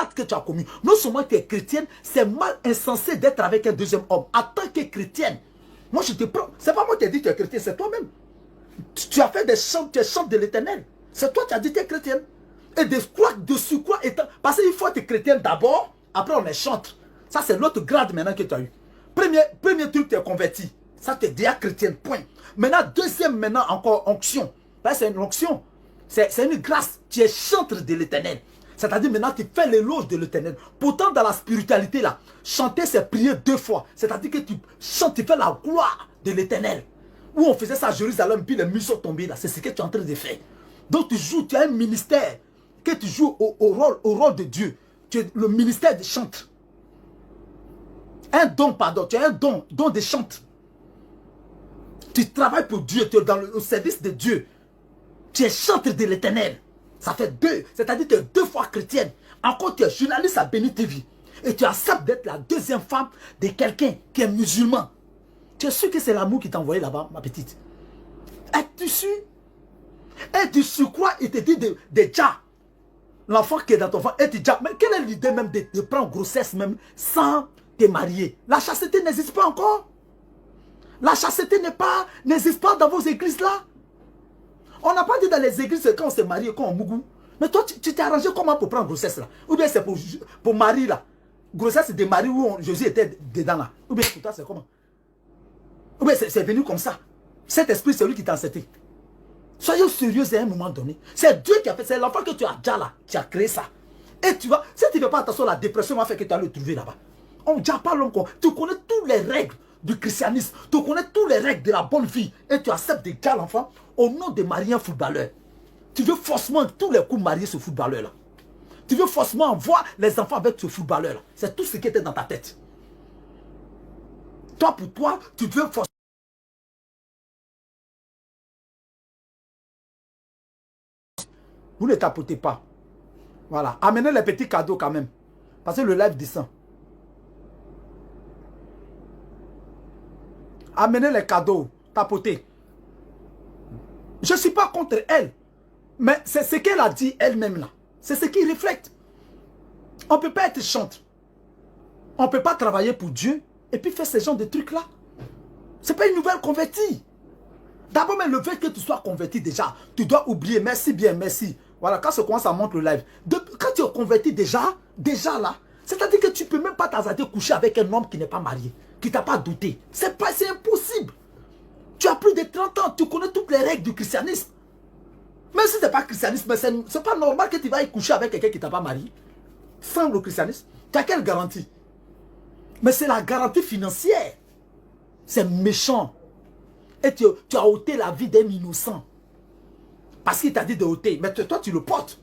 d'acte que tu as commis. Non seulement tu es chrétienne, c'est mal insensé d'être avec un deuxième homme. En tant que chrétienne, moi je te prends. C'est pas moi qui ai dit que tu es chrétienne, c'est toi-même. Tu as fait des chants, tu es chante de l'Éternel. C'est toi qui as dit que tu es chrétienne. Et de surcroît étant. Parce qu'il faut être chrétienne d'abord, après on est chante. Ça c'est l'autre grade maintenant que tu as eu. Premier truc, tu es converti. Ça tu es déjà chrétienne, point. Maintenant, deuxième, maintenant encore onction. C'est une onction. C'est une grâce. Tu es chantre de l'Éternel. C'est-à-dire maintenant tu fais l'éloge de l'Éternel. Pourtant dans la spiritualité là, chanter c'est prier 2 fois. C'est-à-dire que tu chantes, tu fais la gloire de l'Éternel. Où on faisait ça à Jérusalem, puis les murs sont tombés là. C'est ce que tu es en train de faire. Donc tu joues, tu as un ministère que tu joues au rôle de Dieu. Tu es le ministère de chante. Un don, pardon, tu as un don de chante. Tu travailles pour Dieu, tu es au service de Dieu. Tu es chantre de l'Éternel. Ça fait 2, c'est-à-dire que tu es 2 fois chrétienne. Encore tu es journaliste à Béni TV. Et tu acceptes d'être la deuxième femme de quelqu'un qui est musulman. Tu es sûr que c'est l'amour qui t'a envoyé là-bas, ma petite? Es-tu sûr? Et du surcroît, il te dit de Dja. L'enfant qui est dans ton ventre, et tu Dja. Mais quelle est l'idée même de prendre grossesse même sans te marier? La chasteté n'existe pas encore. La chasteté n'existe pas dans vos églises là. On n'a pas dit dans les églises quand on s'est marié, quand on mougou. Mais toi, tu t'es arrangé comment pour prendre grossesse là? Ou bien c'est pour Marie là? Grossesse de Marie où Jésus était dedans là. Ou bien pour toi c'est comment? Ou bien c'est venu comme ça. Cet esprit c'est lui qui t'a enseigné. Soyez sérieux à un moment donné. C'est Dieu qui a fait, c'est l'enfant que tu as déjà là, qui a créé ça. Et tu vois, si tu ne fais pas attention, la dépression va faire que tu vas le trouver là-bas. On ne dit pas l'homme. Tu connais toutes les règles du christianisme. Tu connais toutes les règles de la bonne vie. Et tu acceptes de garder l'enfant au nom de marier un footballeur. Tu veux forcément tous les coups marier ce footballeur-là. Tu veux forcément voir les enfants avec ce footballeur-là. C'est tout ce qui était dans ta tête. Toi, pour toi, tu veux forcément. Vous ne tapotez pas. Voilà. Amenez les petits cadeaux quand même. Parce que le live descend. Amenez les cadeaux. Tapotez. Je ne suis pas contre elle. Mais c'est ce qu'elle a dit elle-même là. C'est ce qui reflète. On ne peut pas être chante. On ne peut pas travailler pour Dieu et puis faire ce genre de trucs là. Ce n'est pas une nouvelle convertie. D'abord, mais le fait que tu sois converti déjà, tu dois oublier. Merci bien, merci. Voilà, quand ça commence à monter le live. Quand tu es converti déjà là, c'est-à-dire que tu ne peux même pas t'hasarder coucher avec un homme qui n'est pas marié, qui ne t'a pas douté. C'est impossible. Tu as plus de 30 ans, tu connais toutes les règles du christianisme. Même si ce n'est pas christianisme, ce n'est pas normal que tu vas y coucher avec quelqu'un qui ne t'a pas marié. Sans le christianisme, tu as quelle garantie? Mais c'est la garantie financière. C'est méchant. Et tu as ôté la vie d'un innocent. Parce qu'il t'a dit de ôter. Mais toi, tu le portes.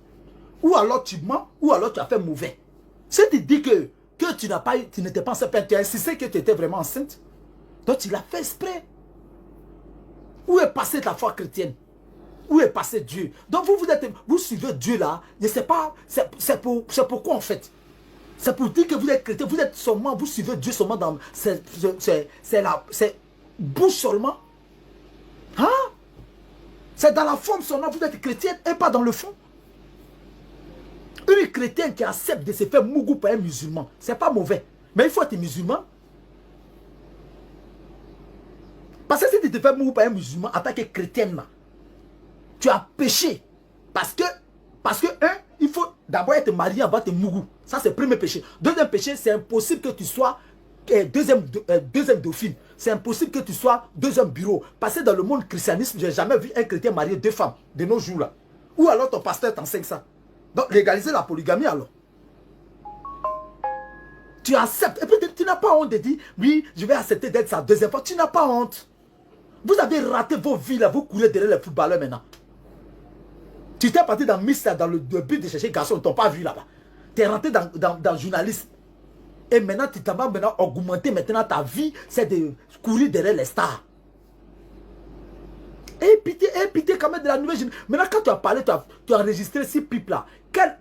Ou alors tu mens, ou alors tu as fait mauvais. Si tu dis que tu n'étais pas enceinte, tu as insisté que tu étais vraiment enceinte, donc tu l'as fait exprès. Où est passée ta foi chrétienne? Où est passé Dieu? Donc vous suivez Dieu là, je ne sais pas, c'est pourquoi en fait. C'est pour dire que vous êtes chrétien, vous suivez Dieu seulement dans... C'est bouche seulement. Hein? C'est dans la forme seulement, vous êtes chrétienne et pas dans le fond. Une chrétienne qui accepte de se faire mougou par un musulman, c'est pas mauvais. Mais il faut être musulman. Parce que si tu te fais mougou par un musulman en tant que chrétienne, là, tu as péché. Parce que il faut d'abord être marié avant de mougou. Ça, c'est le premier péché. Deuxième péché, c'est impossible que tu sois deuxième dauphine. C'est impossible que tu sois deuxième bureau. Parce que dans le monde christianisme, je n'ai jamais vu un chrétien marier 2 femmes de nos jours là. Ou alors ton pasteur t'enseigne ça. Donc légaliser la polygamie alors. Tu acceptes. Et puis tu n'as pas honte de dire, oui, je vais accepter d'être sa deuxième femme. Tu n'as pas honte. Vous avez raté vos vies là, vous courez derrière les footballeurs maintenant. Tu t'es parti dans Miss dans le but de chercher garçon, ils ne t'ont pas vu là-bas. Tu es rentré dans journaliste. Et maintenant, tu t'as maintenant augmenté maintenant ta vie, c'est de courir derrière les stars. Et pitié quand même de la nouvelle génération. Maintenant, quand tu as parlé, tu as enregistré ces pipes là. Quel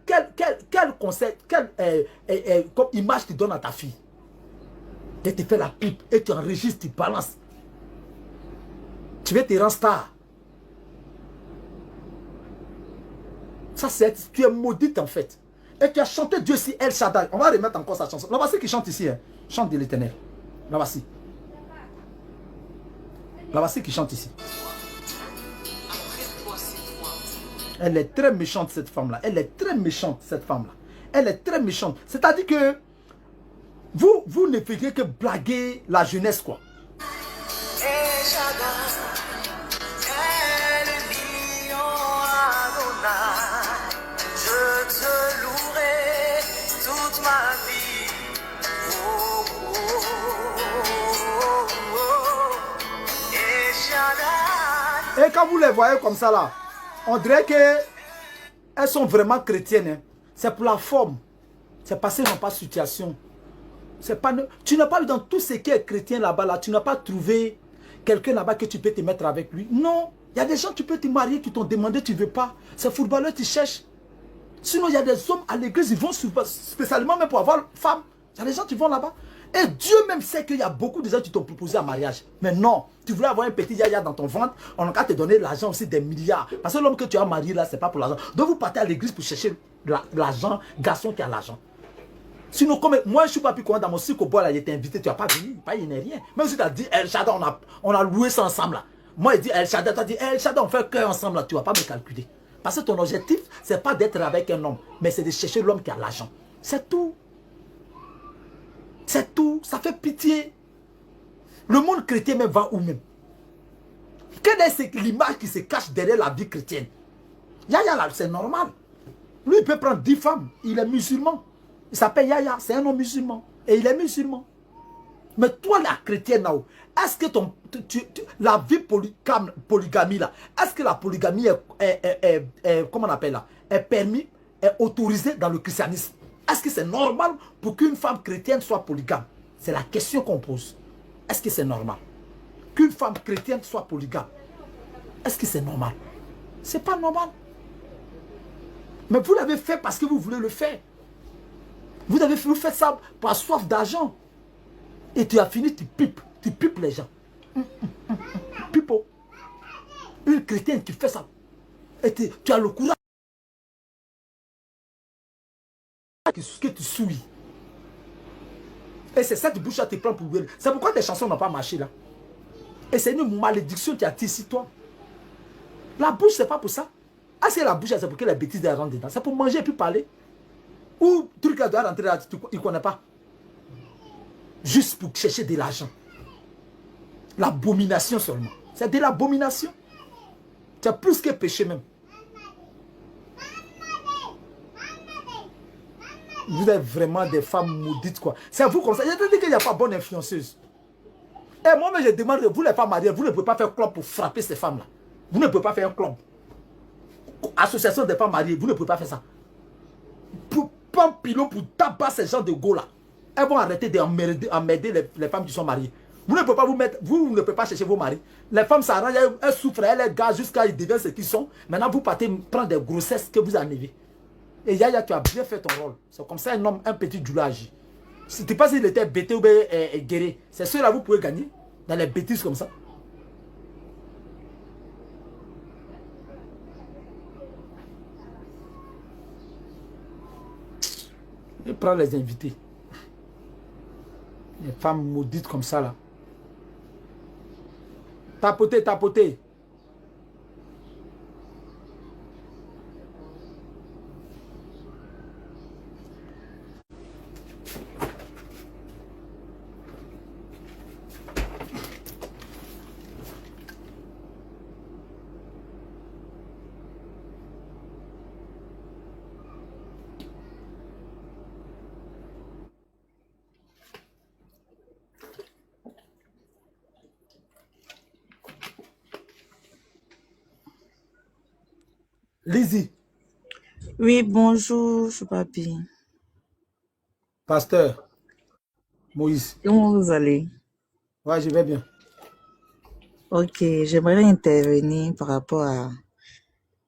conseil, quelle comme image tu donnes à ta fille? Tu te fais la pipe et tu enregistres, tu balances. Tu veux te rendre star. Ça, tu es maudite en fait. Et tu as chanté Dieu si El Shaddai. On va remettre encore sa chanson. La voici qui chante ici. Hein. Chante de l'Éternel. La voici. La voici qui chante ici. Elle est très méchante, cette femme-là. Elle est très méchante, cette femme-là. Elle est très méchante. C'est-à-dire que vous ne faites que blaguer la jeunesse, quoi. Et quand vous les voyez comme ça là, on dirait qu'elles sont vraiment chrétiennes. Hein. C'est pour la forme. C'est parce qu'elles n'ont pas de situation. Pas, tu n'as pas vu dans tout ce qui est chrétien là-bas, là, tu n'as pas trouvé quelqu'un là-bas que tu peux te mettre avec lui. Non, il y a des gens, tu peux te marier, qui t'ont demandé, tu ne veux pas. C'est footballeur, tu cherches. Sinon, il y a des hommes à l'église, ils vont spécialement même pour avoir femme. Il y a des gens qui vont là-bas. Et Dieu même sait qu'il y a beaucoup de gens qui t'ont proposé un mariage. Mais non, tu voulais avoir un petit yaya dans ton ventre, on va te donner l'argent aussi des milliards. Parce que l'homme que tu as marié là, c'est pas pour l'argent. Donc vous partez à l'église pour chercher l'argent, garçon qui a l'argent. Sinon, comme moi je suis pas plus content dans mon cycle au bois là, il était invité, tu n'as pas venu, pas il n'est rien. Même si tu as dit El Shaddai, on a loué ça ensemble là. Moi il dit El Shaddai, tu as dit El Shaddai, on fait cœur ensemble là, tu ne vas pas me calculer. Parce que ton objectif, c'est pas d'être avec un homme, mais c'est de chercher l'homme qui a l'argent. C'est tout. C'est tout, ça fait pitié. Le monde chrétien même va où même? Quelle est l'image qui se cache derrière la vie chrétienne? Yaya là, c'est normal. Lui, il peut prendre 10 femmes, il est musulman. Il s'appelle Yaya, c'est un homme musulman. Et il est musulman. Mais toi, la chrétienne, est-ce que la vie polygamie, là, est-ce que la polygamie comment on appelle là, est permis, est autorisée dans le christianisme? Est-ce que c'est normal pour qu'une femme chrétienne soit polygame? C'est la question qu'on pose. Est-ce que c'est normal qu'une femme chrétienne soit polygame? Est-ce que c'est normal? C'est pas normal. Mais vous l'avez fait parce que vous voulez le faire. Vous faites ça par soif d'argent. Et tu as fini, tu pipes les gens. Pipo. Une chrétienne qui fait ça. Et tu as le courage que tu souilles. Et c'est ça que bouche à te prendre pour ouvrir. C'est pourquoi tes chansons n'ont pas marché là. Et c'est une malédiction qui a tissé toi. La bouche, c'est pas pour ça. Ah, c'est la bouche, c'est pour que les bêtises rentrent dedans. C'est pour manger et puis parler. Ou truc doit rentrer là, il ne connaît pas. Juste pour chercher de l'argent. L'abomination seulement. C'est de l'abomination. C'est plus que péché même. Vous êtes vraiment des femmes maudites quoi. C'est vous comme ça. Je te dis qu'il n'y a pas bonne influenceuse. Et moi, je demande, vous les femmes mariées, vous ne pouvez pas faire club pour frapper ces femmes-là. Vous ne pouvez pas faire un club. Association des femmes mariées, vous ne pouvez pas faire ça. Pour prendre pilon pour taper ces gens de go là. Elles vont arrêter d'emmerder les femmes qui sont mariées. Vous ne pouvez pas vous mettre, vous ne pouvez pas chercher vos maris. Les femmes s'arrangent, elles souffrent, elles gazent jusqu'à ils deviennent ce qu'ils sont. Maintenant, vous partez prendre des grossesses que vous enlevez. Et Yaya, tu as bien fait ton rôle. C'est comme ça un homme, un petit douleur agit. Ce n'était pas s'il était bêté ou guéri. C'est ceux-là vous pouvez gagner dans les bêtises comme ça. Et prends les invités. Les femmes maudites comme ça là. Tapoter, tapoter. Lizzie. Oui, bonjour, papi. Pasteur Moïse. Comment vous allez? Ouais, je vais bien. Ok, j'aimerais intervenir par rapport à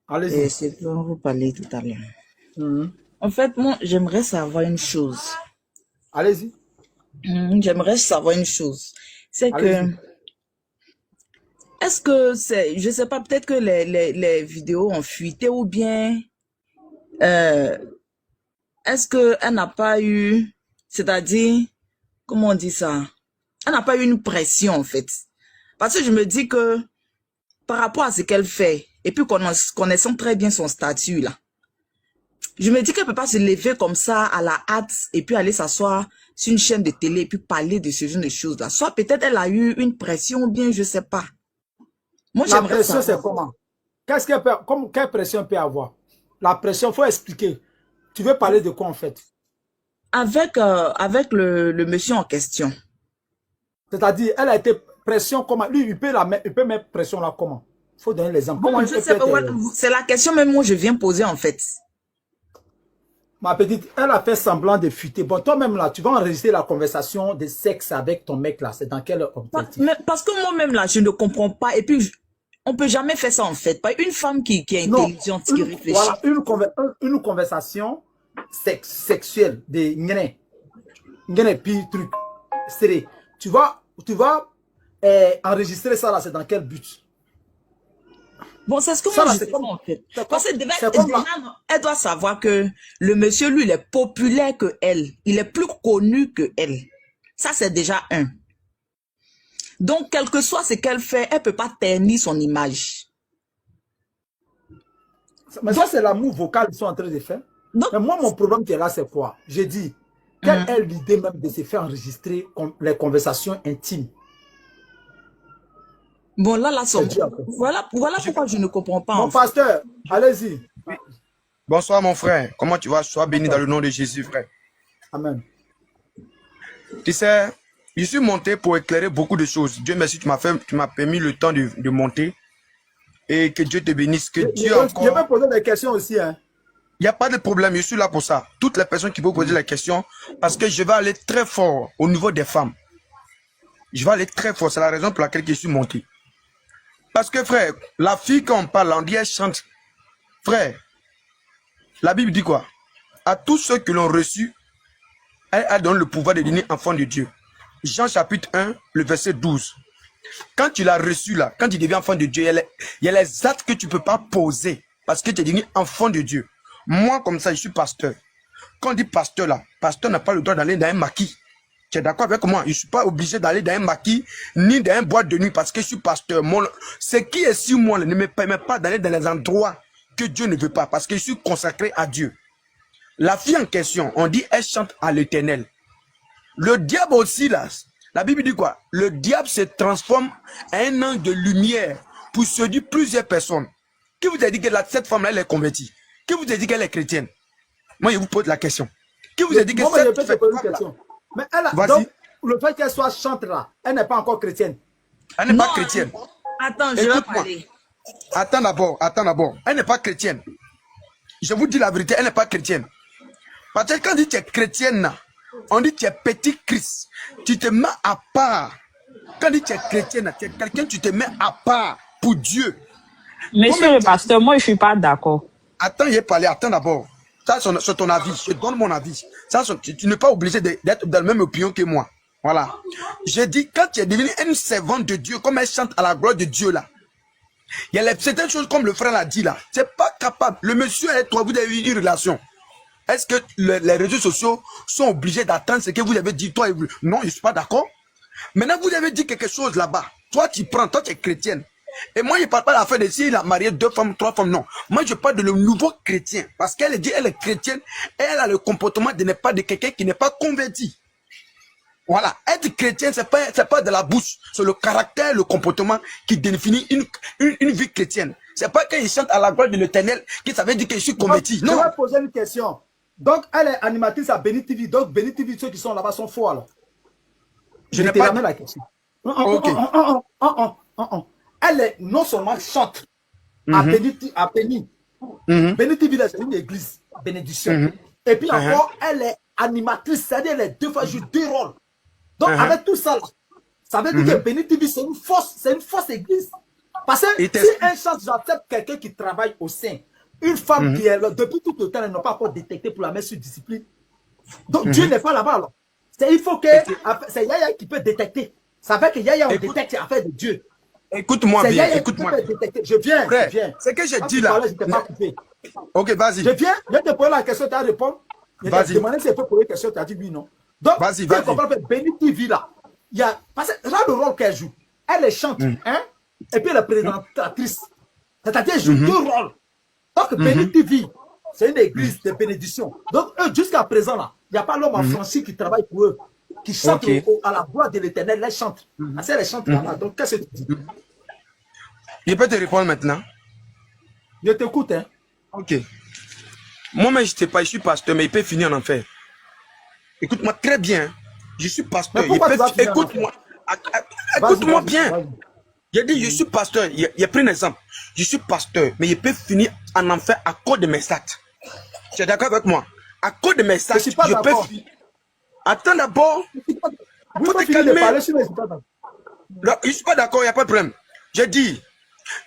Allez-y. ce dont vous parlez tout à l'heure. En fait, moi, j'aimerais savoir une chose. Allez-y. J'aimerais savoir une chose. C'est que, est-ce que c'est, je sais pas, peut-être que les vidéos ont fuité ou bien est-ce qu'elle n'a pas eu, c'est-à-dire, comment on dit ça? Elle n'a pas eu une pression, en fait. Parce que je me dis que, par rapport à ce qu'elle fait, et puis connaissant très bien son statut, là, je me dis qu'elle ne peut pas se lever comme ça à la hâte et puis aller s'asseoir sur une chaîne de télé et puis parler de ce genre de choses-là. Soit peut-être elle a eu une pression, ou bien je ne sais pas. Moi, La j'aimerais pression, savoir. c'est comment? Qu'est-ce qu'elle peut, quelle pression elle peut avoir? La pression, il faut expliquer. Tu veux parler de quoi en fait? Avec le monsieur en question. C'est-à-dire, elle a été pression comment? Lui, il peut mettre pression là comment? Il faut donner l'exemple. Comment Bon, il je peut sais pas, être, ouais, c'est la question même où je viens poser en fait. ma petite, elle a fait semblant de fuiter. Bon, toi-même là, tu vas enregistrer la conversation de sexe avec ton mec là. C'est dans quel objectif? Mais parce que moi-même là, je ne comprends pas. Et puis, on peut jamais faire ça en fait. Pas une femme qui est Non, intelligente, qui réfléchit. voilà, une conversation sexuelle de ngene puis truc. C'est, tu vas enregistrer ça là, c'est dans quel but? Bon, c'est ce que Ça moi là, je c'est sais comme, pas en fait. c'est comme, Parce que c'est comme déjà, elle doit savoir que le monsieur, lui, il est populaire que elle. Il est plus connu que elle. Ça, c'est déjà un. Donc, quel que soit ce qu'elle fait, elle peut pas ternir son image. mais ça c'est l'amour vocal qu'ils sont en train de faire. Donc, Mais moi, mon problème qui est là, c'est quoi? J'ai dit, quelle est l'idée même de se faire enregistrer les conversations intimes? bon, là, C'est Dieu après. voilà pourquoi je ne comprends pas Mon en fait. pasteur, allez-y. Bonsoir mon frère, comment tu vas? Sois béni dans le nom de Jésus, frère. Amen. Tu sais, je suis monté pour éclairer beaucoup de choses. Dieu merci, tu m'as permis le temps de monter. Et que Dieu te bénisse, que Dieu Je encore... vais poser des questions aussi. Hein. Il n'y a pas de problème, je suis là pour ça. Toutes les personnes qui peuvent poser la question, parce que je vais aller très fort au niveau des femmes. Je vais aller très fort, c'est la raison pour laquelle je suis monté. Parce que frère, la fille quand on parle, on dit elle chante. Frère, la Bible dit quoi? À tous ceux qui l'ont reçu, elle donne le pouvoir de devenir enfant de Dieu. Jean chapitre 1, le verset 12. Quand tu l'as reçu là, quand tu deviens enfant de Dieu, il y a les actes que tu ne peux pas poser parce que tu es devenu enfant de Dieu. Moi, comme ça, je suis pasteur. Quand on dit pasteur là, pasteur n'a pas le droit d'aller dans un maquis. Tu es d'accord avec moi? Je ne suis pas obligé d'aller dans un maquis ni dans une boîte de nuit parce que je suis pasteur. Ce qui est sur moi là, ne me permet pas d'aller dans les endroits que Dieu ne veut pas parce que je suis consacré à Dieu. La fille en question, on dit elle chante à l'Éternel. Le diable aussi là, la Bible dit quoi? Le diable se transforme en un ange de lumière pour séduire plusieurs personnes. Qui vous a dit que cette femme-là, elle est convertie? Qui vous a dit qu'elle est chrétienne? Moi, je vous pose la question. Qui vous a dit que Moi, je cette peux te poser une question. Mais elle, donc, le fait qu'elle soit chante là, elle n'est pas encore chrétienne. Elle n'est pas chrétienne. Attends, je vais parler. Attends d'abord. Elle n'est pas chrétienne. Je vous dis la vérité, elle n'est pas chrétienne. Parce que quand on dit que tu es chrétienne, on dit que tu es petit Christ. Tu te mets à part. Quand on dit que tu es chrétienne, tu es quelqu'un, tu te mets à part pour Dieu. Monsieur le pasteur, moi je ne suis pas d'accord. Attends, il est parlé, attends d'abord. Ça, c'est ton avis. Je donne mon avis. Ça, tu n'es pas obligé d'être dans la même opinion que moi. Voilà. J'ai dit, quand tu es devenu une servante de Dieu, comme elle chante à la gloire de Dieu là, il y a certaines choses comme le frère l'a dit là. C'est pas capable. Le monsieur et toi, vous avez eu une relation. Est-ce que les réseaux sociaux sont obligés d'attendre ce que vous avez dit, toi et vous? Non, je ne suis pas d'accord. Maintenant, vous avez dit quelque chose là-bas. Toi, tu prends, toi, tu es chrétienne. Et moi, je ne parle pas de l'affaire de s'il a marié 2 femmes, 3 femmes, non. Moi, je parle de le nouveau chrétien. Parce qu'elle dit, elle est chrétienne, et elle a le comportement de ne pas de quelqu'un qui n'est pas converti. Voilà. Être chrétien, c'est pas de la bouche. C'est le caractère, le comportement qui définit une vie chrétienne. C'est pas qu'il chante à la gloire de l'Éternel, qui ça veut dire que je suis converti. Non. Je vais poser une question. Donc, elle est animatrice à Béni TV. Donc, Béni TV, ceux qui sont là-bas sont faux alors. Je n'ai pas la question. Ok. Elle est non seulement chante à Béni. Béni TV, c'est une église, bénédiction. Et puis encore, elle est animatrice, c'est-à-dire elle est 2 fois joue 2 rôles. Donc, avec tout ça, ça veut dire que Béni TV, c'est une fausse église. Parce que si un chante, j'accepte quelqu'un qui travaille au sein, une femme qui est là, depuis tout le temps, elle n'a pas encore détecté pour la mettre sur discipline. Donc, Dieu n'est pas là-bas. Il faut que c'est Yaya qui peut détecter. Ça fait que Yaya, on détecte l'affaire de Dieu. Écoute-moi bien, écoute-moi. Je viens. C'est que j'ai dit là. Je t'ai pas coupé. Ok, vas-y. Je viens te poser la question, tu as répondu. Il t'a demandé si elle peut poser une question, tu as dit oui, non. Donc, vas-y. tu comprends, Béni TV là, il y a, parce que là, le rôle qu'elle joue, elle est chante, hein, et puis elle est présentatrice. C'est-à-dire, elle joue deux rôles. Donc, Béni TV, c'est une église de bénédiction. Donc, eux, jusqu'à présent là, il n'y a pas l'homme en Francie qui travaille pour eux, qui chante à la voix de l'éternel, elle chante. Elle chante là-bas. Donc, qu'est-ce que tu dis? Je peux te répondre maintenant? Je t'écoute, hein. Ok. Moi-même, je ne sais pas, je suis pasteur, mais il peut finir en enfer. Écoute-moi très bien. Je suis pasteur. Écoute-moi. Écoute-moi bien. J'ai dit, je suis pasteur. Il a pris un exemple. Je suis pasteur, mais il peut finir en enfer à cause de mes actes. Tu es d'accord avec moi? À cause de mes actes, je peux finir. Attends d'abord. Il faut te calmer. Je ne suis pas d'accord, il n'y a pas de problème. J'ai dit,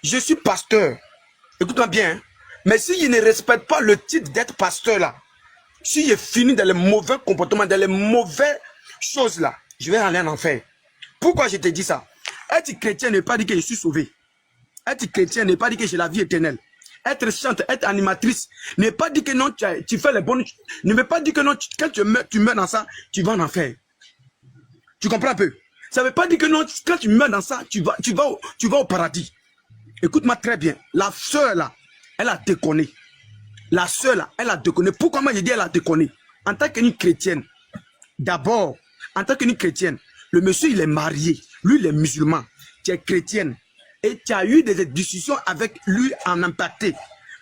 je suis pasteur. Écoute-moi bien. Mais si je ne respecte pas le titre d'être pasteur là, si je finis dans les mauvais comportements, dans les mauvaises choses là, je vais aller en enfer. Pourquoi je te dis ça? Être chrétien ne veut pas dire que je suis sauvé. Être chrétien ne veut pas dire que j'ai la vie éternelle. Être chante, être animatrice, ne veut pas dire que non, tu fais les bonnes... Ne veut pas dire que non, quand tu meurs dans ça, tu vas en enfer. Tu comprends un peu? Ça ne veut pas dire que non, quand tu meurs dans ça, tu vas au paradis. Écoute-moi très bien. La sœur là, elle a déconné. La sœur là, elle a déconné. Pourquoi moi je dis elle a déconné? En tant qu'une chrétienne, d'abord, en tant qu'une chrétienne, le monsieur il est marié, lui il est musulman, tu es chrétienne et tu as eu des discussions avec lui en impacté.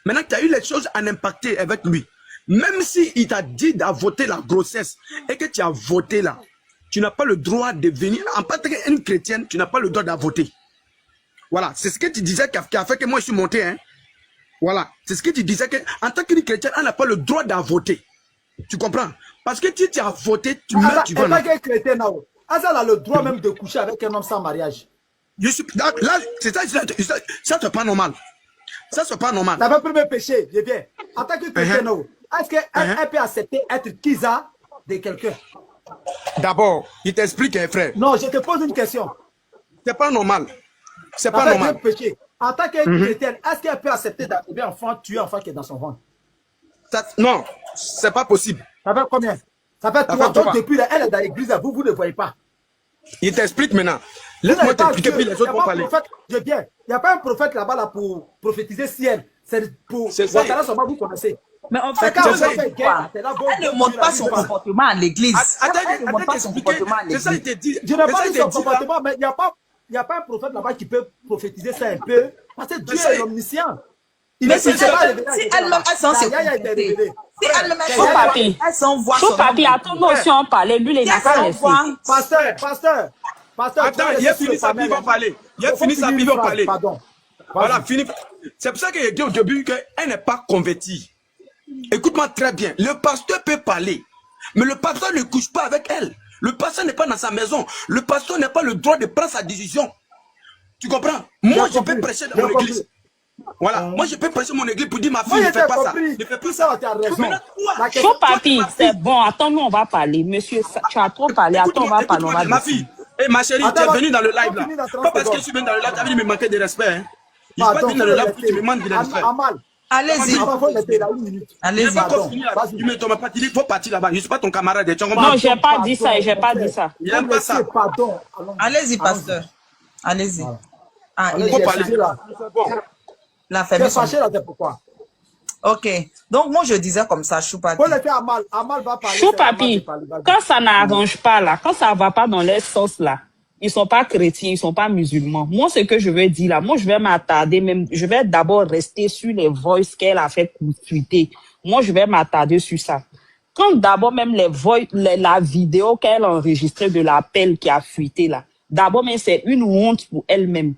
Maintenant tu as eu les choses en impacté avec lui. Même si il t'a dit d'avorter la grossesse et que tu as voté là, tu n'as pas le droit de venir, en tant qu'une chrétienne, tu n'as pas le droit d'avorter. Voilà, c'est ce que tu disais qui a fait que moi je suis monté, hein. Voilà, c'est ce que tu disais qu'en tant qu'une chrétienne, on n'a pas le droit d'avorter. Tu comprends? Parce que si tu as voté, tu meurs, tu vas... En tant que chrétien, elle a le droit même de coucher avec un homme sans mariage. Là, c'est ça c'est pas normal. Ça, c'est pas normal. Ça va premier péché, je viens. En tant que chrétien, est-ce qu'elle peut accepter être kisa de quelqu'un? D'abord, il t'explique, frère. Non, je te pose une question. C'est pas normal. C'est pas normal. Péché. En tant que chrétienne, est-ce qu'elle peut accepter d'arriver enfant, tuer un enfant qui est dans son ventre? Non, c'est pas possible. Ça fait combien? Ça fait 3 ans depuis là, elle est dans l'église, vous ne voyez pas. Il t'explique maintenant. Laisse-moi t'expliquer, puis les autres vont parler. Je viens. Il n'y a pas un prophète là-bas là, pour prophétiser ciel. C'est pour Ouattara Soma, vous connaissez. Mais en fait, elle ne montre pas son comportement à l'église. Elle ne montre pas son comportement à l'église. Je n'ai pas dit son comportement, mais il n'y a pas un prophète là-bas qui peut prophétiser ça un peu. Parce que Dieu est omniscient. Mais si elle-même, elle s'en comporter. Si elle-même, elle s'en voit son papi, attends-nous aussi en parler. Lui, il n'a pas laissé. Pasteur. Attends, il a fini sa vie, il va parler. Il a fini sa vie, il va parler. Pardon. Voilà, fini. C'est pour ça que j'ai dit au début qu'elle n'est pas convertie. Écoute-moi très bien. Le pasteur peut parler, mais le pasteur ne couche pas avec elle. Le pasteur n'est pas dans sa maison. Le pasteur n'a pas le droit de prendre sa décision. Tu comprends? Moi, je peux prêcher dans mon église. Voilà, moi je peux prêcher mon église pour dire ma fille ne fait pas ça. Ne fait plus ça. Chaud papi, c'est bon, attends-nous, on va parler. Monsieur, tu as trop parlé, attends, on va parler. Ma fille, ma chérie, tu es venue dans le live là. Pas parce que je suis venu dans le live, tu as vu me manquer de respect. Hein. Je suis pas venu dans le live pour que tu me manques de respect. Allez-y. Allez-y. Tu me tombes pas, tu dis il faut partir là-bas. Je ne suis pas ton camarade. Non, je n'ai pas dit ça, je n'ai pas dit ça. Il n'aime pas ça. Allez-y, pasteur. Allez-y. Il faut parler. La famille. C'est fâché là, c'est pourquoi. Ok. Donc, moi, je disais comme ça, Choupapi. Amal va parler. Choupapi, quand ça n'arrange pas là, quand ça ne va pas dans leur sens là, ils ne sont pas chrétiens, ils ne sont pas musulmans. Moi, ce que je veux dire là, moi, je vais m'attarder même, je vais d'abord rester sur les voices qu'elle a fait tweeter. Moi, je vais m'attarder sur ça. Quand d'abord même la vidéo qu'elle a enregistrée de l'appel qui a fuité là, d'abord, mais c'est une honte pour elle-même.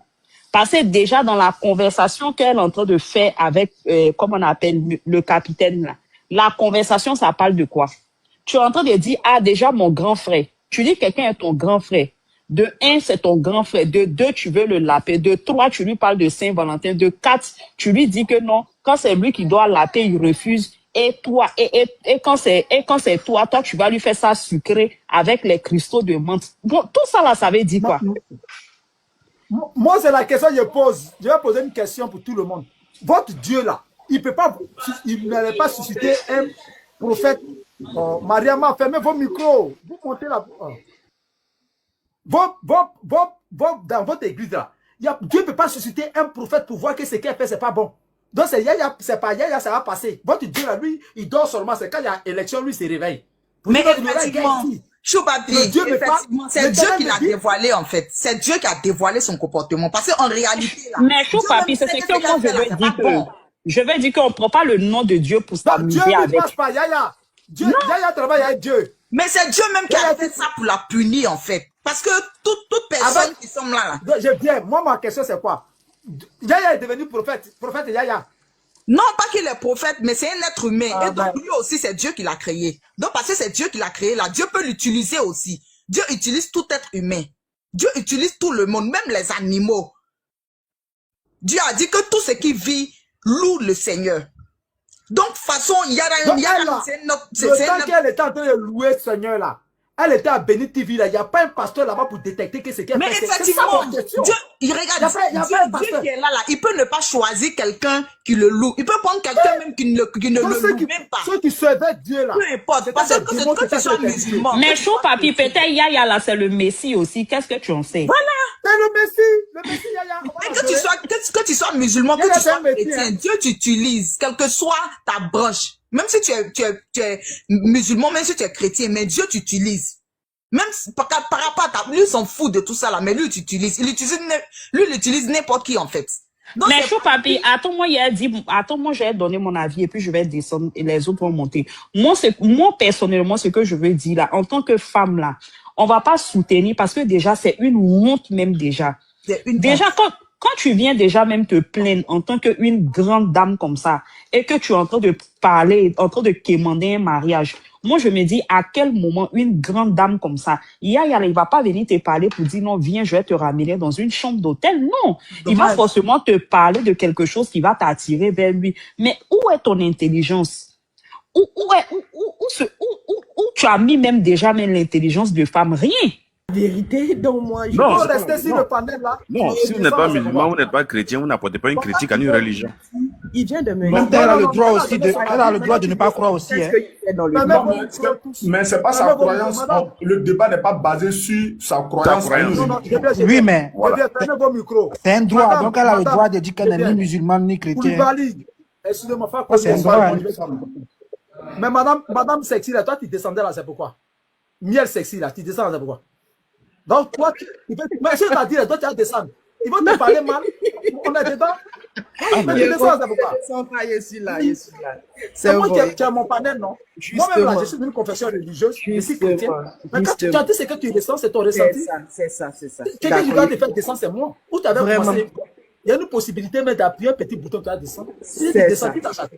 Parce que déjà dans la conversation qu'elle est en train de faire avec, comme on appelle le capitaine là, la conversation, ça parle de quoi? Tu es en train de dire, ah, déjà mon grand frère. Tu dis quelqu'un est ton grand frère. De 1, c'est ton grand frère. De 2, tu veux le laper. De 3, tu lui parles de Saint-Valentin. De 4, tu lui dis que non, quand c'est lui qui doit laper, il refuse. Et toi, et quand c'est toi, tu vas lui faire ça sucré avec les cristaux de menthe. Bon, tout ça là, ça veut dire quoi? Moi, c'est la question que je pose. Je vais poser une question pour tout le monde. Votre Dieu là, il n'allait pas susciter un prophète Oh, Mariama, fermez vos micros. Vous montez là. Oh. Dans votre église là, Dieu ne peut pas susciter un prophète pour voir que ce qu'elle fait, c'est pas bon. Donc c'est Yaya, c'est pas Yaya, ça va passer. Votre Dieu là, lui, il dort seulement. C'est quand il y a élection, lui, il se réveille. Mais effectivement, Choupapi, effectivement, c'est Dieu qui l'a dévoilé en fait. C'est Dieu qui a dévoilé son comportement. Parce qu'en réalité, là. Mais Choupapi, c'est ce que moi je veux dire qu'on ne prend pas le nom de Dieu pour s'amuser avec. Dieu ne passe pas, Yaya. Yaya travaille avec Dieu. Mais c'est Dieu même qui a fait ça pour la punir en fait. Parce que toute personne qui sont là. Je viens. Moi, ma question c'est quoi? Yaya est devenu prophète. Prophète Yaya. Non, pas qu'il est prophète, mais c'est un être humain. Et donc, lui aussi, c'est Dieu qui l'a créé. Donc, parce que c'est Dieu qui l'a créé, là, Dieu peut l'utiliser aussi. Dieu utilise tout être humain. Dieu utilise tout le monde, même les animaux. Dieu a dit que tout ce qui vit loue le Seigneur. Donc, de toute façon, il y a le temps qu'elle était en train de louer ce Seigneur, là, elle était à Béni TV, là. Il n'y a pas un pasteur là-bas pour détecter que c'est qu'elle fait. Mais effectivement, Dieu, il regarde, Dieu qui est là, il peut ne pas choisir quelqu'un qui le loue. Il peut prendre quelqu'un même qui ne le loue même pas. Ceux qui servaient Dieu, là. Peu importe, parce que tu sois musulman. Mais Choupapi, peut-être Yaya, là, c'est le Messie aussi. Qu'est-ce que tu en sais? Voilà. C'est le Messie, Yaya. Et que tu sois musulman, que tu sois chrétien, Dieu t'utilise, quelle que soit ta branche. Même si tu es musulman, même si tu es chrétien, mais Dieu t'utilise. Même par rapport à ta, lui, il s'en fout de tout ça là, mais lui, il utilise n'importe qui en fait. Donc, mais Choupapi, attends-moi, je vais donner mon avis et puis je vais descendre et les autres vont monter. Moi, personnellement, ce que je veux dire là, en tant que femme là, on va pas soutenir parce que déjà, c'est une honte même déjà. Déjà, quand tu viens déjà même te plaindre en tant qu'une grande dame comme ça et que tu es en train de parler, en train de quémander un mariage, moi je me dis à quel moment une grande dame comme ça, il va pas venir te parler pour dire non, viens, je vais te ramener dans une chambre d'hôtel. Non, il va forcément te parler de quelque chose qui va t'attirer vers lui. Mais où est ton intelligence? Où tu as mis même déjà même l'intelligence de femme? Rien. Vérité, donc moi, je peux rester sur le panel là. Non, si vous n'êtes pas musulman, vous n'êtes pas chrétien, vous n'apportez pas une critique à une religion. Il vient de me Même elle a le droit aussi elle a le droit de ne pas croire aussi. Hein. Mais c'est pas sa croyance. Le débat n'est pas basé sur sa croyance. Oui, mais c'est un droit. Madame, Donc elle a le droit de dire qu'elle n'est ni musulmane ni chrétienne. Excusez-moi, C'est un droit. Mais madame sexy là, toi tu descendais là, c'est pourquoi? Miel sexy là, tu descends là, c'est pourquoi? Donc toi, mais si on t'a dit, toi tu vas descendre. Ils vont te parler mal. On est dedans. Mais tu descends, c'est pourquoi? C'est moi qui ai mon panel, non? Moi-même là, je suis d'une confession religieuse, je suis chrétien. Mais quand tu as dit ce que tu ressens, c'est ton ressenti. C'est ça. Quelqu'un qui va te faire descendre, c'est moi. Où tu avais commencé? Il y a une possibilité mais d'appuyer un petit bouton, tu vas descendre. Si tu descends, tu t'achètes.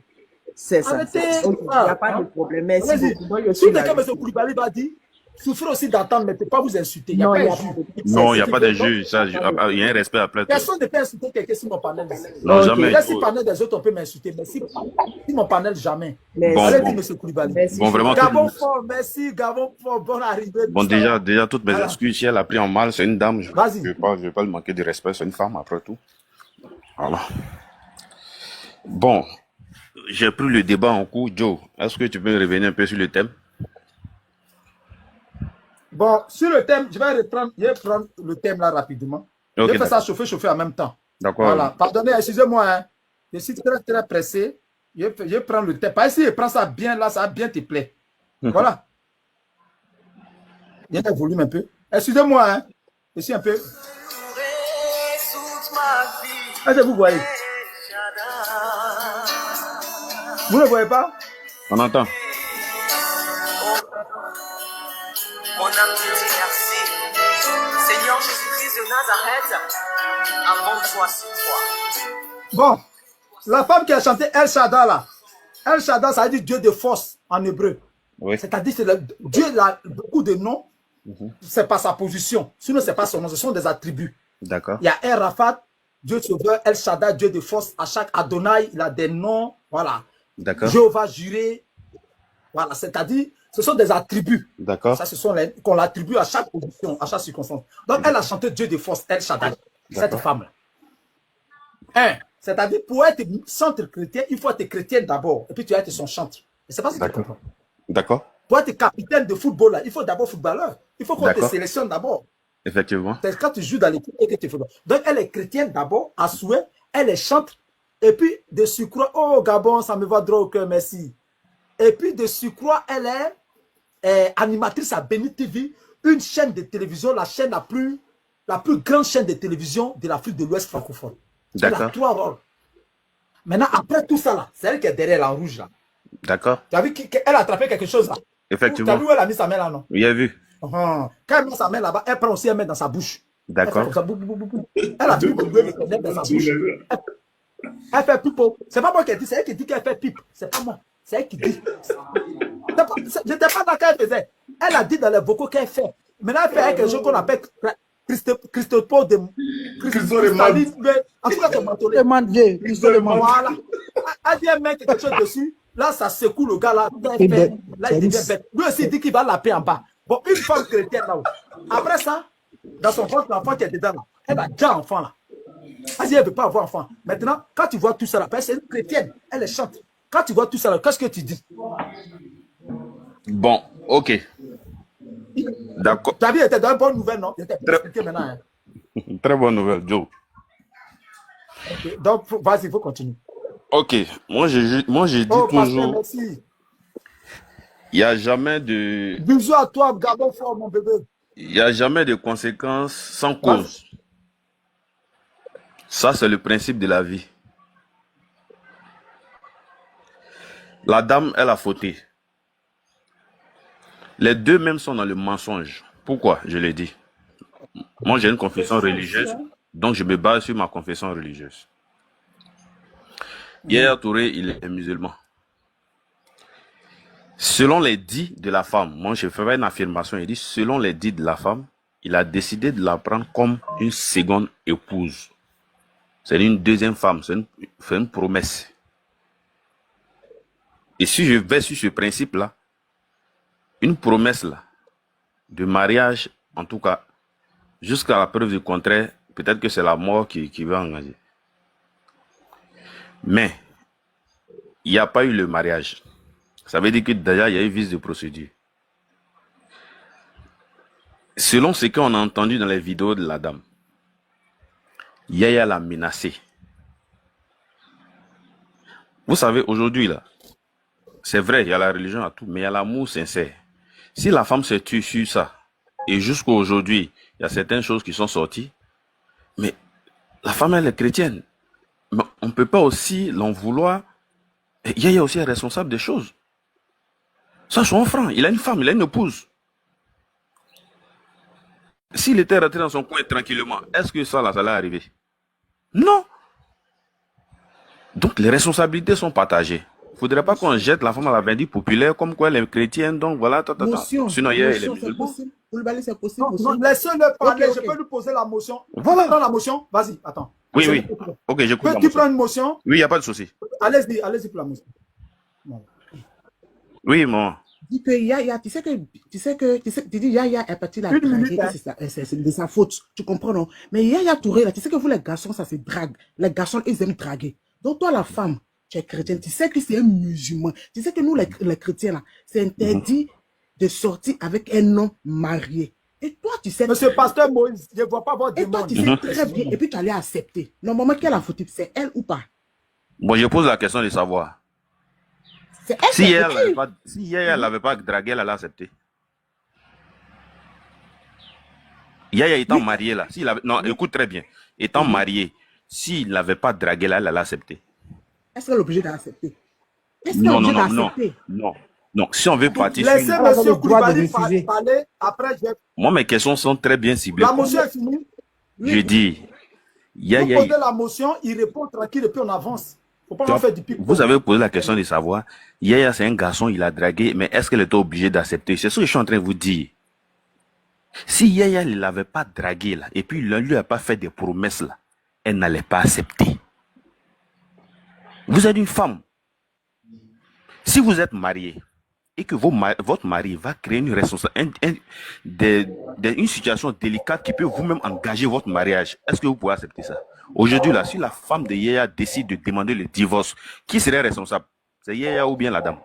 C'est ça. Arrêtez. Il n'y a pas de problème. Merci beaucoup. Si quelqu'un, M. Koulibaly va dire, souffrez aussi d'entendre, mais ne pas vous insulter. Il n'y a pas de juge. Non, il n'y a pas de juge. Il y a un respect après tout. Personne ne peut insulter quelqu'un sur mon panel. Non, jamais. Là, si le panel des autres, on peut m'insulter. Mais si mon panel, jamais. Allez-y, M. Koulibaly. Bon, vraiment. Gabon fort, merci. Gabon fort, bonne arrivée. Bon, déjà, toutes mes excuses, si elle a pris en mal, c'est une dame. Je Vas-y. ne vais pas lui manquer de respect. C'est une femme, après tout. Voilà. Bon. J'ai pris le débat en cours. Joe, est-ce que tu peux revenir un peu sur le thème? Bon, sur le thème, je vais prendre le thème là rapidement. Okay, je vais faire ça chauffer en même temps. D'accord. Voilà. Pardonnez, excusez-moi. Hein. Je suis très pressé. Je prends le thème. Pas essayer de prendre ça bien là, ça va bien te plaire. Voilà. Il y a un volume un peu. Excusez-moi. Hein. Je suis un peu. Est-ce que vous voyez? Vous ne voyez pas? On entend. Mon âme te dit merci. Seigneur Jésus-Christ de Nazareth, avant toi, c'est toi. Bon, la femme qui a chanté El Shaddai là, El Shaddai, ça veut dire Dieu de force en hébreu. Oui. C'est-à-dire que Dieu a beaucoup de noms, c'est pas sa position. Sinon, c'est pas son nom, ce sont des attributs. D'accord. Il y a El Rafat, Dieu sauveur, El Shaddai, Dieu de force. À chaque Adonai, il a des noms, voilà. D'accord. Jéhovah juré, voilà, c'est-à-dire, ce sont des attributs. D'accord. Ça, ce sont les qu'on l'attribue à chaque position, à chaque circonstance. Donc, elle a chanté Dieu de force, El Shaddai, cette femme-là. C'est-à-dire, pour être chantre chrétien, il faut être chrétienne d'abord, et puis tu vas être son chantre. Et c'est pas ce que tu comprends. D'accord. Pour être capitaine de football, là, il faut d'abord footballeur. Il faut qu'on te D'accord. sélectionne d'abord. Effectivement. C'est quand tu joues dans l'équipe et que tu fais. Donc, elle est chrétienne d'abord, à souhait, elle est chante, et puis de surcroît, oh Gabon, ça me va droit au cœur, merci. Et puis de surcroît, elle est animatrice à Béni TV, une chaîne de télévision, la plus grande chaîne de télévision de l'Afrique de l'Ouest francophone. Elle a D'accord. 3 rôles. Maintenant, après tout ça, là, c'est elle qui est derrière la rouge, là. D'accord. Tu as vu qu'elle a attrapé quelque chose, là? Tu as Effectivement. vu où elle a mis sa main, là, non? Il a vu. Quand elle met sa main là-bas, elle prend aussi elle met dans sa bouche. D'accord. Elle a fini de jouer le ténèbre dans sa bouche. Elle fait pipo. C'est pas moi qui dis, c'est elle qui dit qu'elle fait pipe. C'est pas moi. C'est elle qui dit. Je n'étais pas dans qu'elle faisait. Elle a dit dans les vocaux qu'elle fait. Maintenant, elle fait quelque chose qu'on appelle Christophe de Cristalline. En tout cas, c'est mentonné. Voilà. Elle dit, elle met quelque chose dessus. Là, ça secoue le gars là. Là, il devient bête. Lui aussi, il dit qu'il va la paix en bas. Bon, une femme chrétienne là. Après ça, dans son ventre, l'enfant qui est dedans là, elle a déjà enfant là. Elle dit, elle ne veut pas avoir enfant. Maintenant, quand tu vois tout ça là, c'est une chrétienne, elle est chante. Quand tu vois tout ça là, qu'est-ce que tu dis? Bon, ok. D'accord. Ta vie était dans une bonne nouvelle, non? Maintenant, hein. Très bonne nouvelle, Joe. Okay. Donc, vas-y, il faut continuer. Ok. Moi, j'ai dit Oh, pasteur, toujours, merci. il n'y a jamais de, Bisous à toi, Gabon fort, mon bébé. il y a jamais de conséquences sans cause. Ça, c'est le principe de la vie. La dame, elle a fauté. Les deux même sont dans le mensonge. Pourquoi? Je l'ai dit. Moi, j'ai une confession religieuse, donc je me base sur ma confession religieuse. Yaya Touré, il est musulman. Selon les dits de la femme, moi je ferai une affirmation, il dit, selon les dits de la femme, il a décidé de la prendre comme une seconde épouse. C'est une deuxième femme, c'est une promesse. Et si je vais sur ce principe-là, une promesse là, de mariage, en tout cas, jusqu'à la preuve du contraire, peut-être que c'est la mort qui va engager. Mais, il n'y a pas eu le mariage. Ça veut dire que déjà, il y a eu vice de procédure. Selon ce qu'on a entendu dans les vidéos de la dame, Yaya l'a menacé. Vous savez, aujourd'hui, là, c'est vrai, il y a la religion à tout, mais il y a l'amour sincère. Si la femme se tue sur ça, et jusqu'à aujourd'hui, il y a certaines choses qui sont sorties, mais la femme, elle est chrétienne. Mais on ne peut pas aussi l'en vouloir. Et Yaya aussi est responsable des choses. Ça, son frère, il a une femme, il a une épouse. S'il était rentré dans son coin tranquillement, est-ce que ça allait arriver? Non. Donc, les responsabilités sont partagées. Il ne faudrait pas qu'on jette la femme à la vindicte populaire comme quoi elle est chrétienne, donc voilà. Motion. Sinon, il est C'est musulman. possible. Koulibaly, c'est possible. Non, laissez-le parler, Ok, ok. je peux lui poser la motion. Voilà. Tu prends la motion? Vas-y, attends. Oui, oui. Ok, j'écoute la Tu motion. prends une motion? Oui, il n'y a pas de souci. Allez-y pour la motion. Oui, moi. Dis que Yaya, tu dis Yaya est parti la Une draguer, minute, que c'est de sa faute. Tu comprends, non? Mais Yaya Touré, là, tu sais que vous, les garçons, ça se drague. Les garçons, ils aiment draguer. Donc, toi, la femme, tu es chrétienne, tu sais que c'est un musulman. Tu sais que nous, les chrétiens, là, c'est interdit de sortir avec un homme marié. Et toi, tu sais... Monsieur Pasteur Moïse, je ne vois pas votre Et toi, demande. tu sais très bien. Et puis, tu allais accepter. Normalement, qui a la faute? C'est elle ou pas? Bon, je pose la question de savoir. C'est elle Si qui elle a n'avait l'avait pas dragué, elle allait accepter. Yaya étant marié là, non, écoute très bien. Étant marié, s'il n'avait pas dragué là, elle allait accepter. Est-ce qu'elle est obligée d'accepter? Est-ce qu'elle est Non, obligée non, non, non, d'accepter? non. Non, si on veut partir Laissez sur... monsieur droit de Koulibaly refuser. parler, après je vais... Moi, mes questions sont très bien ciblées. La motion est finie. Je dis, Vous Yaya, posez la motion, il répond tranquille et puis on avance. Faut pas en faire du pic. vous avez posé la question de savoir, Yaya c'est un garçon, il a dragué, mais est-ce qu'elle était obligée d'accepter? C'est ce que je suis en train de vous dire. Si Yaya ne l'avait pas dragué là, et puis il ne lui a pas fait des promesses là, elle n'allait pas accepter. Vous êtes une femme. Si vous êtes marié et que votre mari va créer une une situation délicate qui peut vous-même engager votre mariage, est-ce que vous pouvez accepter ça? Aujourd'hui, là, si la femme de Yaya décide de demander le divorce, qui serait responsable? C'est Yaya ou bien la dame?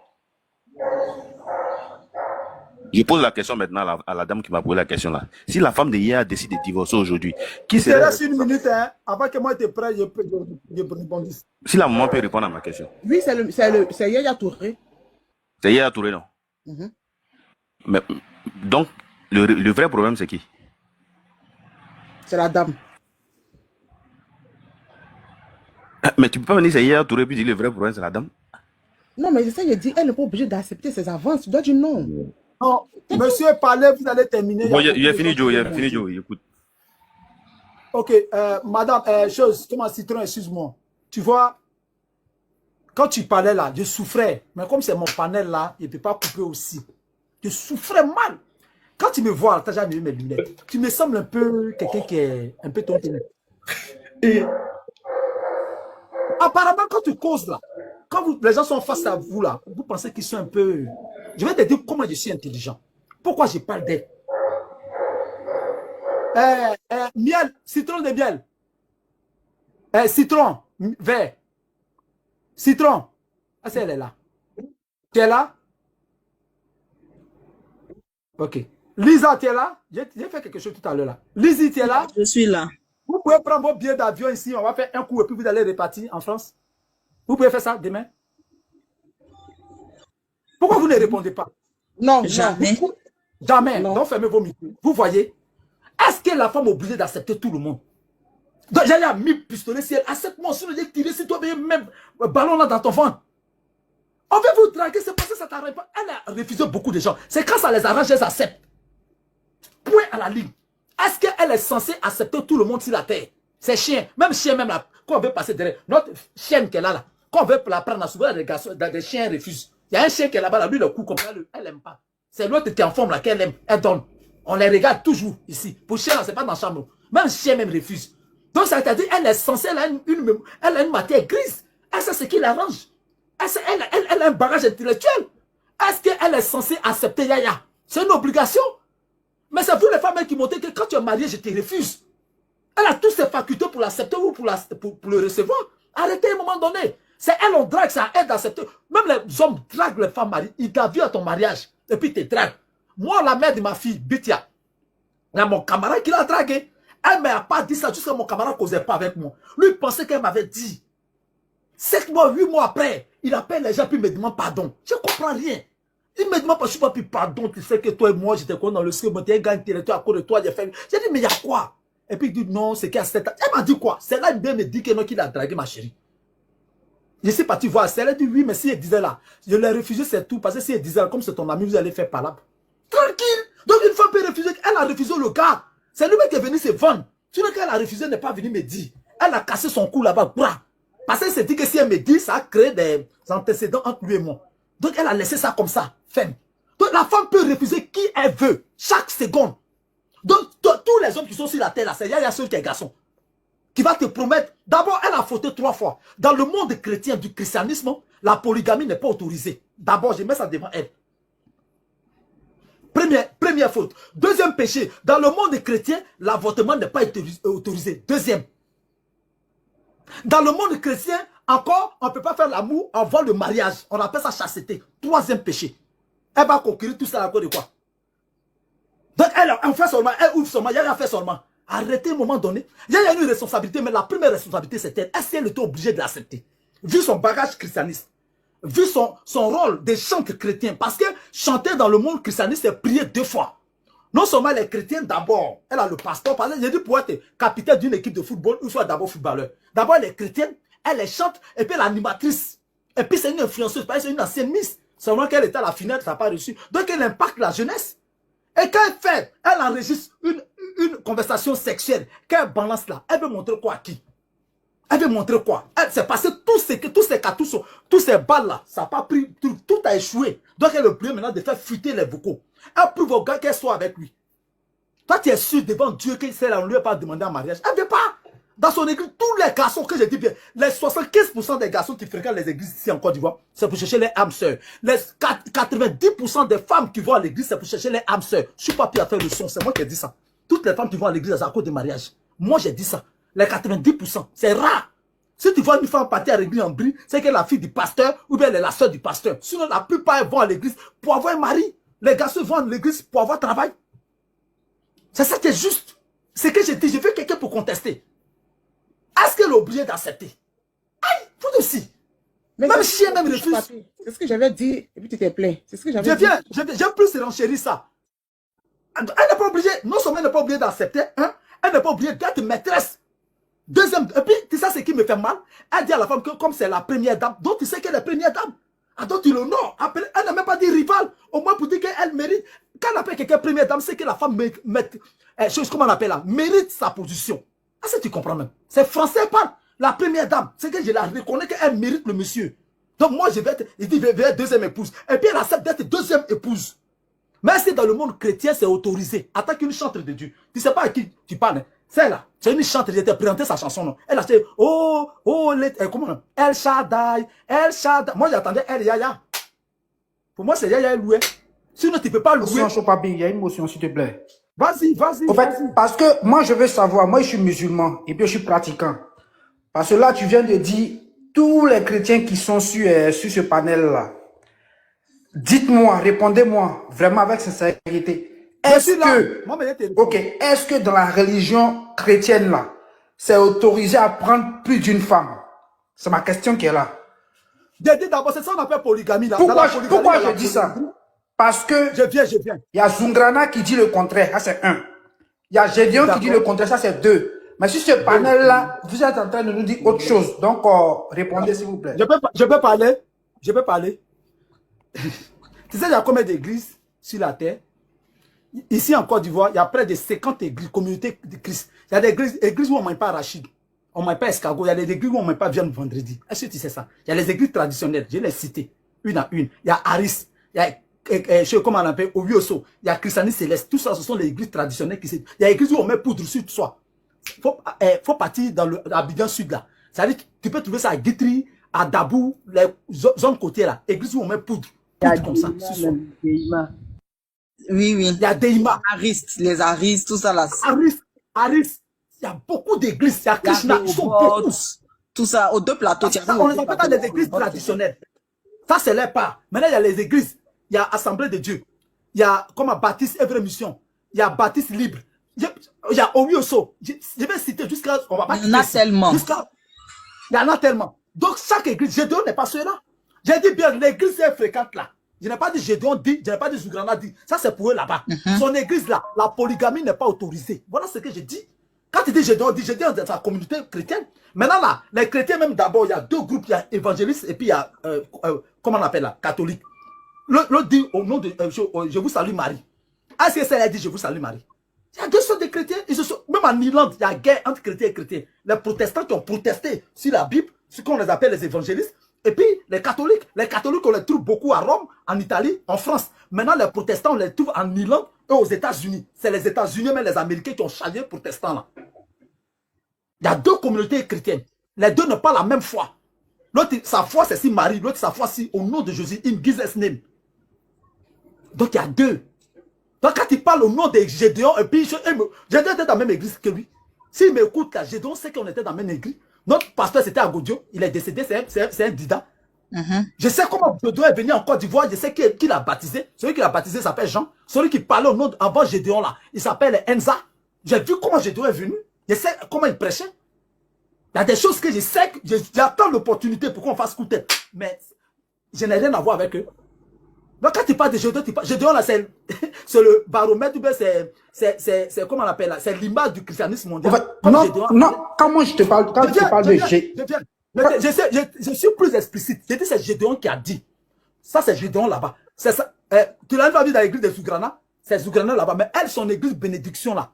Je pose la question maintenant à la dame qui m'a posé la question là. Si la femme de hier décide de divorcer aujourd'hui, qui Il te serait... reste une minute, hein, avant que moi, je te prenne, je rebondisse. Si la maman peut répondre à ma question. Oui, c'est Yaya Touré. C'est hier Touré, non? Mhm. Mais, donc, le vrai problème, c'est qui? C'est la dame. Mais tu peux pas venir, c'est hier Touré, puis dire le vrai problème, c'est la dame? Non, mais c'est ça, je dis, elle n'est pas obligée d'accepter ses avances. Tu dois dire non. Non, monsieur, parlez, vous allez terminer. Bon, il a fini, Joe, il a fini, Joe, écoute. Ok, madame, Thomas Citron, excuse-moi. Tu vois, quand tu parlais là, je souffrais. Mais comme c'est mon panel là, il ne peut pas couper aussi. Je souffrais mal. Quand tu me vois, tu n'as jamais vu mes lunettes. Tu me sembles un peu quelqu'un qui est un peu tonté. Et apparemment, quand tu causes là, quand les gens sont face à vous là, vous pensez qu'ils sont un peu... Je vais te dire comment je suis intelligent. Pourquoi je parle d'elle. Miel, citron de miel. Citron, vert. Citron. Ah, c'est elle est là. Tu es là? Ok. Lisa, tu es là? J'ai fait quelque chose tout à l'heure là. Lizzie, tu es là? Je suis là. Vous pouvez prendre vos billets d'avion ici. On va faire un coup et puis vous allez repartir en France. Vous pouvez faire ça demain? Pourquoi vous ne répondez pas? Non, jamais. Non. Jamais. Non. Donc fermez vos micros. Vous voyez? Est-ce que la femme est obligée d'accepter tout le monde? Donc j'ai mis pistolet si elle accepte moi, sinon j'ai tiré sur toi, même ballon là dans ton ventre. On veut vous draguer, c'est parce que ça t'arrive pas. Elle a refusé beaucoup de gens. C'est quand ça les arrange, elles acceptent. Point à la ligne. Est-ce qu'elle est censée accepter tout le monde sur la terre? C'est chien. Même chien, même là, quand on veut passer derrière. Notre chienne qui est là, quand on veut la prendre, souvent des chiens refusent. Il y a un chien qui est là-bas, lui, le coup comme ça, elle n'aime pas. C'est l'autre qui est en forme là, qu'elle aime, elle donne. On les regarde toujours ici. Pour chien, c'est pas dans la chambre. Même chien même refuse. Donc ça veut dire elle est censée, elle a une matière grise. Elle sait ce qui l'arrange. Elle a un bagage intellectuel. Est-ce qu'elle est censée accepter Yaya? C'est une obligation. Mais c'est vous les femmes qui montrent que quand tu es marié, je te refuse. Elle a toutes ses facultés pour l'accepter ou pour le recevoir. Arrêtez à un moment donné. C'est elle, on drague, ça aide à accepter. Même les hommes draguent les femmes mariées. Ils t'ont vu à ton mariage. Et puis ils te draguent. Moi, la mère de ma fille, Bitia, il y a mon camarade qui l'a dragué. Elle ne m'a pas dit ça jusqu'à mon camarade ne causait pas avec moi. Lui, il pensait qu'elle m'avait dit. 7 mois, 8 mois après, il appelle les gens puis il me demande pardon. Je ne comprends rien. Il me demande pas, je ne suis pas plus pardon. Tu sais que toi et moi, j'étais quoi dans le script, tu es un gars intellectuel à cause de toi. J'ai dit, mais il y a quoi? Et puis il dit, non, c'est qu'à 7 ans. Elle m'a dit quoi? C'est là, il me dit que non, qu'il a dragué ma chérie. Je suis parti voir. Elle a dit, oui, mais si elle disait là, je l'ai refusé, c'est tout. Parce que si elle disait, comme c'est ton ami, vous allez faire palabre. Tranquille. Donc une femme peut refuser. Elle a refusé le gars. C'est lui qui est venu se vendre. Sinon qu'elle a refusé, n'est pas venue me dire. Elle a cassé son cou là-bas. Parce qu'elle s'est dit que si elle me dit, ça a créé des antécédents entre lui et moi. Donc elle a laissé ça comme ça, ferme. Donc la femme peut refuser qui elle veut, chaque seconde. Donc tous les hommes qui sont sur la terre là, c'est Yaya seul qui est garçon. Qui va te promettre. D'abord, elle a fauté 3 fois. Dans le monde chrétien, du christianisme, la polygamie n'est pas autorisée. D'abord, je mets ça devant elle. Première faute. Deuxième péché, dans le monde chrétien, l'avortement n'est pas autorisé. Deuxième. Dans le monde chrétien, encore, on ne peut pas faire l'amour avant le mariage. On appelle ça chasteté. Troisième péché. Elle va conquérir tout ça à cause de quoi? Donc elle fait seulement, elle ouvre seulement, Yaya fait seulement. Arrêtez à un moment donné. Il y a une responsabilité, mais la première responsabilité, c'est elle. Est-ce qu'elle était obligée de l'accepter? Vu son bagage christianiste. Vu son rôle de chanteur chrétien. Parce que chanter dans le monde christianiste, c'est prier 2 fois. Non seulement les chrétiens d'abord, elle a le pasteur. Parce que j'ai dit pour être capitaine d'une équipe de football, il faut d'abord footballeur. D'abord les chrétiennes, elle les chante, et puis l'animatrice. Et puis c'est une influenceuse, parce que c'est une ancienne miss. Seulement qu'elle était à la finale, ça n'a pas reçu. Donc elle impacte la jeunesse. Et quand elle fait, elle enregistre une conversation sexuelle. Quand elle balance là, elle veut montrer quoi à qui? Elle veut montrer quoi? C'est parce que tous ces balles là, ça n'a pas pris, tout a échoué. Donc elle est obligée maintenant de faire fuiter les vocaux. Elle prouve au gars qu'elle soit avec lui. Toi tu es sûr devant Dieu que celle là, on ne lui a pas demandé en mariage. Elle ne veut pas. Dans son église, tous les garçons que je dis bien, les 75% des garçons qui fréquentent les églises ici en Côte d'Ivoire, c'est pour chercher les âmes sœurs. Les 90% des femmes qui vont à l'église, c'est pour chercher les âmes sœurs. Je ne suis pas plus à faire le son, c'est moi qui ai dit ça. Toutes les femmes qui vont à l'église, c'est à cause du mariage. Moi, j'ai dit ça. Les 90%, c'est rare. Si tu vois une femme partir à l'église en brie, c'est qu'elle est la fille du pasteur ou bien elle est la sœur du pasteur. Sinon, la plupart vont à l'église pour avoir un mari. Les garçons vont à l'église pour avoir travail. C'est ça qui est juste. C'est que je dis, je veux quelqu'un pour contester. Est-ce qu'elle est obligée d'accepter? Aïe, vous aussi. Mais Même chien, même refuse. C'est ce que j'avais dit, et puis tu t'es plaint. C'est ce que j'avais dit. J'aime plus renchérir ça. Elle n'est pas obligée, non seulement elle n'est pas obligée d'accepter, hein, elle n'est pas obligée d'être maîtresse. Deuxième, et puis, tu sais ce qui me fait mal? Elle dit à la femme que comme c'est la première dame, donc tu sais qu'elle est la première dame. Donc tu l'honores. Elle n'a même pas dit rival, au moins pour dire qu'elle mérite. Quand on appelle quelqu'un première dame, c'est que la femme comment on appelle là, mérite sa position. Ah, ça tu comprends même. C'est français par la première dame. C'est que je la reconnais qu'elle mérite le monsieur. Donc moi je vais être, il dit je vais être deuxième épouse. Et puis elle accepte d'être deuxième épouse. Mais si dans le monde chrétien c'est autorisé, en tant qu'une chanteuse de Dieu, tu ne sais pas à qui tu parles. Hein? C'est là, c'est une chanteuse, je t'ai présenté sa chanson. Non? Elle a dit, comment El Shaddai, El Shaddai. Moi j'attendais El Yaya. Pour moi c'est Yaya loué. Sinon tu ne peux pas louer. Il y a une motion s'il te plaît. Vas-y. En fait, parce que moi je veux savoir, moi je suis musulman et puis je suis pratiquant. Parce que là tu viens de dire, tous les chrétiens qui sont sur ce panel-là, dites-moi, répondez-moi vraiment avec sincérité. Est-ce que dans la religion chrétienne là, c'est autorisé à prendre plus d'une femme? C'est ma question qui est là. D'abord, c'est ça qu'on appelle polygamie. Là. Pourquoi je dis ça? Parce que je viens. Il y a Zungrana qui dit le contraire, ça c'est un. Il y a Gédéon qui dit le contraire, ça c'est deux. Mais sur ce panel-là, vous êtes en train de nous dire autre chose. Donc, répondez s'il vous plaît. Je peux parler. Tu sais, il y a combien d'églises sur la terre? Ici en Côte d'Ivoire, il y a près de 50 églises, communautés de Christ. Il y a des églises où on ne mange pas arachide, on ne mange pas escargot. Il y a des églises où on ne mange pas viande vendredi. Est-ce que tu sais ça? Il y a les églises traditionnelles, je les citées, une à une. Il y a Aris, il y a, comment on appelle, Ovioso, il y a Christianisme Céleste. Tout ça, ce sont les églises traditionnelles. Il y a des églises où on met poudre sur soi. Faut partir dans l'Abidjan Sud là. C'est-à-dire que tu peux trouver ça à Guitry, à Dabou, les zones côtières là. Église où on met poudre. Comme ça. Oui. Il y a Deima. Les Aris, tout ça là. Aris. Il y a beaucoup d'églises. Il y a Krishna. Ils sont beaucoup. Tout ça, aux deux plateaux. On les appelle pas des églises traditionnelles. Ça, c'est leur part. Maintenant, il y a les églises. Il y a Assemblée de Dieu. Il y a, comme à Baptiste Evre Mission. Il y a Baptiste Libre. Il y a Omioso. Je vais citer jusqu'à... Il y en a tellement. Il y en a tellement. Donc, chaque église, Gédéon n'est pas celui-là. J'ai dit bien, l'église est fréquente là. Je n'ai pas dit Gédéon dit, je n'ai pas dit Zougrana dit. Ça, c'est pour eux là-bas. Son église là, la polygamie n'est pas autorisée. Voilà ce que je dis. Quand tu dis Gédéon dans sa communauté chrétienne. Maintenant là, les chrétiens même d'abord, il y a deux groupes. Il y a évangélistes et puis il y a, comment on appelle là, catholique. L'autre dit au nom de, je vous salue Marie. Est-ce que ça a dit je vous salue Marie? Il y a deux sortes de chrétiens. Même en Irlande, il y a guerre entre chrétiens et chrétiens. Les protestants qui ont protesté sur la Bible, ce qu'on les appelle les évangélistes. Et puis, les catholiques, on les trouve beaucoup à Rome, en Italie, en France. Maintenant, les protestants, on les trouve en Irlande et aux États-Unis. C'est les États-Unis, mais les Américains qui ont chargé les protestants là. Il y a deux communautés chrétiennes. Les deux n'ont pas la même foi. L'autre, sa foi, c'est si Marie. L'autre, sa foi, c'est au nom de Jésus, in Jesus' name. Donc, il y a deux. Donc, quand il parle au nom de Gédéon, et puis, Gédéon était dans la même église que lui. S'il m'écoute, là, Gédéon sait qu'on était dans la même église. Notre pasteur, c'était Agodio. Il est décédé, c'est un dida. Je sais comment Gédéon est venu en Côte d'Ivoire. Je sais qui l'a baptisé. Celui qui l'a baptisé s'appelle Jean. Celui qui parlait au nom avant Gédéon, là, il s'appelle Enza. J'ai vu comment Gédéon est venu. Je sais comment il prêchait. Il y a des choses que je sais, j'attends l'opportunité pour qu'on fasse coûter. Mais je n'ai rien à voir avec eux. Donc quand tu parles de Gédéon, là, c'est le baromètre, c'est comment on appelle là, c'est l'image du christianisme mondial. En fait, non, comment je te parle, quand tu parles de Gédéon. Je suis plus explicite. J'ai dit c'est Gédéon qui a dit. Ça c'est Gédéon là-bas. C'est ça. Tu l'as pas vu dans l'église de Zougrana? C'est Zougrana là-bas. Mais elle, son église bénédiction là,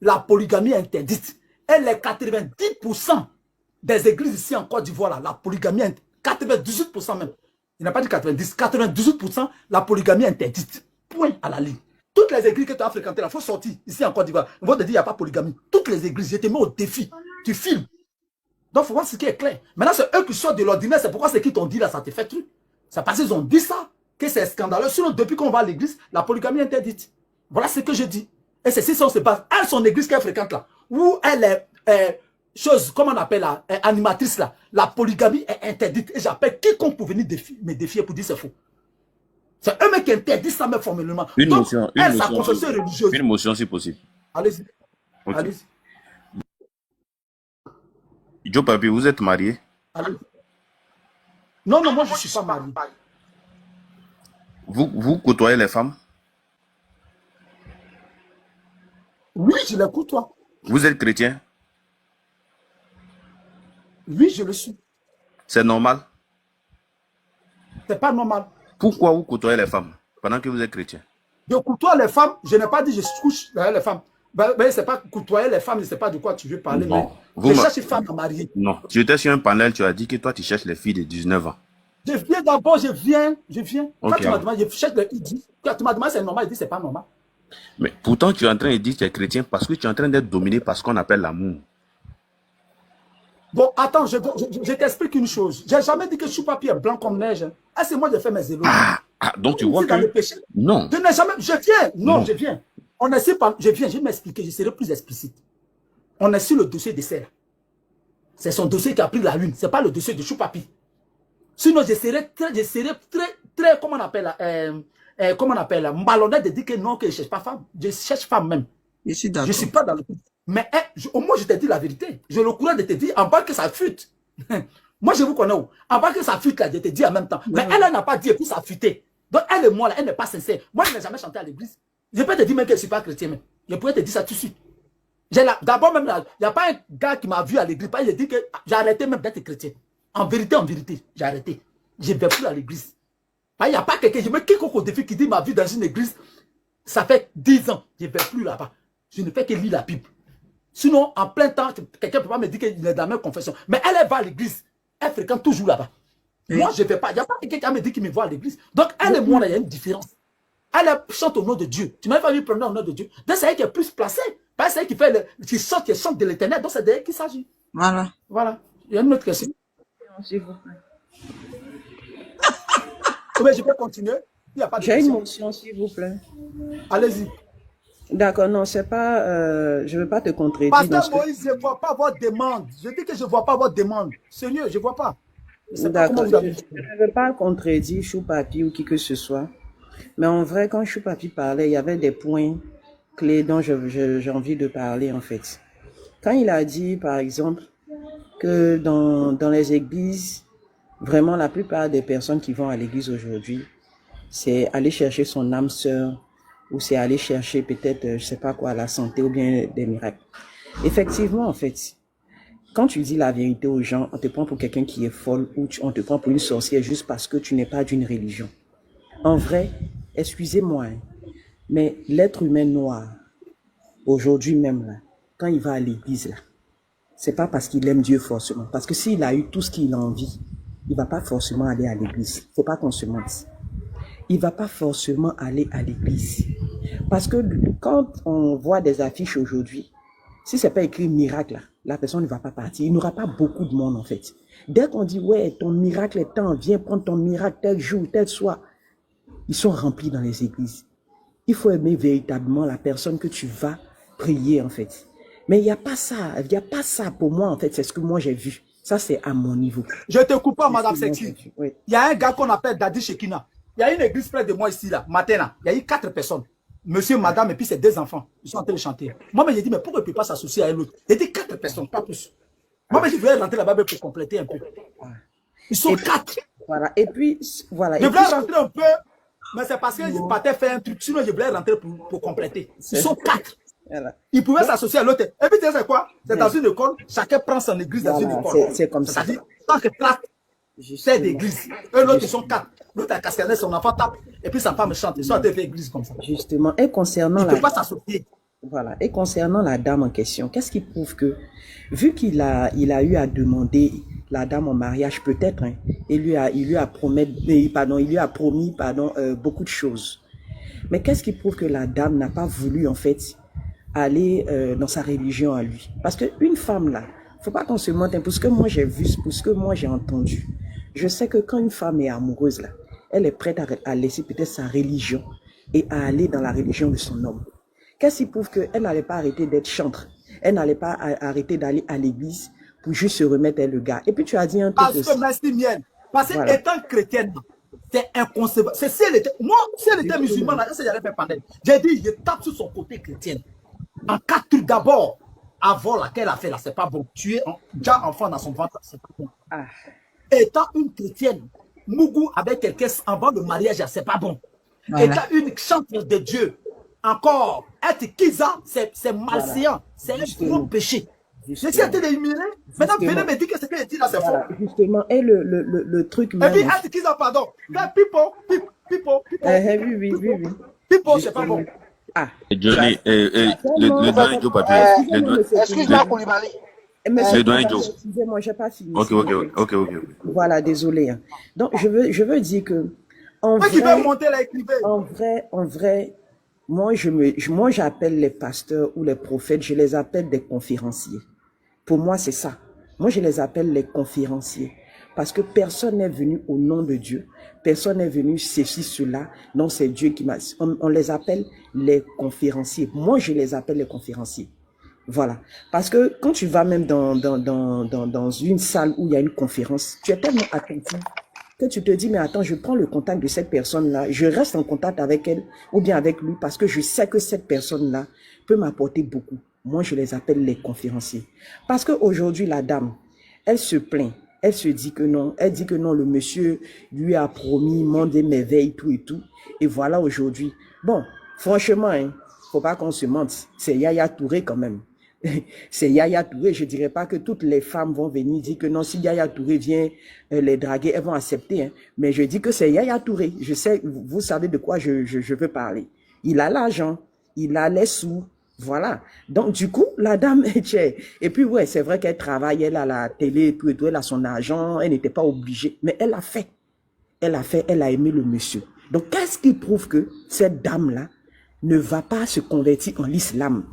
la polygamie est interdite. Elle est 90% des églises ici en Côte d'Ivoire là, la polygamie est 98% même. Il n'a pas dit 90, 98%, la polygamie est interdite. Point à la ligne. Toutes les églises que tu as fréquentées, il faut sortir ici en Côte d'Ivoire. On va te dire, il n'y a pas de polygamie. Toutes les églises, je te mets au défi. Tu filmes. Donc, il faut voir ce qui est clair. Maintenant, c'est eux qui sortent de l'ordinaire. C'est pourquoi ce qu'ils t'ont dit là, ça te fait truc. C'est parce qu'ils ont dit ça que c'est scandaleux. Sinon, depuis qu'on va à l'église, la polygamie est interdite. Voilà ce que je dis. Et c'est si ça se passe. Elle, son église qu'elle fréquente là, où elle est... chose, comment on appelle là, animatrice là, la polygamie est interdite et j'appelle quiconque pour venir me défier pour dire c'est faux. C'est eux-mêmes qui interdisent ça, mais formellement. Une Donc, motion, elle, sa confession religieuse. une motion si possible. Allez-y. Ok. Allez-y. Joe Papi, vous êtes marié? Allez-y. Non, non, moi, je ne suis pas marié. Vous côtoyez les femmes? Oui, je les côtoie. Vous êtes chrétien? Oui, je le suis. C'est normal? C'est pas normal. Pourquoi vous côtoyez les femmes pendant que vous êtes chrétien? Je côtoie les femmes, je n'ai pas dit je couche avec les femmes. Ben, c'est pas côtoyer les femmes, je ne sais pas de quoi tu veux parler. Non. Mais je cherche une femme à marier. Non. Tu étais sur un panel, tu as dit que toi, tu cherches les filles de 19 ans. Je viens d'abord, je viens. Quand Ok. tu m'as demandé, je cherche les filles. Quand tu m'as demandé c'est normal, je dis c'est pas normal. Mais pourtant, tu es en train de dire que tu es chrétien parce que tu es en train d'être dominé par ce qu'on appelle l'amour. Bon, attends, je t'explique une chose. J'ai jamais dit que Choupapi est blanc comme neige. Ah, c'est moi qui ai fait mes éloges. Donc tu vois dans le que... péché. Non. Je n'ai jamais. Je viens. Non, Non. je viens. On essaie pas. Je viens, je vais m'expliquer, je serai plus explicite. On est sur le dossier de Serre. C'est son dossier qui a pris la lune. Ce n'est pas le dossier de Choupapi. Sinon, je serais très, comment on appelle là, comment on appelle là, malhonnête de dire que non, que je ne cherche pas femme. Je cherche femme même. Je suis Je d'accord. ne suis pas dans le couple. Mais au moins, je t'ai dit la vérité. J'ai le courage de te dire, en bas que ça fute. Moi, je vous connais où. En bas que ça fute, là, je te dis en même temps. Mais elle n'a pas dit, et puis ça a fuité. Donc, elle et moi, là, elle n'est pas sincère. Moi, je n'ai jamais chanté à l'église. Je peux te dire même que je ne suis pas chrétien. Même. Je pourrais te dire ça tout de suite. D'abord, même, il n'y a pas un gars qui m'a vu à l'église. Il a dit que j'ai arrêté même d'être chrétien. En vérité, j'ai arrêté. Je ne vais plus à l'église. Il n'y a pas quelqu'un, je mets quiconque au défi qui dit ma vie dans une église, ça fait 10 ans, je ne vais plus là-bas. Je ne fais que lire la Bible. Sinon, en plein temps, quelqu'un ne peut pas me dire qu'il est dans la même confession. Mais elle va à l'église. Elle fréquente toujours là-bas. Moi, je ne vais pas. Il n'y a pas quelqu'un qui me dit qu'il me voit à l'église. Donc, elle et moi, il y a une différence. Elle chante au nom de Dieu. Tu m'as pas vu prendre au nom de Dieu. Donc, c'est elle qui est plus placée. Pas c'est elle qui chante de l'éternel. Donc, c'est d'elle qu'il s'agit. Voilà. Voilà. Il y a une autre question. S'il vous plaît. Oui, je peux continuer. Il n'y a pas de J'ai une question. motion, s'il vous plaît. Allez-y. D'accord, non, c'est pas. Je ne veux pas te contredire. Pasteur Moïse, je ne vois pas votre demande. Je dis que je ne vois pas votre demande. Sérieux, je ne vois pas. Je sais pas comment D'accord, vous je avez... ne veux pas contredire Choupapi ou qui que ce soit. Mais en vrai, quand Choupapi parlait, il y avait des points clés dont j'ai envie de parler, en fait. Quand il a dit, par exemple, que dans les églises, vraiment, la plupart des personnes qui vont à l'église aujourd'hui, c'est aller chercher son âme sœur ou c'est aller chercher peut-être, je sais pas quoi, la santé ou bien des miracles. Effectivement, en fait, quand tu dis la vérité aux gens, on te prend pour quelqu'un qui est folle ou on te prend pour une sorcière juste parce que tu n'es pas d'une religion. En vrai, excusez-moi, hein, mais l'être humain noir, aujourd'hui même, là, quand il va à l'église, là, c'est pas parce qu'il aime Dieu forcément. Parce que s'il a eu tout ce qu'il a envie, il va pas forcément aller à l'église. Faut pas qu'on se mente. Il va pas forcément aller à l'église. Parce que quand on voit des affiches aujourd'hui, si c'est pas écrit miracle, là, la personne ne va pas partir. Il n'y aura pas beaucoup de monde, en fait. Dès qu'on dit, ouais, ton miracle est temps, viens prendre ton miracle tel jour, tel soir, ils sont remplis dans les églises. Il faut aimer véritablement la personne que tu vas prier, en fait. Mais il n'y a pas ça. Il n'y a pas ça pour moi, en fait. C'est ce que moi j'ai vu. Ça, c'est à mon niveau. Je te coupe pas, C'est Madame ce que moi, Sexy. j'ai vu. Oui. Il y a un gars qu'on appelle Daddy Shekina. Il y a une église près de moi ici, là, matin, là. Il y a eu 4 personnes. Monsieur, madame, et puis ses 2 enfants. Ils sont en train de chanter. Moi, j'ai dit, mais pourquoi il ne peut pas s'associer à un autre? Il dit 4 personnes, pas plus. Moi, je voulais rentrer là-bas pour compléter un peu. Ils sont Et puis, 4. voilà. Et puis, voilà. Je Et voulais puis, rentrer un peu, mais c'est parce que je partais faire un truc. Sinon, je voulais rentrer pour compléter. Ils sont 4. voilà. Ils pouvaient s'associer à l'autre. Et puis, tu sais, c'est quoi? C'est dans une école. Chacun prend son église dans une Voilà, école. c'est comme ça. C'est-à-dire, tant que 4 c'est Justement. d'église. Eux, l'autre, ils sont 4. L'autre a cascané, son enfant tape. Et puis, sa femme chante. Ils sont en train de faire église comme ça. Justement. Et concernant Ils ne peuvent pas s'associer. Voilà. Et concernant la dame en question, qu'est-ce qui prouve que, vu qu'il a eu à demander la dame en mariage, peut-être, hein, il lui a promis, beaucoup de choses. Mais qu'est-ce qui prouve que la dame n'a pas voulu, en fait, aller dans sa religion à lui? Parce qu'une femme, là, faut pas qu'on se mente, hein, pour ce que moi j'ai vu, pour ce que moi j'ai entendu, je sais que quand une femme est amoureuse, là, elle est prête à laisser peut-être sa religion et à aller dans la religion de son homme. Qu'est-ce qui prouve qu'elle n'allait pas arrêter d'être chantre? Elle n'allait pas arrêter d'aller à l'église pour juste se remettre le gars. Et puis tu as dit un truc Parce aussi. que, merci, mienne. Parce Voilà. qu'étant chrétienne, C'est inconcevable. C'est si elle était, moi, si elle était musulmane, là, j'allais faire panel. J'ai dit, je tape sur son côté chrétien. En quatre trucs d'abord, avant laquelle a fait là, c'est pas bon. Tuer déjà enfant dans son ventre, c'est pas bon. Étant une chrétienne, Mougou avec quelqu'un avant le mariage, c'est pas bon. Voilà. Étant une chanteuse de Dieu, encore, être Kiza, c'est malséant, c'est un gros péché. Je suis en train d'éliminer. Maintenant, venez me dire que ce qu'elle dit là, c'est faux. Justement, et le truc Et même... puis, être Kiza, pardon. Pipo. oui. Pipo, c'est pas bon. Ah. Johnny, le doyen Joe Papier. Excuse-moi, Koulibaly. Le doyen Joe. Excusez-moi, j'ai pas fini. Ok. Voilà, désolé. Hein. Donc, je veux dire que, en vrai, moi, j'appelle les pasteurs ou les prophètes, je les appelle des conférenciers. Pour moi, c'est ça. Moi, je les appelle les conférenciers. Parce que personne n'est venu au nom de Dieu. Personne n'est venu ceci, cela. Non, c'est Dieu qui m'a... On les appelle les conférenciers. Moi, je les appelle les conférenciers. Voilà. Parce que quand tu vas même dans une salle où il y a une conférence, tu es tellement attentif que tu te dis, mais attends, je prends le contact de cette personne-là, je reste en contact avec elle ou bien avec lui parce que je sais que cette personne-là peut m'apporter beaucoup. Moi, je les appelle les conférenciers. Parce qu'aujourd'hui, la dame, elle se plaint. Elle se dit que non. Elle dit que non, le monsieur lui a promis monde et merveilles, tout et tout. Et voilà aujourd'hui. Bon, franchement, hein, faut pas qu'on se mente. C'est Yaya Touré quand même. C'est Yaya Touré. Je dirais pas que toutes les femmes vont venir dire que non, si Yaya Touré vient les draguer, elles vont accepter. Hein. Mais je dis que c'est Yaya Touré. Je sais, vous savez de quoi je veux parler. Il a l'argent, il a les sous. Voilà. Donc, du coup, la dame est chère. Et puis, ouais, c'est vrai qu'elle travaille, elle a la télé, tout et tout, elle a son argent, elle n'était pas obligée. Mais elle a fait. Elle a aimé le monsieur. Donc, qu'est-ce qui prouve que cette dame-là ne va pas se convertir en l'islam?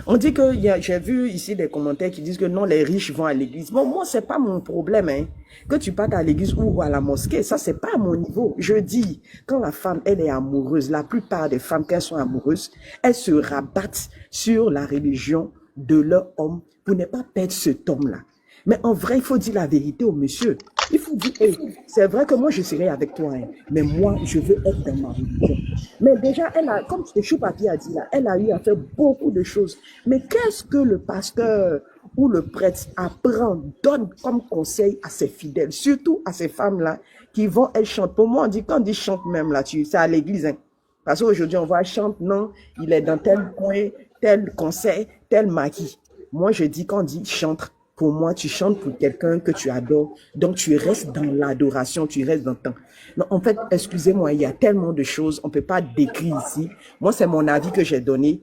On dit que, j'ai vu ici des commentaires qui disent que non, les riches vont à l'église. Bon, moi, c'est pas mon problème, hein. Que tu partes à l'église ou à la mosquée, ça, c'est pas à mon niveau. Je dis, quand la femme, elle est amoureuse, la plupart des femmes, quand elles sont amoureuses, elles se rabattent sur la religion de leur homme pour ne pas perdre cet homme-là. Mais en vrai, il faut dire la vérité au monsieur. Il faut dire, hey, c'est vrai que moi, je serai avec toi, hein, mais moi, je veux être dans ma religion. Mais déjà, elle a, comme Chou Papi a dit là, elle a eu à faire beaucoup de choses. Mais qu'est-ce que le pasteur ou le prêtre apprend, donne comme conseil à ses fidèles, surtout à ces femmes-là qui vont, elles chantent. Pour moi, on dit, quand on dit chante même là, c'est à l'église, hein. Parce qu'aujourd'hui, on voit chante, non, il est dans tel coin, tel conseil, tel maquis. Moi, je dis, quand on dit chante, pour moi, tu chantes pour quelqu'un que tu adores. Donc, tu restes dans l'adoration, tu restes dans le temps. Non, en fait, excusez-moi, il y a tellement de choses, on ne peut pas décrire ici. Moi, c'est mon avis que j'ai donné.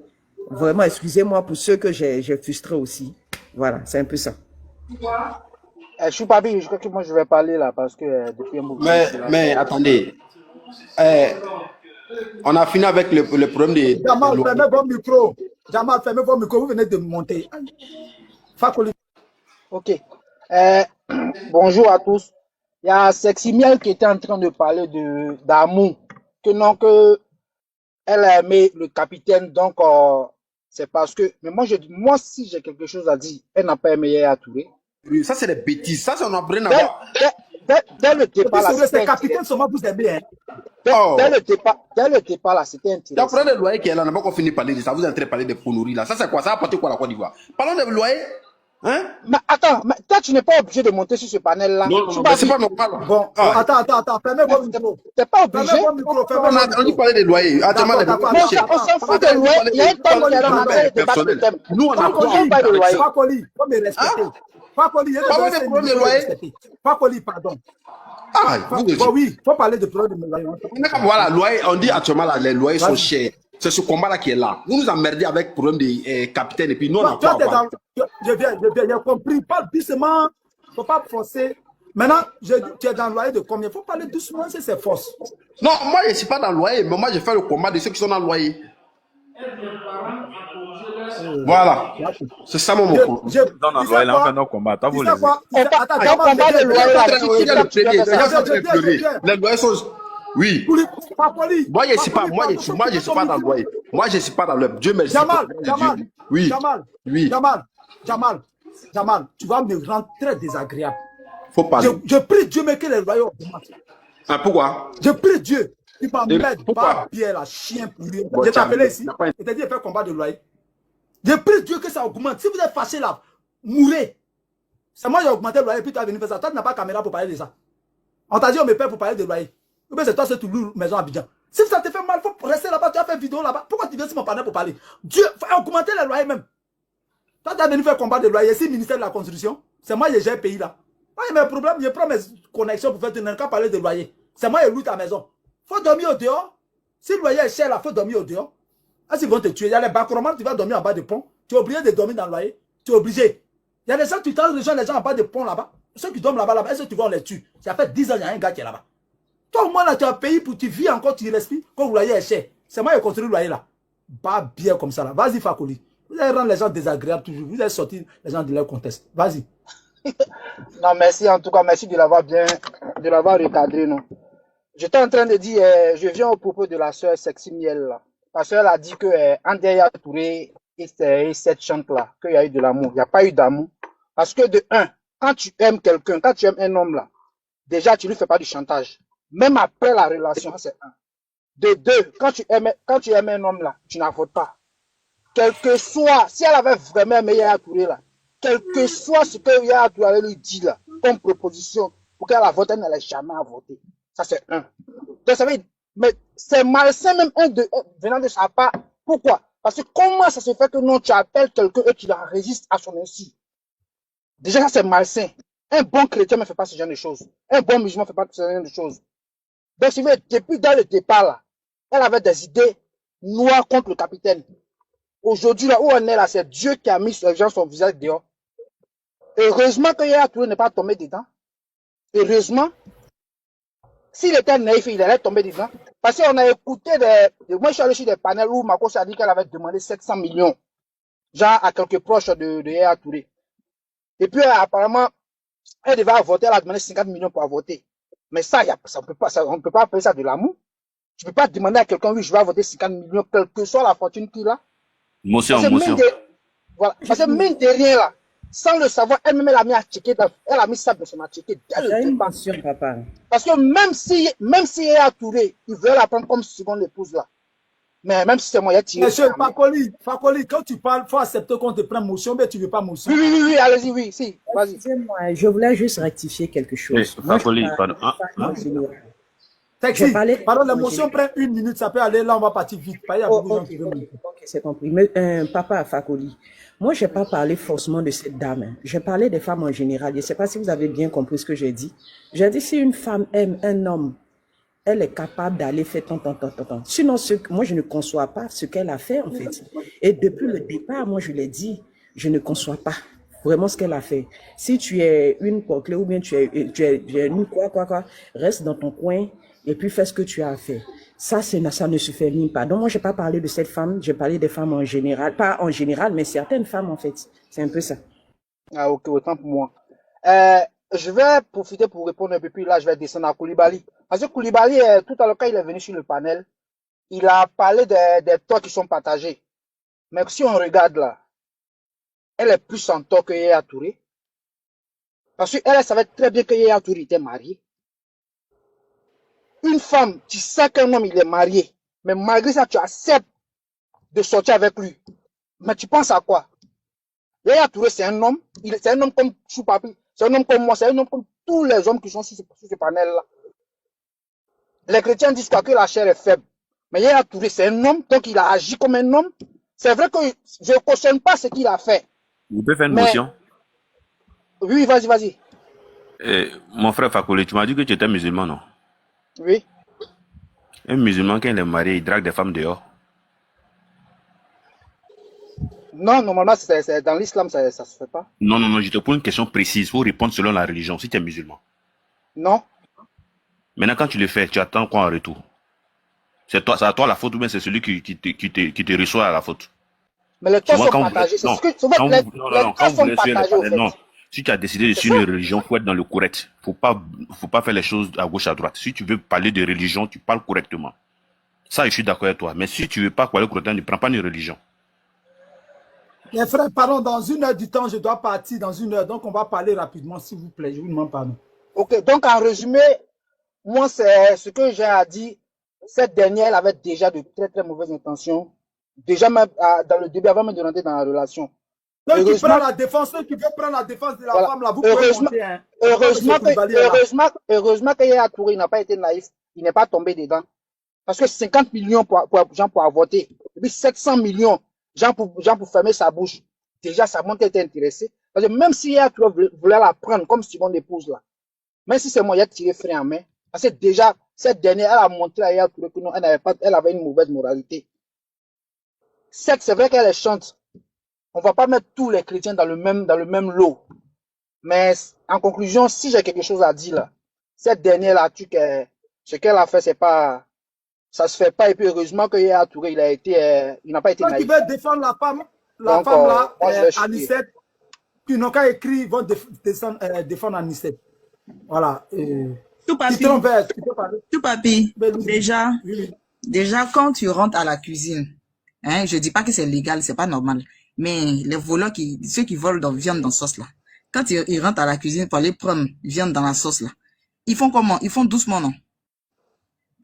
Vraiment, excusez-moi pour ceux que j'ai frustrés aussi. Voilà, c'est un peu ça. Je suis pas bien, je crois que moi je vais parler là parce que depuis un moment. Mais attendez. On a fini avec le problème des. Jamal, fermez vos micros. Jamal, fermez vos micros, vous venez de monter. Fakoli. Ok. Bonjour à tous. Il y a Sexy Miel qui était en train de parler d'amour. Que non, que elle a aimé le capitaine, donc c'est parce que. Mais moi, si j'ai quelque chose à dire, elle n'a pas aimé Yaya Touré. Ça, c'est des bêtises. Ça, on a rien à voir. Dès le départ, là, c'est capitaine, seulement vous aimez, hein. Dès le départ, là, c'était intéressant. Il y a problème de loyer qui est là, on n'a pas encore fini de parler de ça. Vous êtes en train de parler de conneries là. Ça, c'est quoi? Ça va apporter quoi à la Côte d'Ivoire? Parlons de loyer. Hein? Mais attends, toi, tu n'es pas obligé de monter sur ce panel-là. Non, mais c'est pas normal. Bon, attends, fermez vos micros. T'es pas obligé. On dit parler des loyers. On s'en fout des loyers. Il y a un thème qui est là, on a débattre le thème. Nous, on a pas de loyer. Fakoli, faut me respecter. Fakoli, il y a des problèmes de loyer. Fakoli, pardon. Bon, oui, il faut parler de problème de loyer. Voilà, loyer, on dit actuellement là, les loyers sont chers. C'est ce combat-là qui est là. Vous nous emmerdez avec le problème des capitaines et puis nous, on n'a pas. Je viens, j'ai compris. Parle doucement. Il ne faut pas forcer. Maintenant, tu es dans le loyer de combien? Il faut parler doucement si c'est force. Non, moi, je ne suis pas dans le loyer, mais moi, je fais le combat de ceux qui sont dans le loyer. Voilà. C'est ça mon mot. Dans le loyer, là, on fait nos combats. Attends, vous les. Attends, combat de loyer là. Les loyers sont. Oui. Moi, je ne suis pas dans le loyer. Moi, je ne suis pas dans le. Dieu merci. Jamal, oui. Jamal, tu vas me rendre très désagréable. Faut parler. Je prie Dieu, mais que les loyers augmentent. Ah, pourquoi? Je prie Dieu. Tu m'emmènes Pourquoi? pas bien la chien pourri. Bon, Je t'ai appelé ici. n'a pas- Et t'ai dit de faire combat de loyer. Je prie Dieu que ça augmente. Si vous êtes fâché là, mourrez. C'est moi qui ai augmenté le loyer, puis tu as venu faire ça. Toi, tu n'as pas de caméra pour parler de ça. On t'a dit, on me paie pour parler de loyer. Ou bien c'est toi, c'est tout loup, maison à Abidjan. Si ça te fait mal, il faut rester là-bas. Tu as fait vidéo là-bas. Pourquoi tu viens sur mon panel pour parler? Dieu, il faut augmenter le loyer même. Toi, tu as venu faire combat de loyer. Si ministère de la Construction, c'est moi qui gère le pays là. Moi, il y a mes problèmes. Je prends mes connexions pour faire tu n'as qu'à parler de loyer. C'est moi qui loue ta maison. Il faut dormir au dehors. Si le loyer est cher, il faut dormir au dehors. Est-ce qu'ils vont te tuer? Il y a les bacromans, tu vas dormir en bas de pont. Tu es obligé de dormir dans le loyer. Tu es obligé. Il y a des gens, tu t'en rejoins les gens en bas de pont là-bas. Ceux qui dorment là-bas, est-ce que tu vas les tuer? Ça fait 10 ans, il y a un gars qui est là-bas. Toi, au moins, là, tu as payé pour tu vis encore, tu respires. Quand le loyer est cher. C'est moi qui ai construit le loyer là. Pas bien comme ça là. Vas-y, Fakoli. Vous allez rendre les gens désagréables toujours. Vous allez sortir les gens de leur contexte. Vas-y. Non, merci en tout cas, merci de l'avoir recadré, non. J'étais en train de dire, je viens au propos de la sœur Sexy Miel, là. La sœur a dit que Andrea Touré et cette chante là, qu'il y a eu de l'amour. Il n'y a pas eu d'amour. Parce que de un, quand tu aimes quelqu'un, quand tu aimes un homme là, déjà tu lui fais pas du chantage. Même après la relation, c'est un. De deux, quand tu aimes un homme là, tu n'en fautes pas. Quel que soit, si elle avait vraiment aimé Yaya Touré là, quel que soit ce que Yaya Touré lui dit là, comme proposition, pour qu'elle la vote, elle n'allait jamais à voter. Ça c'est un. Donc ça veut dire, mais c'est malsain même venant de sa part. Pourquoi? Parce que comment ça se fait que non, tu appelles quelqu'un et tu résistes à son insu? Déjà, ça c'est malsain. Un bon chrétien ne fait pas ce genre de choses. Un bon musulman ne fait pas ce genre de choses. Donc, si vous voulez, depuis dans le départ, là, elle avait des idées noires contre le capitaine. Aujourd'hui, là où on est là, c'est Dieu qui a mis son visage dehors. Heureusement que Yaya Touré n'est pas tombé dedans. Heureusement. S'il était naïf, il allait tomber dedans. Parce qu'on a écouté moi, je suis allé sur des panels où Marcos a dit qu'elle avait demandé 700 millions. Genre à quelques proches de Yaya Touré. Et puis, apparemment, elle devait voter, elle a demandé 50 millions pour voter. Mais ça, on ne peut pas appeler ça de l'amour. Tu ne peux pas demander à quelqu'un, oui, je vais voter 50 millions, quelle que soit la fortune qu'il a. Motion. Voilà. Parce que mine de rien, là, sans le savoir, elle-même, elle a mis à checker, elle a mis ça dans son à checker. Papa. Parce que même si elle a Touré, il veut la prendre comme seconde épouse, là. Mais même si c'est moi, il y a tiré. Monsieur Fakoli, quand tu parles, il faut accepter qu'on te prenne motion, mais tu ne veux pas motion. Oui, allez-y, oui, si, vas-y. Excusez-moi, je voulais juste rectifier quelque chose. Fakoli, pardon. Taxi, pardon, l'émotion prend 1 minute, ça peut aller, là on va partir vite. Ok, c'est compris. Mais papa Fakoli, moi je n'ai pas parlé forcément de cette dame. Hein. Je parlais des femmes en général. Je ne sais pas si vous avez bien compris ce que j'ai dit. J'ai dit si une femme aime un homme, elle est capable d'aller faire tant. Sinon, moi je ne conçois pas ce qu'elle a fait en fait. Et depuis le départ, moi je l'ai dit, je ne conçois pas vraiment ce qu'elle a fait. Si tu es une coquelée ou bien tu es une quoi, reste dans ton coin. Et puis fais ce que tu as fait. Ça ne se fait pas. Donc moi, je n'ai pas parlé de cette femme, j'ai parlé des femmes en général. Pas en général, mais certaines femmes en fait. C'est un peu ça. Ah ok, autant pour moi. Je vais profiter pour répondre un peu, puis là je vais descendre à Koulibaly. Parce que Koulibaly, tout à l'heure quand il est venu sur le panel, il a parlé des torts qui sont partagés. Mais si on regarde là, elle est plus en tort que Yaya Touré. Parce qu'elle savait très bien que Yaya Touré était marié. Une femme, tu sais qu'un homme, il est marié. Mais malgré ça, tu acceptes de sortir avec lui. Mais tu penses à quoi? Yaya Touré, c'est un homme. C'est un homme comme Choupapi. C'est un homme comme moi. C'est un homme comme tous les hommes qui sont sur ce panel-là. Les chrétiens disent que la chair est faible. Mais Yaya Touré, c'est un homme. Donc, il a agi comme un homme. C'est vrai que je ne cautionne pas ce qu'il a fait. Vous pouvez faire une motion? Oui, vas-y. Mon frère Fakoli, tu m'as dit que tu étais musulman, non? Oui. Un musulman, quand il est marié, il drague des femmes dehors. Non, normalement, dans l'islam, ça ne se fait pas. Non, je te pose une question précise. Il faut répondre selon la religion, si tu es musulman. Non. Maintenant, quand tu le fais, tu attends quoi en retour? C'est à toi la faute ou bien c'est celui qui te reçoit à la faute? Mais les torts sont partagés. Non. Si tu as décidé de suivre une religion, il faut être dans le correct. Faut pas faire les choses à gauche, à droite. Si tu veux parler de religion, tu parles correctement. Ça, je suis d'accord avec toi. Mais si tu veux pas parler correctement, ne prends pas une religion. Les frères, pardon, dans 1 heure du temps, je dois partir dans 1 heure. Donc, on va parler rapidement, s'il vous plaît. Je vous demande pardon. Ok, donc en résumé, moi, c'est ce que j'ai à dire. Cette dernière, elle avait déjà de très, très mauvaises intentions. Déjà, même, dans le début, avant même de rentrer dans la relation. Ceux qui prennent la défense, ceux qui veulent prendre la défense de la femme, là, vous pouvez monter. Hein. Heureusement que Yaya Touré n'a pas été naïf. Il n'est pas tombé dedans. Parce que 50 millions pour gens pour voter. Et puis 700 millions gens pour fermer sa bouche. Déjà, ça montre qu'elle était intéressée. Parce que même si Yaya Touré voulait la prendre comme seconde épouse, là, même si c'est moi, il a tiré frein en main. Parce que déjà, cette dernière, elle a montré à Yaya Touré que non, elle avait une mauvaise moralité. C'est vrai qu'elle est chante. On va pas mettre tous les chrétiens dans le même lot. Mais en conclusion, si j'ai quelque chose à dire là, cette dernière là, ce qu'elle a fait, c'est pas, ça se fait pas. Et puis heureusement que Yaya Touré, il n'a pas été naïf. Quand ils veulent défendre la femme là, Anicet, ils n'ont qu'à écrire, ils vont défendre Anicet. Voilà. Tout papi. Déjà, quand tu rentres à la cuisine, hein, je dis pas que c'est légal, c'est pas normal. Mais les voleurs ceux qui volent dans viande dans sauce là, quand ils rentrent à la cuisine pour aller prendre viande dans la sauce là, ils font comment? Ils font doucement, non?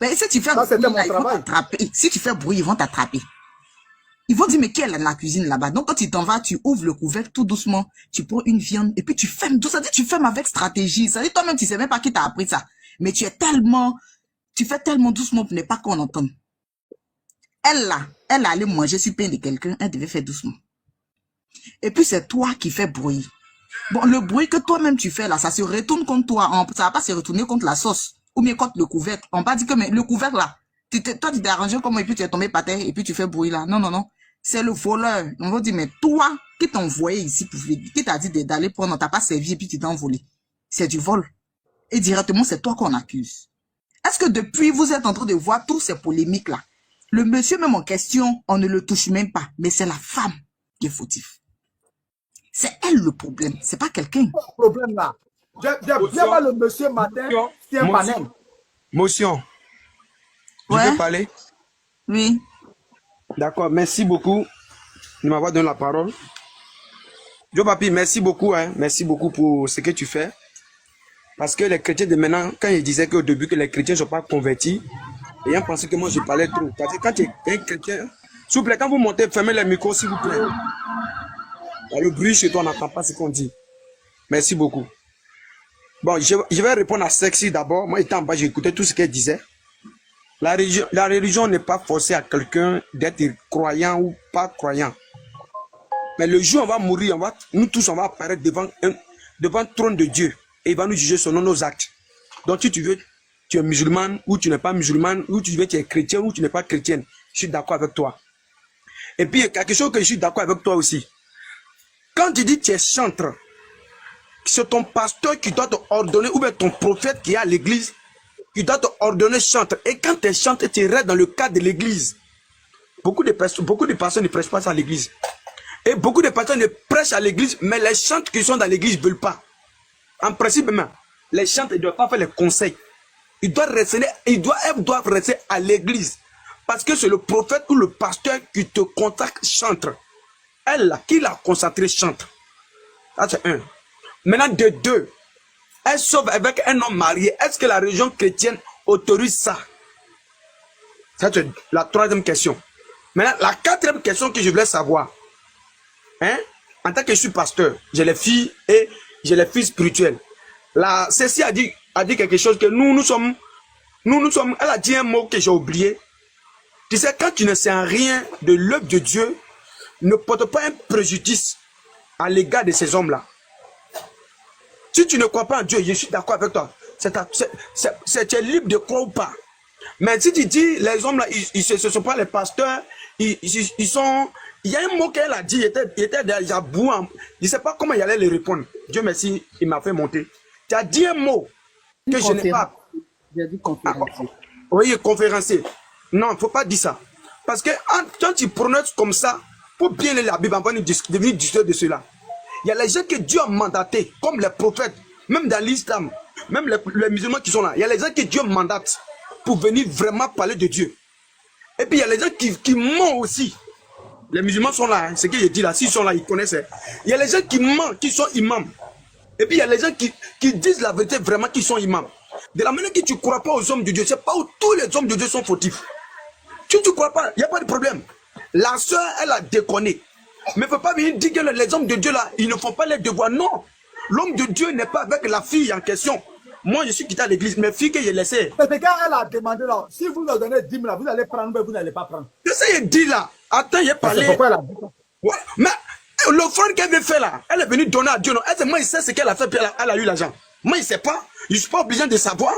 Mais si tu fais bruit, là, ils vont t'attraper. Si tu fais bruit, ils vont t'attraper. Ils vont dire, mais quelle est la cuisine là-bas? Donc, quand tu t'en vas, tu ouvres le couvercle tout doucement, tu prends une viande, et puis tu fermes. Ça dit, tu fermes avec stratégie. Ça dit, toi-même, tu sais même pas qui t'a appris ça. Mais tu fais tellement doucement pour ne pas qu'on entende. Elle allait manger sur pain de quelqu'un, elle devait faire doucement. Et puis, c'est toi qui fais bruit. Bon, le bruit que toi-même tu fais là, ça se retourne contre toi. Ça va pas se retourner contre la sauce. Ou bien contre le couvercle. On va pas dire que mais le couvercle là, toi tu t'es arrangé comment et puis tu es tombé par terre et puis tu fais bruit là. Non, non, non. C'est le voleur. On va dire, mais toi qui t'as envoyé ici, qui t'a dit d'aller prendre, on t'a pas servi et puis tu t'es envolé. C'est du vol. Et directement, c'est toi qu'on accuse. Est-ce que depuis, vous êtes en train de voir toutes ces polémiques là? Le monsieur même en question, on ne le touche même pas. Mais c'est la femme qui est fautif. C'est elle le problème, c'est pas quelqu'un. Le problème là. J'ai bien voir le monsieur matin, c'est un panel. Motion. Je peux parler? Oui. D'accord, merci beaucoup de m'avoir donné la parole. Joe Papi, merci beaucoup, hein. Merci beaucoup pour ce que tu fais. Parce que les chrétiens de maintenant, quand ils disaient qu'au début que les chrétiens ne sont pas convertis, et ils pensaient que moi je parlais trop. Parce que quand tu es un chrétien, s'il vous plaît, quand vous montez, fermez les micros, s'il vous plaît. Le bruit chez toi, on n'entend pas ce qu'on dit. Merci beaucoup. Bon, je vais répondre à Sexy d'abord. Moi, étant en bas, j'ai écouté tout ce qu'elle disait. La religion n'est pas forcée à quelqu'un d'être croyant ou pas croyant. Mais le jour où on va mourir, nous tous, on va apparaître devant le trône de Dieu. Et il va nous juger selon nos actes. Donc, si tu veux, tu es musulman ou tu n'es pas musulman, ou tu veux, tu es chrétien ou tu n'es pas chrétienne. Je suis d'accord avec toi. Et puis, il y a quelque chose que je suis d'accord avec toi aussi. Quand tu dis que tu es chantre, c'est ton pasteur qui doit te ordonner, ou bien ton prophète qui est à l'église, qui doit te ordonner chantre. Et quand tu es chantre, tu restes dans le cadre de l'église. Beaucoup de personnes ne prêchent pas ça à l'église. Et beaucoup de personnes ne prêchent à l'église, mais les chantres qui sont dans l'église ne veulent pas. En principe, même, les chantres ne doivent pas faire les conseils. Ils doivent rester à l'église. Parce que c'est le prophète ou le pasteur qui te contacte chantre. Elle, là, qui l'a concentré chantre. Ça, c'est un. Maintenant, de deux, elle sauve avec un homme marié. Est-ce que la religion chrétienne autorise ça? Ça, c'est la troisième question. Maintenant, la quatrième question que je voulais savoir. Hein? En tant que je suis pasteur, j'ai les filles et j'ai les filles spirituelles. Ceci a dit quelque chose que nous sommes, elle a dit un mot que j'ai oublié. Tu sais, quand tu ne sais rien de l'œuvre de Dieu, ne porte pas un préjudice à l'égard de ces hommes-là. Si tu ne crois pas en Dieu, je suis d'accord avec toi. Tu es libre de croire ou pas. Mais si tu dis, les hommes-là, ce ne sont pas les pasteurs, ils sont... Il y a un mot qu'elle a dit, il était déjà bouant. Je ne sais pas comment il allait le répondre. Dieu merci, il m'a fait monter. Tu as dit un mot que je n'ai pas. J'ai dit conférencier. Oui, conférencier. Non, il ne faut pas dire ça. Parce que quand tu prononces comme ça, pour bien lire la Bible, on va devenir discuter de cela. Il y a les gens que Dieu a mandatés, comme les prophètes, même dans l'islam, même les musulmans qui sont là. Il y a les gens que Dieu mandate pour venir vraiment parler de Dieu. Et puis il y a les gens qui mentent aussi. Les musulmans sont là, hein, ce que je dis là, s'ils sont là, ils connaissent. Il y a les gens qui mentent, qui sont imams. Et puis il y a les gens qui disent la vérité vraiment, qui sont imams. De la manière que tu ne crois pas aux hommes de Dieu, c'est pas où tous les hommes de Dieu sont fautifs. Tu ne crois pas, il n'y a pas de problème. La soeur, elle a déconné. Mais il ne faut pas venir dire que les hommes de Dieu là, ils ne font pas les devoirs. Non. L'homme de Dieu n'est pas avec la fille en question. Moi, je suis quitté à l'église, mes filles que j'ai laissées. C'est quand elle a demandé là, si vous leur donnez 10 000 là, vous allez prendre, mais vous n'allez pas prendre. C'est ça qu'il dit là. Attends, il a parlé. C'est pourquoi elle a dit ça. Ouais. Mais l'offrande qu'elle veut faire là, elle est venue donner à Dieu. Non. Elle, moi, il sait ce qu'elle a fait, puis elle a eu l'argent. Moi, il ne sait pas. Je ne suis pas obligé de savoir.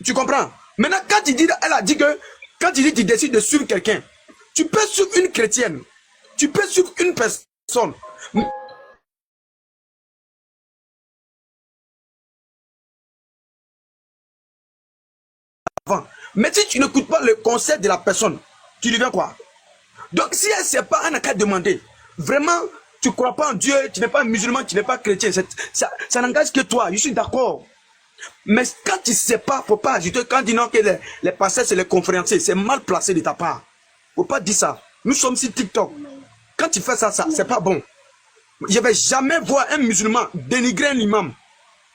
Tu comprends? Maintenant, quand il dit, elle a dit que, quand il dit qu'il décide de suivre quelqu'un, tu peux suivre une chrétienne. Tu peux suivre une personne. Mais si tu n'écoutes pas le conseil de la personne, tu deviens quoi? Donc si elle ne sait pas, elle n'a qu'à demander. Vraiment, tu ne crois pas en Dieu, tu n'es pas musulman, tu n'es pas chrétien. Ça n'engage que toi, je suis d'accord. Mais quand tu ne sais pas, il ne faut pas ajouter. Quand dis non que les pasteurs, c'est les conférenciers, c'est mal placé de ta part. Il ne faut pas dire ça. Nous sommes sur TikTok. Quand tu fais ça, c'est pas bon. Je ne vais jamais voir un musulman dénigrer un imam.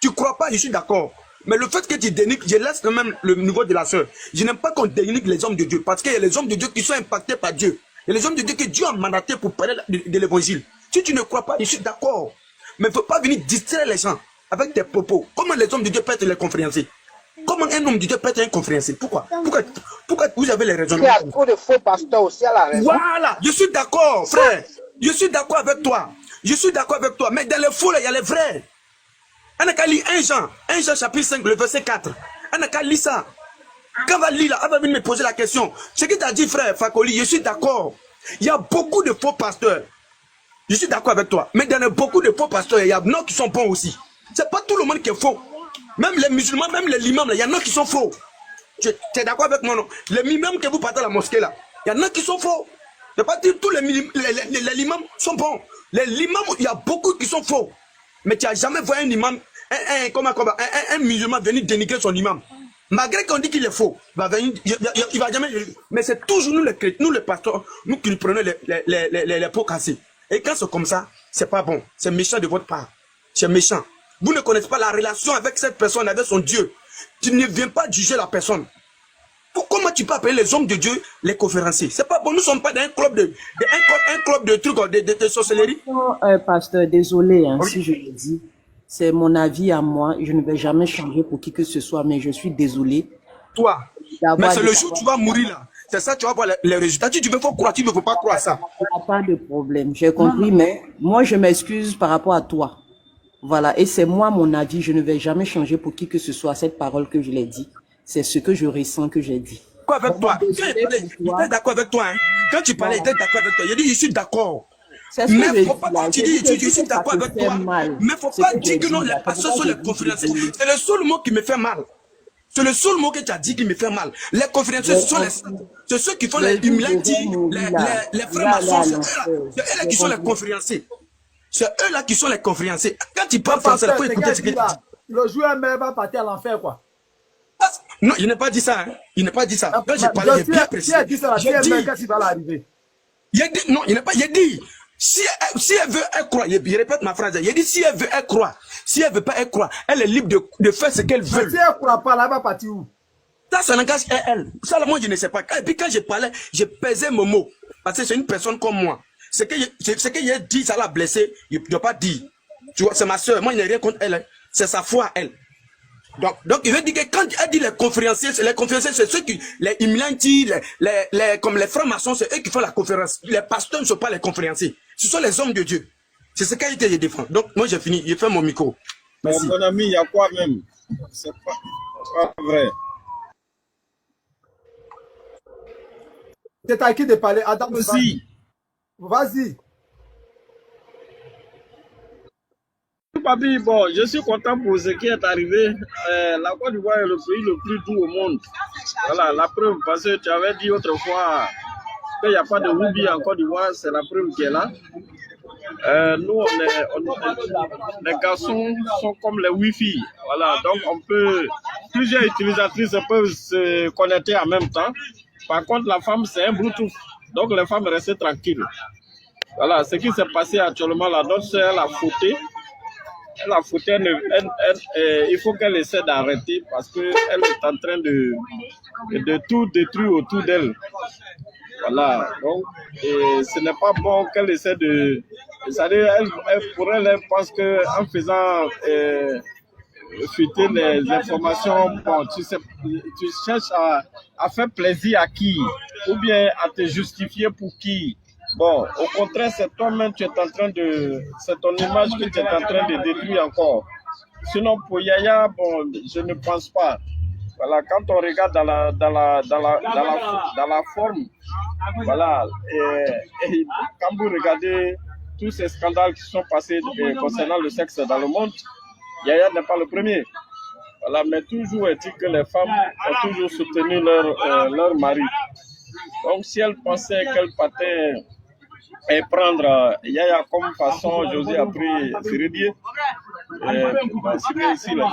Tu ne crois pas, je suis d'accord. Mais le fait que tu dénigres, je laisse quand même le niveau de la sœur. Je n'aime pas qu'on dénigre les hommes de Dieu. Parce qu'il y a les hommes de Dieu qui sont impactés par Dieu. Il y a les hommes de Dieu que Dieu a mandaté pour parler de l'évangile. Si tu ne crois pas, je suis d'accord. Mais il ne faut pas venir distraire les gens avec tes propos. Comment les hommes de Dieu peuvent être les conférenciers? Comment un homme de Dieu peut être un conférencier? Pourquoi vous avez les raisons? Il y a trop de faux pasteurs aussi à la raison. Voilà, je suis d'accord, frère. Je suis d'accord avec toi. Je suis d'accord avec toi. Mais dans les faux, il y a les vrais. On n'a qu'à lire 1 Jean chapitre 5, le verset 4. On n'a qu'à lire ça. Quand on va lire là, on va venir me poser la question. Ce que tu as dit, frère Fakoli, je suis d'accord. Il y a beaucoup de faux pasteurs. Je suis d'accord avec toi. Mais dans beaucoup de faux pasteurs, il y a d'autres qui sont bons aussi. C'est pas tout le monde qui est faux. Même les musulmans, même les imams, il y en a qui sont faux. Tu es d'accord avec moi, non? Les imams que vous partez à la mosquée là, il y en a qui sont faux. Je ne vais pas dire tous les imams sont bons. Les imams, il y a beaucoup qui sont faux. Mais tu n'as jamais vu un imam, un musulman venir dénigrer son imam. Malgré qu'on dit qu'il est faux, il va jamais. Mais c'est toujours nous les pasteurs, nous qui prenons les pots cassés. Et quand c'est comme ça, c'est pas bon. C'est méchant de votre part. C'est méchant. Vous ne connaissez pas la relation avec cette personne, avec son Dieu. Tu ne viens pas juger la personne. Comment tu peux appeler les hommes de Dieu les conférenciers? C'est pas bon, nous ne sommes pas dans un club de trucs, de sorcellerie. Pasteur, désolé hein, oui. Si je le dis. C'est mon avis à moi. Je ne vais jamais changer pour qui que ce soit, mais je suis désolé. Toi, mais c'est le jour où tu vas mourir là. C'est ça, tu vas voir les résultats. Tu veux pas croire, tu ne veux pas croire ça. Il n'y a pas de problème, j'ai compris, mais moi je m'excuse par rapport à toi. Voilà, et c'est moi mon avis. Je ne vais jamais changer pour qui que ce soit. Cette parole que je l'ai dit, c'est ce que je ressens que j'ai dit. Quoi avec toi? Il était d'accord avec toi. Hein? Quand tu parlais, il était d'accord avec toi. Il a dit, je suis d'accord. Mais il ne faut pas que tu dis, je suis d'accord avec toi. Mais il ne faut pas dire que non, les pasteurs sont les conférenciers. C'est le seul mot qui me fait mal. C'est le seul mot que tu as dit qui me fait mal. Les conférenciers, c'est ceux qui font les humilités, les frères maçons. C'est eux qui sont les conférenciers. C'est eux là qui sont les conférenciers. Quand tu parles français, il faut écouter ce que tu dis. Le joueur même va partir à l'enfer, quoi. Non, il n'a pas dit ça. Hein. Il n'a pas dit ça. Quand j'ai parlé, j'ai bien précisé. J'ai dit, qu'est-ce qui va l'arriver? Non, il n'a pas. Il a dit, si elle veut, elle croit. Je répète ma phrase. Il a dit, si elle veut, elle croit. Si elle veut pas, elle croit. Elle est libre de faire ce qu'elle veut. Mais si elle ne croit pas, là, elle va partir où? Ça n'engage elle. Ça, moi, je ne sais pas. Et puis quand je parlais, je pesais mes mots. Parce que c'est une personne comme moi. Ce que j'ai dit, ça l'a blessé. Il ne doit pas dire. Tu vois, c'est ma soeur. Moi, il n'y a rien contre elle. C'est sa foi, elle. Donc, il veut dire que quand elle dit les conférenciers, c'est ceux qui, les imlantis, comme les francs-maçons, c'est eux qui font la conférence. Les pasteurs ne sont pas les conférenciers. Ce sont les hommes de Dieu. C'est ce que je défends. Donc, moi, j'ai fini. J'ai fait mon micro. Merci. Mon ami, il y a quoi même? C'est pas vrai. C'est à qui de parler? Adam, aussi. Vas-y. Papi, bon, je suis content pour ce qui est arrivé. La Côte d'Ivoire est le pays le plus doux au monde. Voilà, la preuve, parce que tu avais dit autrefois qu'il n'y a pas de Ruby en Côte d'Ivoire, c'est la preuve qui est là. Nous, les garçons sont comme les Wi-Fi. Voilà, donc plusieurs utilisatrices peuvent se connecter en même temps. Par contre, la femme, c'est un Bluetooth. Donc, les femmes restent tranquilles. Voilà, ce qui s'est passé actuellement là, notre soeur a fauté. Elle a foutu, il faut qu'elle essaie d'arrêter parce qu'elle est en train de tout détruire autour d'elle. Voilà, donc ce n'est pas bon qu'elle essaie de... C'est-à-dire, pour elle, elle pense qu'en faisant fuiter les informations, bon, tu cherches à faire plaisir à qui? Ou bien à te justifier pour qui? Bon, au contraire, c'est toi-même, c'est ton image que tu es en train de détruire encore. Sinon, pour Yaya, bon, je ne pense pas. Voilà, quand on regarde dans la forme, voilà, et quand vous regardez tous ces scandales qui sont passés concernant le sexe dans le monde, Yaya n'est pas le premier. Voilà, mais toujours est-il que les femmes ont toujours soutenu leur mari. Donc, si elle pensait qu'elle partait et prendre Yaya comme façon, José a pris Siridier.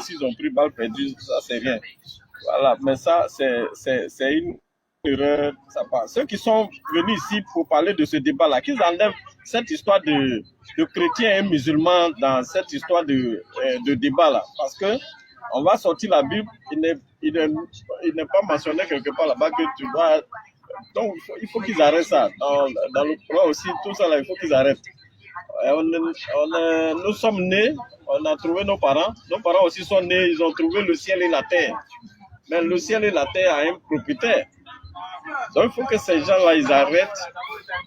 S'ils ont pris balle perdue, ça c'est rien. Voilà, mais ça c'est une erreur. Ceux qui sont venus ici pour parler de ce débat-là, qu'ils enlèvent cette histoire de chrétiens et musulmans dans cette histoire de débat-là. Parce que on va sortir la Bible, il n'est pas mentionné quelque part là-bas que tu dois... Donc, il faut qu'ils arrêtent ça. Dans le Coran aussi, tout ça, là, il faut qu'ils arrêtent. Nous sommes nés, on a trouvé nos parents. Nos parents aussi sont nés, ils ont trouvé le ciel et la terre. Mais le ciel et la terre ont un propriétaire. Donc, il faut que ces gens-là, ils arrêtent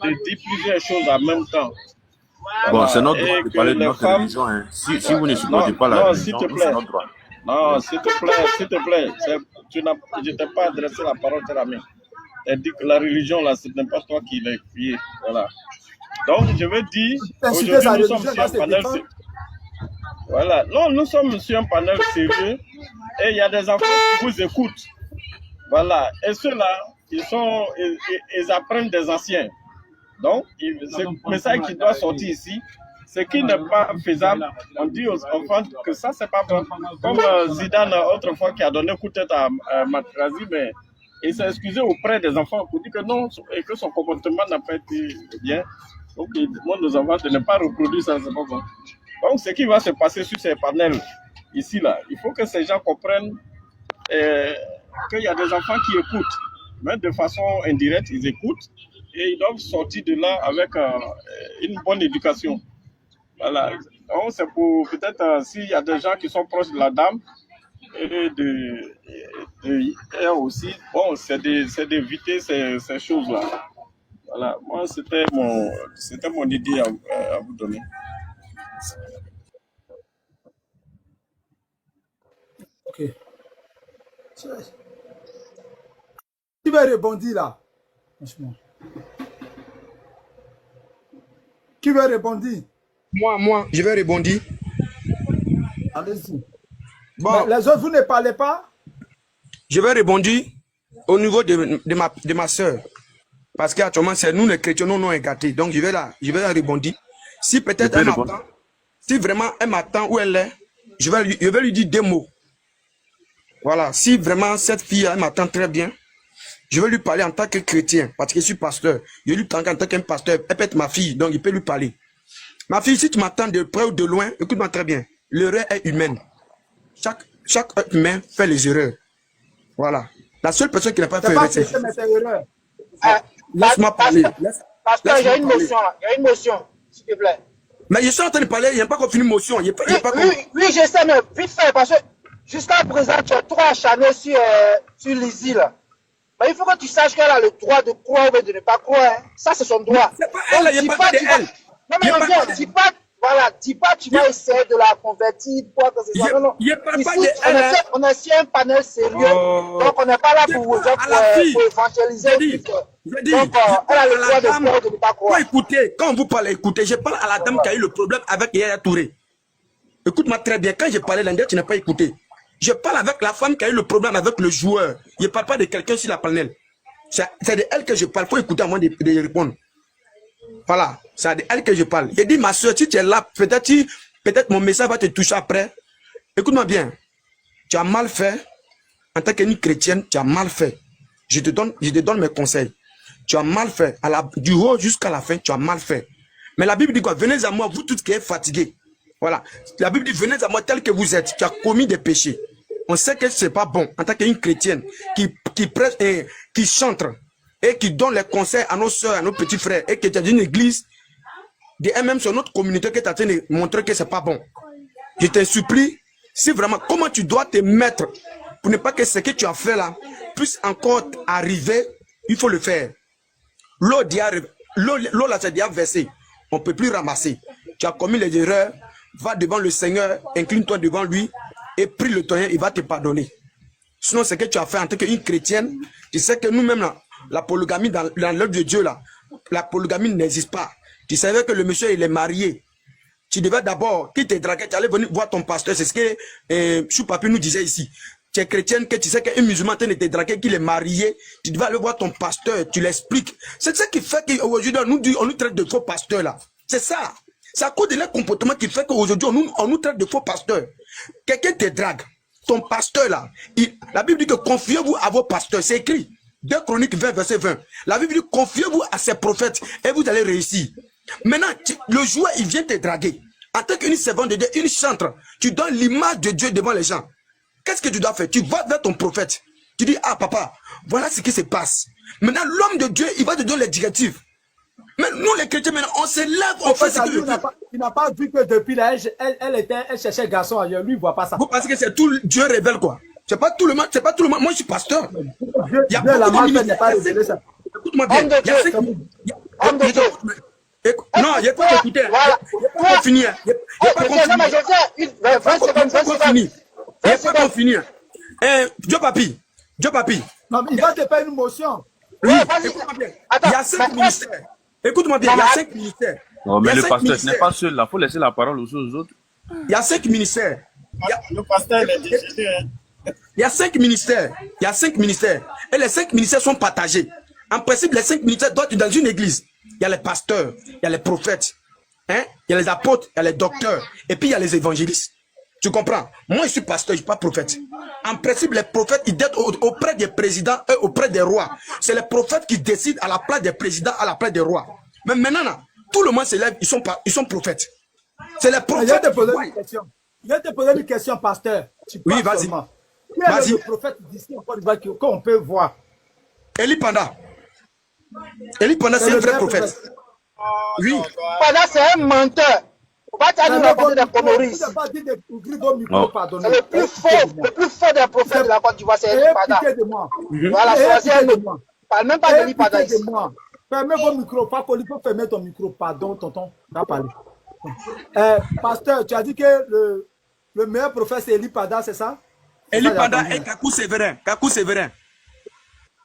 de dire plusieurs choses en même temps. Bon, c'est notre droit de parler de notre religion. Hein. Si vous ne supportez pas la religion, c'est notre droit. Non, s'il te plaît. Je ne t'ai pas adressé la parole, cher ami. Elle dit que la religion, là, ce n'est pas toi qui l'as crié. Voilà. Donc, je veux dire, aujourd'hui, nous sommes sur un panel sérieux. Voilà. Non, nous sommes sur un panel sérieux et il y a des enfants qui vous écoutent. Voilà. Et ceux-là, ils apprennent des anciens. Donc, le message qui doit sortir ici, ce qui n'est pas faisable, on dit aux enfants que ça, c'est pas bon. Comme Zidane, autrefois, qui a donné coup de tête à Materazzi, mais il s'est excusé auprès des enfants pour dire que non, et que son comportement n'a pas été bien. Donc, il demande aux enfants de ne pas reproduire ça, c'est pas bon. Donc, ce qui va se passer sur ces panels, ici, là, il faut que ces gens comprennent qu'il y a des enfants qui écoutent, mais de façon indirecte, ils écoutent, et ils doivent sortir de là avec une bonne éducation. Voilà. Donc, c'est pour peut-être s'il y a des gens qui sont proches de la dame, et aussi, bon, c'est d'éviter ces choses-là. Voilà, moi, c'était mon idée à vous donner. Ok. Qui va rebondir là? Franchement. Qui va rebondir? Moi, je vais rebondir. Allez-y. Bon, les autres, vous ne parlez pas? Je vais rebondir au niveau de ma soeur. Parce qu'actuellement, c'est nous les chrétiens, nous non gâtés. Donc, je vais la rebondir. Si peut-être elle m'attend, si vraiment elle m'attend où elle est, je vais lui dire 2 mots. Voilà. Si vraiment cette fille, elle m'attend très bien, je vais lui parler en tant que chrétien, parce que je suis pasteur. Je vais lui parler en tant qu'un pasteur. Elle peut être ma fille, donc il peut lui parler. Ma fille, si tu m'attends de près ou de loin, écoute-moi très bien. L'erreur est humaine. Chaque être humain fait les erreurs. Voilà. La seule personne qui n'a pas fait erreur, c'est... Laisse-moi parler. Pasteur, il y a une motion là. Il y a une motion, s'il te plaît. Mais je suis en train de parler, il n'y a pas qu'on finit motion. Oui, je sais, mais vite fait, parce que jusqu'à présent, tu as trop acharné sur Lizzie là. Mais il faut que tu saches qu'elle a le droit de croire ou de ne pas croire. Hein. Ça, c'est son droit. C'est pas elle, il n'y a pas de elle. Non, mais regarde, dis pas, tu vas essayer de la convertir, quoi que ce soit. Non. Ici, on est sur un panel sérieux, donc on n'est pas là pour évangéliser. Donc, elle a le droit de croire ou de ne pas croire. Écoutez, quand vous parlez, écoutez, je parle à la dame qui a eu le problème avec Yaya Touré. Écoute-moi très bien, quand je parlais l'anglais, tu n'as pas écouté. Je parle avec la femme qui a eu le problème avec le joueur. Je ne parle pas de quelqu'un sur la panel. C'est de elle que je parle. Il faut écouter avant de répondre. Voilà, c'est de elle que je parle. J'ai dit, ma soeur, si tu es là, peut-être mon message va te toucher après. Écoute-moi bien. Tu as mal fait. En tant qu'une chrétienne, tu as mal fait. Je te donne mes conseils. Tu as mal fait. Du haut jusqu'à la fin, tu as mal fait. Mais la Bible dit quoi? Venez à moi, vous tous qui êtes fatigués. Voilà. La Bible dit, venez à moi tel que vous êtes. Tu as commis des péchés. On sait que c'est pas bon en tant qu'une chrétienne qui prêche et qui chante et qui donne les conseils à nos soeurs, à nos petits frères et qui est dans une église et même sur notre communauté qui est en train de montrer que c'est pas bon. Je te supplie, si vraiment, comment tu dois te mettre pour ne pas que ce que tu as fait là puisse encore arriver, il faut le faire. L'eau là, c'est déjà versé. On ne peut plus ramasser. Tu as commis les erreurs, va devant le Seigneur, incline-toi devant lui et prie le Seigneur, il va te pardonner. Sinon, ce que tu as fait en tant qu'une chrétienne, tu sais que nous-mêmes, là, la polygamie dans l'œuvre de Dieu, là, la polygamie n'existe pas. Tu savais que le monsieur, il est marié. Tu devais d'abord, qui te draguait, tu allais venir voir ton pasteur. C'est ce que Choupapi nous disait ici. Tu es chrétienne, que tu sais qu'un musulman te dragué, qu'il est marié. Tu devais aller voir ton pasteur, tu l'expliques. C'est ça qui fait qu'aujourd'hui, on nous traite de faux pasteurs, là. C'est ça. C'est à cause de leur comportement qui fait qu'aujourd'hui, on nous traite de faux pasteurs. Quelqu'un te drague. Ton pasteur, là, la Bible dit que confiez-vous à vos pasteurs. C'est écrit. 2 Chroniques 20, verset 20. La Bible dit confiez-vous à ces prophètes et vous allez réussir. Maintenant, le joueur, il vient te draguer. En tant qu'une servante de Dieu, une chantre, tu donnes l'image de Dieu devant les gens. Qu'est-ce que tu dois faire? Tu vas vers ton prophète. Tu dis, ah papa, voilà ce qui se passe. Maintenant, l'homme de Dieu, il va te donner les directives. Mais nous, les chrétiens, maintenant, on se lève, on fait ce que le il n'a pas vu que depuis là, elle cherchait un garçon ailleurs. Lui, il ne voit pas ça. Vous pensez que c'est tout Dieu révèle quoi? C'est pas tout le monde, c'est pas tout le monde. Moi, je suis pasteur. Il y a beaucoup de ministères. Écoute-moi bien. Non, il n'y a pas d'écouter. Il n'y a pas finir. Il n'y a pas finir. Il n'y a pas finir. Dieu papi. Non, mais il va te faire une motion. Oui, écoute-moi bien. Il y a 5 ministères. Écoute-moi bien, il y a 5 ministères. Non, mais le pasteur n'est pas seul là. Il faut laisser la parole aux autres. Il y a 5 ministères. Le pasteur est décédé. Il y a 5 ministères. Il y a 5 ministères. Et les 5 ministères sont partagés. En principe, les 5 ministères doivent être dans une église. Il y a les pasteurs, il y a les prophètes, hein? Il y a les apôtres, il y a les docteurs, et puis il y a les évangélistes. Tu comprends? Moi, je suis pasteur, je ne suis pas prophète. En principe, les prophètes, ils décident auprès des présidents et auprès des rois. C'est les prophètes qui décident à la place des présidents, à la place des rois. Mais maintenant, là, tout le monde s'élève, ils sont prophètes. C'est les prophètes. Je vais te poser une question, pasteur. Oui, vas-y. Qui est le prophète d'ici en Côte d'Ivoire qu'on peut voir? Eli Panda. Eli Panda, c'est un vrai prophète. Oui. Panda, c'est un menteur. On va t'aller raconter des conneries. C'est le plus fort des prophètes de la Côte d'Ivoire, c'est Eli Panda. Voilà, choisissez-le. Parle même pas d'Eli Panda ici. Fermez vos micros, pas qu'on peut fermer ton micro. Pardon, tonton, on va parler. Pasteur, tu as dit que le meilleur prophète, c'est Eli Panda, c'est ça? Eli Panda et Kakou Séverin. Kakou Séverin.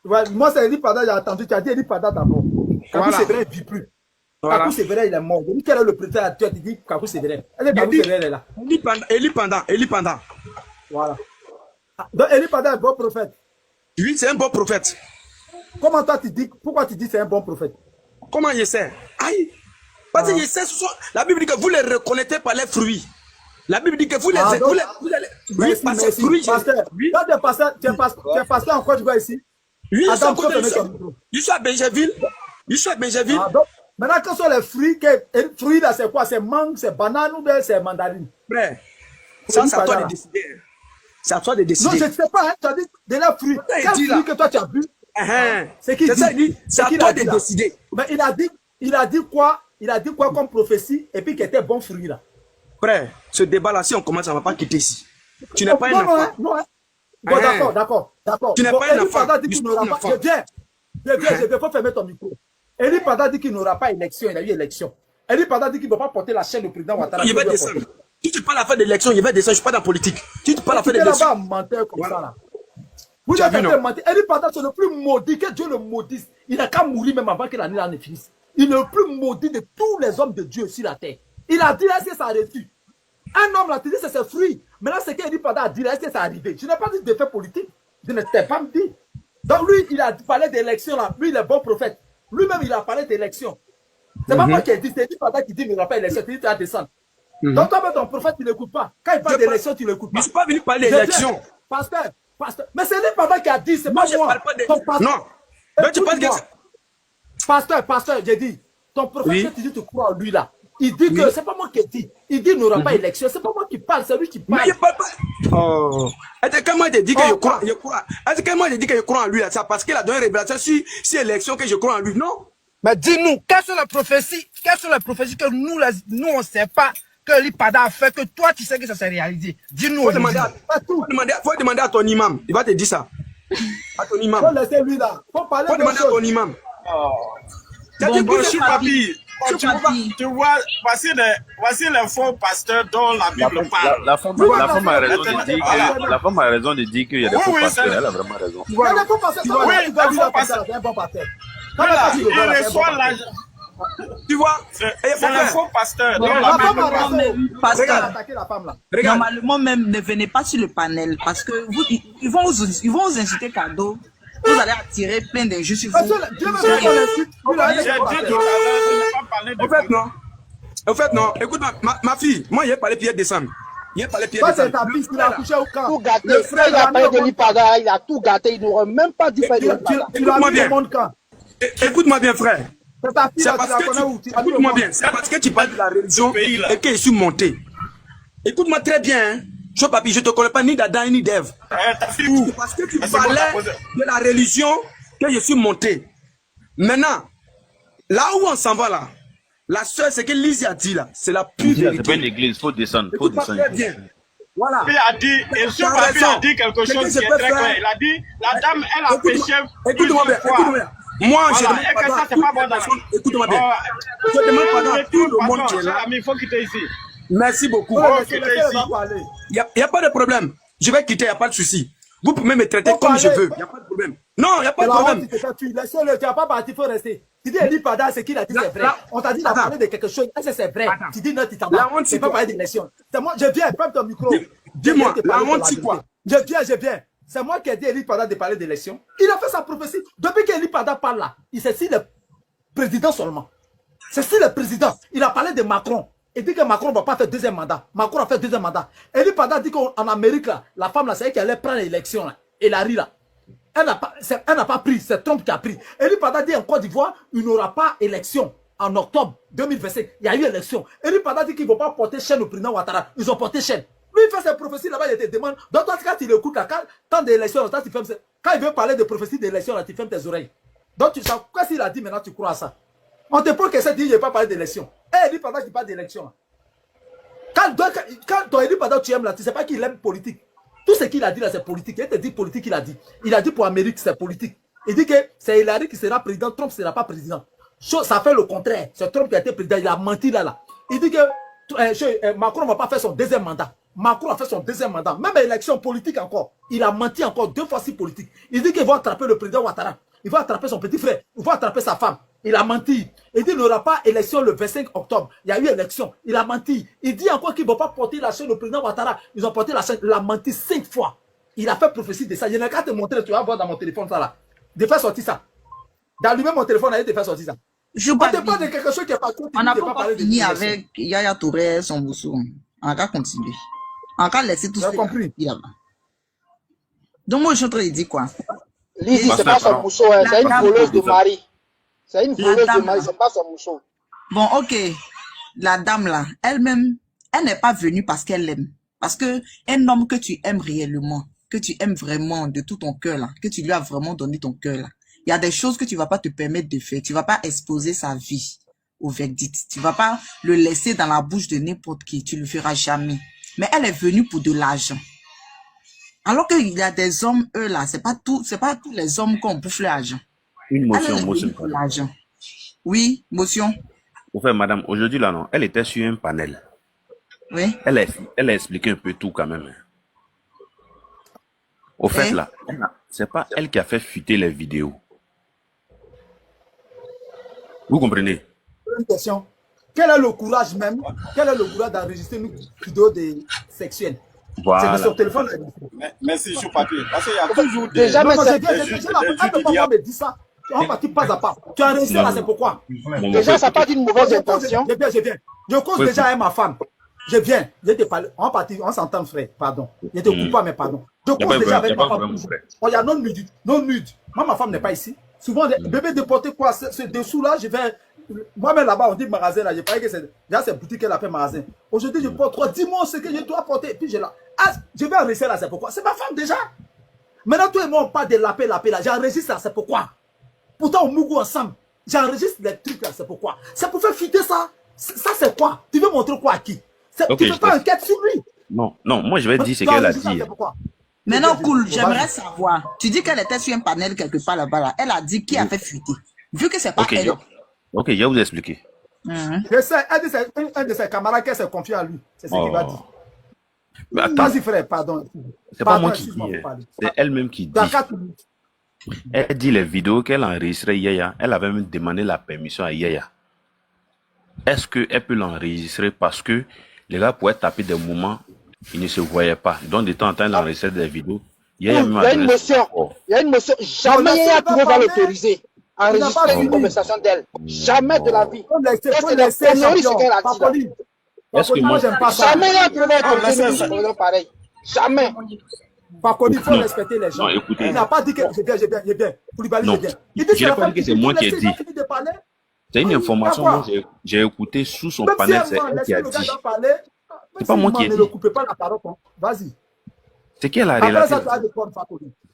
Ouais, moi, c'est Eli Panda, j'ai entendu. Tu as dit Eli Panda d'abord. Kakou Séverin ne vit plus. Voilà. Kakou Séverin, il est mort. Quel est le président? Tu as dit Kakou Séverin. Kakou Séverin est là. Eli Panda. Voilà. Donc, Eli Panda est un bon prophète. Oui, c'est un bon prophète. Comment toi, tu dis, pourquoi tu dis que c'est un bon prophète? Comment je sais? Aïe. Parce que je sais, la Bible dit que vous les reconnaissez par les fruits. La Bible dit que vous les... Oui, par ces fruits. Pasteur, oui. Toi, tu es pasteur en Côte d'Ivoire ici? Oui, Adam, je suis à Benjerville. Maintenant, quels sont les fruits? Les fruits là, c'est quoi? C'est mangue, c'est banane ou bien c'est mandarine? Frère, ça, c'est à toi de décider. C'est à toi de décider. Non, je ne sais pas, hein, tu as dit de la fruit. Quel fruit que toi tu as bu? C'est qui dit? C'est à toi de décider. Mais il a dit quoi? Il a dit quoi comme prophétie et puis qu'il était bon fruit là? Frère, ce débat-là, si on commence, on ne va pas quitter ici. Tu n'es pas un enfant. Non. Bon, d'accord. Tu n'es pas un enfant. Je viens, il faut fermer ton micro. Eli Panda dit qu'il n'aura pas élection, il a eu élection. Eli Panda dit qu'il ne va pas porter la chaîne au président Ouattara. Il va descendre. Si tu parles à faire d'élection, il va descendre. Je ne suis pas dans la politique. Si tu parles à faire d'élection. Tu es là-bas menteur comme ça là. Vous avez fait mentir. Eli Panda, c'est le plus maudit, que Dieu le maudisse. Il n'a qu'à mourir même avant que l'année là ne finisse. Il est le plus maudit de tous les hommes de Dieu sur la terre. Il a dit, est-ce que ça a reçu? Un homme l'a dit, c'est ses fruits. Maintenant, c'est qu'Eli Panda a dit, est-ce que ça a arrivé? Je n'ai pas dit de fait politique. Je ne t'ai pas dit. Donc lui, il a parlé d'élection là. Lui, il est bon prophète. Lui-même, il a parlé d'élection. C'est pas moi qui ai dit, c'est Eli Panda qui dit, mais il n'y aura pas d'élection. Tu dis, tu vas descendre. Donc toi, ton prophète, tu ne l'écoutes pas. Quand il parle d'élection, tu ne l'écoutes pas. Je ne suis pas venu parler d'élection. Pasteur. Mais c'est Eli Panda qui a dit, c'est pas moi. Je ne parle pas d'élection. Non. Mais tu penses que Pasteur, j'ai dit, ton prophète, tu dis, tu crois en lui là. Il dit que c'est pas moi qui dis. Il dit qu'il n'y aura pas élection. C'est pas moi qui parle, c'est lui qui parle. Mais il parle pas. Oh. Est-ce que moi je dis que je crois, Est-ce que moi je dis que je crois en lui là, ça parce qu'il a donné une révélation sur l'élection que je crois en lui, non? Mais dis-nous, quelles sont les prophéties que nous on ne sait pas que l'Ipada a fait, que toi tu sais que ça s'est réalisé? Dis-nous. Faut demander à ton imam, il va te dire ça. À ton imam. Faut laisser lui là. Faut demander à ton imam. Bon, Choupapi, tu vois, voici les faux pasteurs dont la Bible parle. La femme a raison de dire qu'il y a des faux pasteurs. Elle a vraiment raison. Il y a des faux pasteurs. Oui, des faux pasteurs. C'est un bon pasteur. Il reçoit l'argent. Tu vois, c'est les faux pasteurs. La femme a raison. Pasteur, Regarde. normalement même, ne venez pas sur le panel parce que ils vont vous inciter cadeau. Vous allez attirer plein d'injustes sur vous. En fait, non. Écoute, ma fille, moi, j'ai parlé Pierre décembre. Il a parlé Pierre décembre. Tout gâté. Le frère, il a parlé de l'Ipada, il a tout gâté. Il n'aurait même pas dû faire de l'Ipada. Écoute-moi bien, frère. Écoute-moi bien. C'est parce que tu parles de la religion et que je suis monté. Écoute-moi très bien. Papi, je ne te connais pas ni d'Adam ni d'Ève. Parce que tu parlais de la religion que je suis monté. Maintenant, là où on s'en va là, la seule, c'est que Lizzie a dit là, c'est la pure vérité. C'est pas une église, il faut descendre. Voilà. Papi a dit, et ce papi a dit quelque chose qui est très clair. Il a dit, la dame, elle a péché. Écoute-moi bien, écoute-moi bien. Moi, je demande pardon. Écoute-moi bien. Je demande pardon à tout le monde qui est là. Il faut quitter ici. Merci beaucoup. Il n'y a pas de problème. Je vais quitter, il n'y a pas de souci. Vous pouvez me traiter comme je veux. Il n'y a pas de problème. Non, il n'y a pas de problème. Tu n'as pas parti, il faut rester. Tu dis, l'Ipada, c'est qu'il a dit, c'est vrai. On t'a dit, il a parlé de quelque chose. Est-ce que c'est vrai? Tu dis, non, tu t'en vas. Tu ne peux pas parler d'élection. C'est moi, je viens, prends ton micro. Dis-moi, la honte, c'est quoi? Je viens. C'est moi qui ai dit à l'Ipada de parler d'élection. Il a fait sa prophétie. Depuis que l'Ipada parle là, il sait si le président seulement. C'est si le président. Il a parlé de Macron. Il dit que Macron ne va pas faire deuxième mandat. Macron a fait deuxième mandat. Et lui, pendant dit qu'en Amérique, là, la femme, là, c'est elle qui allait prendre l'élection. Et la là. Elle n'a pas pris. C'est Trump qui a pris. Et lui, pendant dit en Côte d'Ivoire, il n'y aura pas élection en octobre 2025. Il y a eu élection. Et lui, pendant dit qu'ils ne vont pas porter chaîne au président Ouattara. Ils ont porté chaîne. Lui, il fait ses prophéties là-bas, il te demande. Donc, toi, quand il écoute, quand d'élection, quand il veut parler de prophéties d'élection, tu fermes tes oreilles. Donc, tu sais, quoi s'il a dit maintenant, tu crois à ça? On te pose que ça dit, il ne veut pas parler d'élection. Et lui, pendant qu'il parle d'élection. Quand ton élu pendant tu aimes là, tu ne sais pas qu'il aime politique. Tout ce qu'il a dit là, c'est politique. Il te dit politique, il a dit. Il a dit pour l'Amérique, c'est politique. Il dit que c'est Hillary qui sera président, Trump ne sera pas président. Ça fait le contraire. C'est Trump qui a été président, il a menti là. Il dit que Macron ne va pas faire son deuxième mandat. Macron a fait son deuxième mandat. Même élection politique encore. Il a menti encore 2 fois si politique. Il dit qu'il va attraper le président Ouattara. Il va attraper son petit frère. Il va attraper sa femme. Il a menti. Il dit qu'il n'y aura pas élection le 25 octobre. Il y a eu élection. Il a menti. Il dit encore qu'il ne va pas porter la chaîne au président Ouattara. Ils ont porté la chaîne. Il a menti 5 fois. Il a fait prophétie de ça. Je n'ai qu'à te montrer. Tu vas voir dans mon téléphone ça là. De faire sortir ça. D'allumer mon téléphone et de faire sortir ça. Je parle de quelque chose qui n'est pas cool. On n'a pas fini avec Yaya Touré, son boussou. On va continuer. On va laisser tout ça. J'ai compris. Donc moi je suis en train de dire quoi? Lizzie, c'est pas son mousseau, c'est une voleuse de mari. C'est une voleuse de mari, c'est pas son mousseau. Bon, ok. La dame là, elle-même, elle n'est pas venue parce qu'elle aime. Parce que un homme que tu aimes réellement, que tu aimes vraiment de tout ton cœur là, que tu lui as vraiment donné ton cœur là, il y a des choses que tu vas pas te permettre de faire. Tu vas pas exposer sa vie au verdict. Tu vas pas le laisser dans la bouche de n'importe qui. Tu le feras jamais. Mais elle est venue pour de l'argent. Alors qu'il y a des hommes, eux là, c'est pas tous les hommes qui ont bouffé l'argent. Une motion, l'argent. Oui, motion. Au fait, madame, aujourd'hui là, non, elle était sur un panel. Oui. Elle a expliqué un peu tout quand même. Au fait, là, c'est pas elle qui a fait fuiter les vidéos. Vous comprenez? Une question. Quel est le courage même? Quel est le courage d'enregistrer une vidéo sexuelle? Voilà. C'est sur téléphone. Merci, Choupapi. Parce qu'il y a toujours des... Déjà, mais c'est bien. Quand me dit ça, on va pas à pas. Tu as réussi là, c'est pourquoi? Déjà, ça n'a pas d'une mauvaise intention. Je viens. Je cause déjà avec ma femme. Je viens. Je te parle. On s'entend, frère. Pardon. Je te coupe pas, mais pardon. Je cause déjà avec ma femme. Il y a non nude. Moi, ma femme n'est pas ici. Souvent, les bébés déportés, quoi, ce dessous là, je vais Moi-même là-bas, on dit magasin là. Je croyais que c'est déjà c'est boutique qu'elle appelle magasin. Aujourd'hui, je porte 3. Dis-moi ce que je dois porter. Puis je vais enregistrer là, c'est pourquoi. C'est ma femme déjà. Maintenant, toi et moi, on parle de lapé là. J'enregistre là, c'est pourquoi. Pourtant, on mougou ensemble. J'enregistre les trucs là, c'est pourquoi. C'est pour faire fuiter ça. Ça, c'est quoi? Tu veux montrer quoi à qui? Ok, Tu fais pas enquête sur lui. Non, moi je vais dire ce qu'elle a dit. Maintenant, cool, j'aimerais savoir. Tu dis qu'elle était sur un panel quelque part là-bas. Là. Elle a dit qui a fait fuiter. Vu que c'est pas elle. Ok, je vais vous expliquer. Je sais, un de ses camarades qui s'est confié à lui. C'est ce qu'il va dire. Mais attends. Vas-y, frère, pardon. C'est pas moi qui dis. C'est elle-même qui dit. Elle dit les vidéos qu'elle a enregistrées Yaya. Elle avait même demandé la permission à Yaya. Est-ce qu'elle peut l'enregistrer parce que les gars pouvaient taper des moments, ils ne se voyaient pas. Donc, de temps en temps, elle enregistrait des vidéos. Il y a une motion. Il y a une motion. Jamais Yaya Touré va l'autoriser à enregistrer une conversation d'elle. Jamais de la vie. C'est des conneries ce qu'elle a dit. Est-ce que moi, j'aime pas ça? Jamais Yaya Touré va autoriser une conversation pareille. Jamais. Par contre, il faut respecter les gens. Non, écoutez. Il n'a pas dit que j'ai bien. Koulibaly, non, j'ai bien. Je n'ai pas dit que c'est moi qui ai dit. C'est une information que j'ai écoutée sous son panel, c'est elle qui a dit. C'est pas moi qui ai dit. Ne coupez pas la parole. Vas-y. C'est qu'elle a relaté.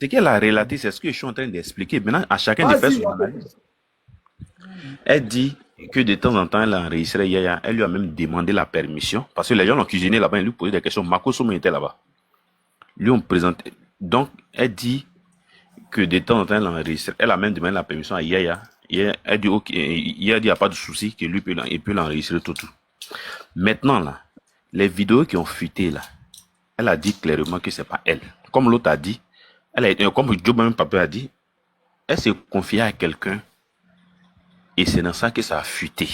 C'est qu'elle a relaté, c'est ce que je suis en train d'expliquer. Maintenant, à chacun de faire son analyse. Elle dit que de temps en temps, elle a enregistré Yaya. Elle lui a même demandé la permission. Parce que les gens l'ont cuisiné là-bas, ils lui posaient des questions. Mako Somo était là-bas. Lui ont présenté. Donc, elle dit que de temps en temps, elle a enregistré. Elle a même demandé la permission à Yaya. Elle dit, ok, il a dit, il n'y a pas de souci, que lui il peut l'enregistrer tout. Maintenant, là, les vidéos qui ont fuité, là, elle a dit clairement que c'est pas elle. Comme l'autre a dit, comme Joe même papa a dit, elle s'est confiée à quelqu'un et c'est dans ça que ça a fuité.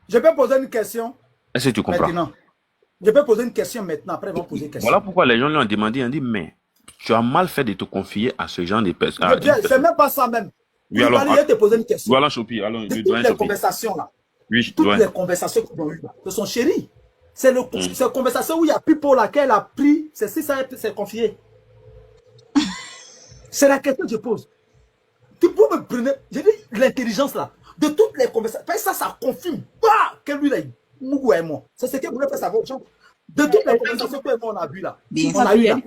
Je peux poser une question? Est-ce que tu comprends? Maintenant. Je peux poser une question maintenant, après ils vont poser une question. Voilà pourquoi les gens lui ont demandé, ils ont dit, mais tu as mal fait de te confier à ce genre de personnes. C'est même pas ça même. Oui, alors, je vais te poser une question. Voilà, Choupi. Alors, de toutes les conversations là. Oui, toutes les conversations qu'ils ont eues là, de son chéri. C'est la conversation où il y a Pipo laquelle elle a pris, c'est si ça s'est confié. C'est la question que je pose. Tu peux me prendre, j'ai dit l'intelligence là, de toutes les conversations, ça confirme pas que lui là, Mougou et moi. C'est ce que vous voulez faire savoir aux gens. De toutes les conversations que moi on a vues là, on a eu là.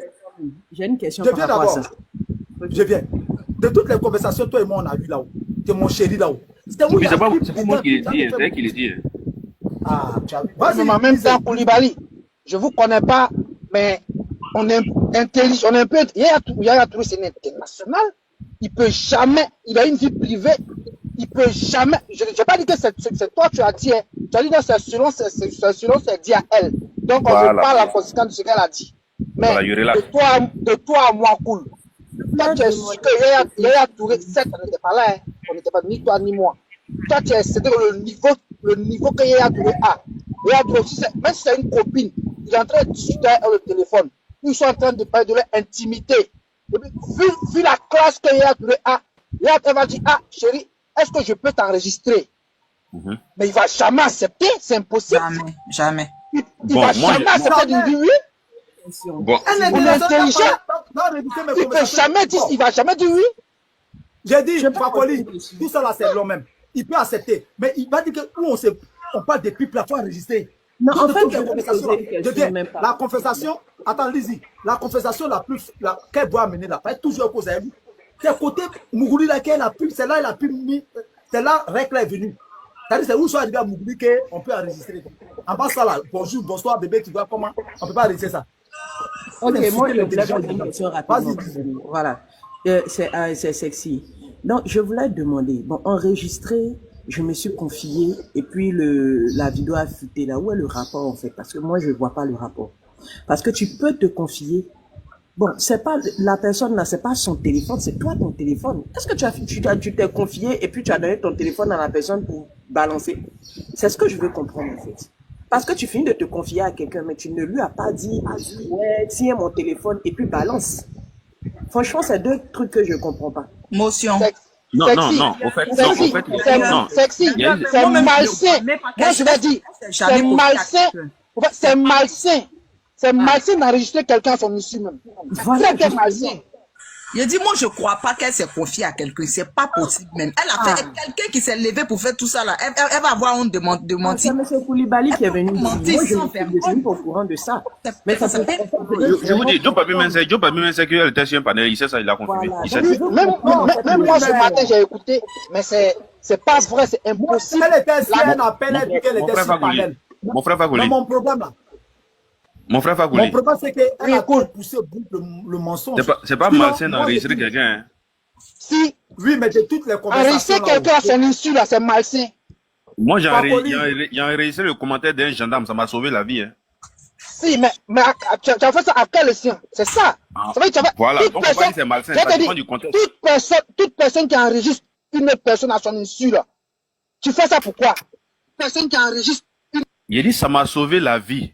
J'ai une question je par viens rapport à ça. Je viens. De toutes les conversations, toi et moi, on a vu là-haut. C'est mon chéri là-haut. C'est pas moi qui l'ai dit, c'est elle qui l'ai dit. Ah, tu as vu. Mais en même temps, Koulibaly, je ne vous connais pas, mais on est intelligent, on est un peu. Yaya Touré, c'est international. Il peut jamais, il a une vie privée. Il peut jamais. Je n'ai pas dit que c'est toi, tu as dit. Tu as dit que c'est selon c'est dit à elle. Donc, on ne parle la conséquence de ce qu'elle a dit. Mais voilà, de toi à moi, cool. Toi, tu es sûr que Yaya Touré, certes, on n'était pas là, hein. On n'était pas ni toi ni moi. Toi, tu es c'était le niveau que Yaya Touré a. Yaya Touré, même si c'est une copine, il est en train de discuter avec le téléphone. Ils sont en train de parler de leur intimité. Vu la classe que Yaya Touré a, Yaya Touré va dire, ah, chérie, est-ce que je peux t'enregistrer? Mais il ne va jamais accepter, c'est impossible. Jamais. Il ne va jamais accepter de dire oui. Bon. Il est intelligent. Il va jamais dire oui. J'ai dit, Fakoli, tout ça là c'est long même. Il peut accepter. Mais il va dire que où on parle des pipes là, il faut enregistrer. Non, en fait, la conversation, attends, Lizzie, la conversation la plus, qu'elle doit amener là, pas toujours cause à lui. C'est côté Mougouli là qu'elle a pu, c'est là, elle a pu mis, c'est là, Règle est venue. C'est-à-dire, c'est où soit arrivé à Mougouli qu'on peut enregistrer. En bas ça là, bonjour, bonsoir, bébé, tu vois comment, on peut pas enregistrer ça. Ok, moi je voulais poser une question rapidement. Voilà, c'est sexy. Donc, je voulais demander, bon, enregistrer, je me suis confiée et puis la vidéo a fuité là. Où est le rapport en fait? Parce que moi, je ne vois pas le rapport. Parce que tu peux te confier. Bon, c'est pas la personne là, c'est pas son téléphone, c'est toi ton téléphone. Est-ce que tu t'es confié et puis tu as donné ton téléphone à la personne pour balancer? C'est ce que je veux comprendre en fait. Parce que tu finis de te confier à quelqu'un, mais tu ne lui as pas dit, ouais, tiens mon téléphone et puis balance. Franchement, c'est deux trucs que je ne comprends pas. Motion. Non, au fait, sexy. C'est malsain. Moi, je vais dire, c'est malsain. C'est malsain. C'est malsain d'enregistrer quelqu'un à son issue même. Voilà, c'est malsain. Je dis, moi, je crois pas qu'elle s'est confiée à quelqu'un. C'est pas possible même. Elle a fait quelqu'un qui s'est levé pour faire tout ça là. Elle va avoir honte de mentir. C'est M. Koulibaly qui est venu me mentir dire. Moi, je sans ne suis vergogne. pas au courant de ça. Mais Mais ça ça peut fait- Je vous dis, Joe Papi Mensah qu'elle était sur un panel, il sait ça, il l'a confirmé. Voilà. Il sait Donc, ça. je veux Même comprendre, en fait, moi, le- ce matin, j'ai écouté, mais c'est pas vrai, c'est impossible. Elle était sur La- un appel, elle dit qu'elle Mon était frère sur Fakouli. panel. Mon frère Mais Fakouli. mon problème là, Mon frère mon Fakouli. problème c'est qu'elle Oui, a cool. poussé au bout le mensonge. C'est pas Sinon, malsain moi, d'enregistrer je dis- quelqu'un. Hein. Si Oui, mais de toutes les conversations. enregistrer là, quelqu'un à son insu, là, c'est malsain. Moi, Fakouli. j'ai enregistré le commentaire d'un gendarme, ça m'a sauvé la vie. Hein. Si, mais tu as fait ça à quel sien? C'est ça. Ah. Ça veut dire, tu as fait- Voilà, toute donc on va dire personne, que c'est malsain, je ça te dépend dis, du contexte. toute personne qui enregistre une autre personne à son insu, là, tu fais ça pourquoi? Personne qui enregistre. Il dit, ça m'a sauvé la vie.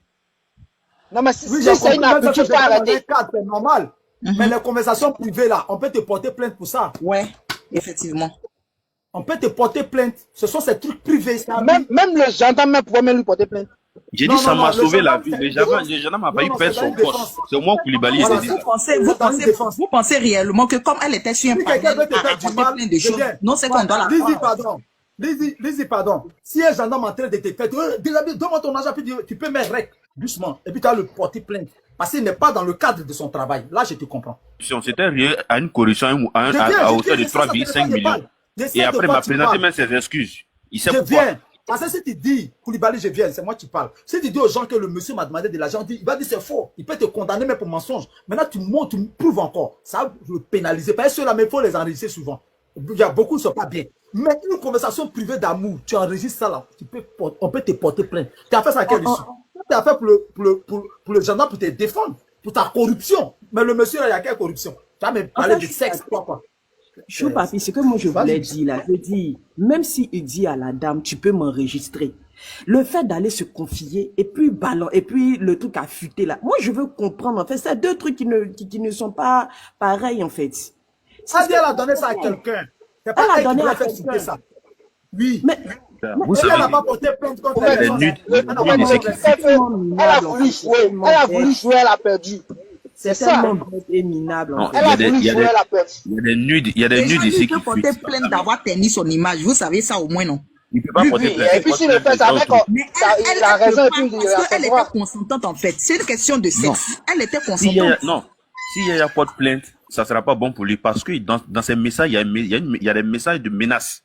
Non, mais si, Oui, si j'ai c'est une compris, habitude, il faut dans un arrêter. cadre, c'est normal. Mais les conversations privées là, on peut te porter plainte pour ça. Ouais, effectivement. On peut te porter plainte. Ce sont ces trucs privés. ça. Même le gendarme pouvait même lui porter plainte. J'ai Non, dit, ça non, m'a le sauvé la gendarme, vie. c'est Le une défense. gendarme a failli Non, perdre c'est son pas une poste. défense. C'est moi Koulibaly, Voilà, c'est dit. Vous pensez réellement que comme elle était sur un Si panel, quelqu'un veut te à faire du raconter mal, plein de c'est choses, bien. non, c'est qu'on doit la Lizzie, croire. pardon. Lizzie, pardon. Si un gendarme en train de te faire, donne-moi ton argent, puis tu peux mettre rec, doucement. Et puis tu as le porter plainte. Parce qu'il n'est pas dans le cadre de son travail. Là, je te comprends. Si on s'était arrivé à une corruption à hauteur de 3,5 millions. Et après, il m'a présenté même ses excuses. Il sait Je pourquoi. viens. Parce que si tu dis, Koulibaly, je viens, c'est moi qui parle. Si tu dis aux gens que le monsieur m'a demandé de l'argent, il va dire c'est faux. Il peut te condamner même pour mensonge. Maintenant, tu montres, tu me prouves encore. Ça, je veux pénaliser. Parce que ceux-là, mais il faut les enregistrer souvent. Il y a beaucoup qui ne sont pas bien. Mais une conversation privée d'amour, tu enregistres ça là, on peut te porter plainte. Tu as fait ça à quel issue? Tu as fait pour le gendarme pour te défendre, pour ta corruption. Mais le monsieur, là, il y a quelle corruption? Tu as même parlé de sexe, quoi. Chou papi, ce que moi je voulais dire là, je dis, même si il dit à la dame, tu peux m'enregistrer. Le fait d'aller se confier et puis le truc affûté là, moi je veux comprendre en fait, c'est deux trucs qui ne sont pas pareils en fait. Ça dit, elle a donné ça à quelqu'un. C'est pas elle qui doit faire citer ça. Oui. Mais Vous elle savez, n'a pas porté plainte contre il y a des elle. nudes, Elle a voulu jouer, elle a perdu. c'est ça. tellement bête et minable. Non, En fait. Elle a voulu jouer, elle a perdu. il y a des nudes, il y a des Les gens nudes ici qui qui peuvent porter fuient. plainte d'avoir terni son image. Vous savez ça au moins, non? Il ne peut pas Oui, porter oui. plainte. Et puis s'il le fait, ça avec Mais il a peut raison et pas, puis il parce a qu'elle fait était droit. consentante en fait. C'est une question de Non. sexe. Elle était Si Yaya, consentante. non, si Yaya porte plainte, ça ne sera pas bon pour lui parce que dans ces messages, il y a des messages de menaces.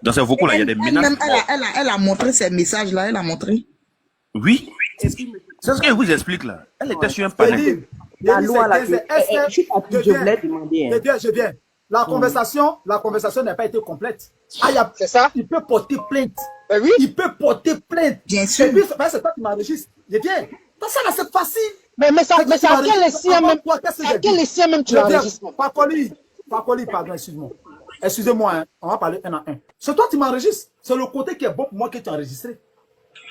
Dans ces vocaux-là, il y a des menaces. Elle-même, elle a montré ces messages-là. Elle a montré. Oui, c'est ce que je vous explique là. Elle était sur un panel. La loi là, Je viens. La conversation n'a pas été complète. C'est ça? Il peut porter plainte. Ben oui. Il peut porter plainte. Bien sûr. Et puis, c'est toi qui m'enregistres. Je viens. Ça là, c'est facile. Mais c'est à quel escient même, à quel escient même tu l'enregistres? Fakoli, pardon, excuse-moi. Excusez-moi, hein, on va parler un à un. C'est toi qui m'enregistres. C'est le côté qui est bon pour moi que tu as enregistré.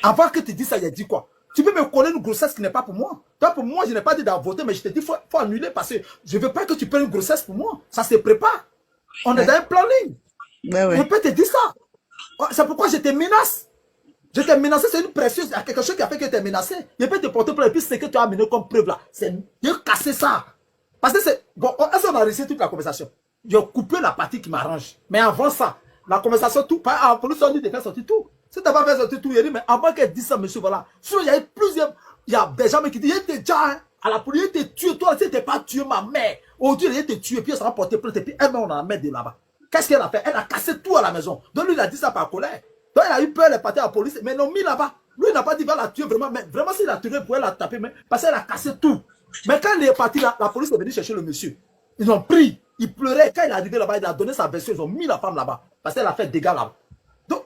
Avant que tu dises ça, il a dit quoi? Tu peux me coller une grossesse qui n'est pas pour moi. Toi, pour moi, je n'ai pas dit d'avorter, mais je te dis faut annuler parce que je ne veux pas que tu prennes une grossesse pour moi. Ça se prépare. On est dans un planning. Je peux te dire ça. C'est pourquoi je te menace. Je t'ai menacé, c'est une pression. Il y a quelque chose qui a fait que tu es menacé. Je peux te porter plainte. Et puis, ce que tu as amené comme preuve là, c'est de casser ça. Parce que c'est. Bon, est-ce qu'on a réussi toute la conversation? J'ai coupé la partie qui m'arrange. Mais avant ça, la conversation, tout. En police, on dit de faire sortir tout. Si tu n'as pas fait sortir tout, il dit, mais avant qu'elle dise ça, monsieur, voilà. Sinon, il y a eu plusieurs. Il y a des gens qui disent, il était déjà, hein, à la police, il était tué. Toi, tu n'étais pas tué, ma mère. Aujourd'hui, il était tué. Puis, elle s'est porté plainte. Et puis, elle, on en a mis de là-bas. Qu'est-ce qu'elle a fait? Elle a cassé tout à la maison. Donc, lui, il a dit ça par colère. Donc, il a eu peur, elle est partie à la police. Mais ils l'ont mis là-bas. Lui, il n'a pas dit, va la tuer vraiment. Mais vraiment, s'il a tué, il pourrait la taper. Mais, parce qu'elle a cassé tout. Mais quand il est parti là, la police est venue chercher le monsieur. Ils l'ont pris. Il pleurait. Quand il est arrivé là-bas, il a donné sa version. Ils ont mis la femme là-bas. Parce qu'elle a fait des dégâts là-bas. Donc,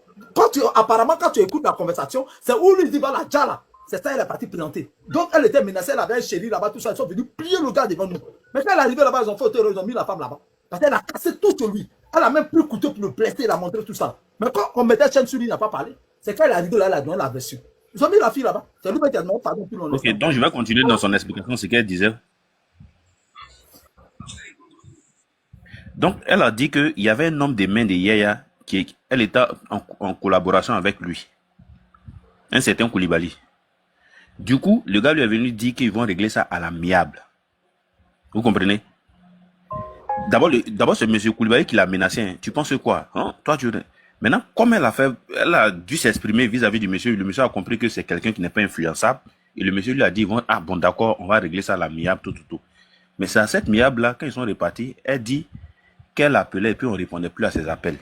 apparemment, quand tu écoutes la conversation, c'est où lui dit, va la jala. C'est ça, elle est partie présenter. Donc, elle était menacée, elle avait un chéri là-bas, tout ça. Ils sont venus plier le gars devant nous. Mais quand elle est arrivée là-bas, ils ont fait autre, ils ont mis la femme là-bas. Parce qu'elle a cassé tout sur lui. Elle a même pris le couteau pour le blesser, il a montré tout ça. Mais quand on mettait chaîne sur lui, il n'a pas parlé. C'est quand elle est arrivée là, elle a donné la version. Ils ont mis la fille là-bas. C'est lui qui a demandé pardon. Ok, donc je vais continuer dans son explication, ce qu'elle disait. Donc, elle a dit qu'il y avait un homme des mains de Yaya elle était en collaboration avec lui. Un certain Koulibaly. Du coup, le gars lui est venu dire qu'ils vont régler ça à l'amiable. Vous comprenez? D'abord, c'est M. Koulibaly qui l'a menacé. Hein. Tu penses quoi? Hein? Toi, Maintenant, comme elle a dû s'exprimer vis-à-vis du monsieur, le monsieur a compris que c'est quelqu'un qui n'est pas influençable. Et le monsieur lui a dit, ah bon, d'accord, on va régler ça à l'amiable, tout. Mais c'est à cette miable-là, quand ils sont repartis, elle dit qu'elle appelait et puis on ne répondait plus à ses appels.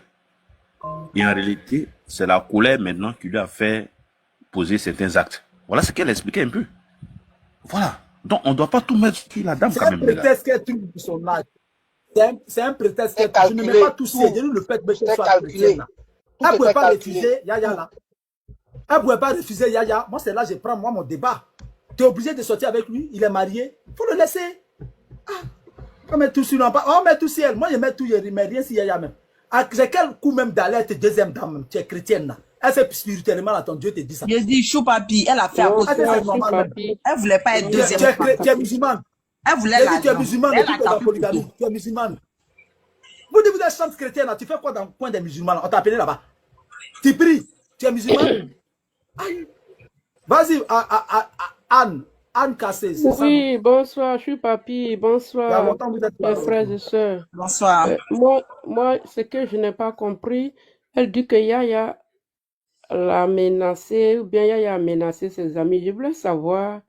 Et en réalité, c'est la colère maintenant qui lui a fait poser certains actes. Voilà ce qu'elle expliquait un peu. Voilà. Donc, on ne doit pas tout mettre sur la dame quand même. C'est un prétexte qu'elle trouve pour son âge. C'est un prétexte qu'elle trouve. Je ne mets pas tout ça. Je ne le fait que je sois chrétienne. Elle ne pouvait pas refuser Yaya là. Elle ne pouvait pas refuser Yaya. Moi, c'est là que je prends mon débat. Tu es obligé de sortir avec lui. Il est marié. Il faut le laisser. On met tout sur l'emploi. On met tout sur elle. Moi, je mets tout. Je ne mets rien sur Yaya même. J'ai quel coup même d'alerte deuxième dame. Tu es chrétienne là. Elle fait spirituellement là, ton Dieu te dit ça. Je dis, Choupapi, elle a fait à cause de ça. Elle voulait pas être deuxième femme. Tu es musulmane. Elle voulait la tu es musulmane et tu es dans la polygamie. Tu es musulmane. Vous dites, vous êtes chante chrétienne là. Tu fais quoi dans le coin des musulmans là? On t'a appelé là-bas. Tu pries. Tu es musulmane. Vas-y, Anne Cassé. Oui, bonsoir, je suis Papi. Bonsoir, mes frères et sœurs. Bonsoir. Moi, ce que je n'ai pas compris, elle dit que Yaya l'a menacé, ou bien Yaya a menacé ses amis. Je voulais savoir,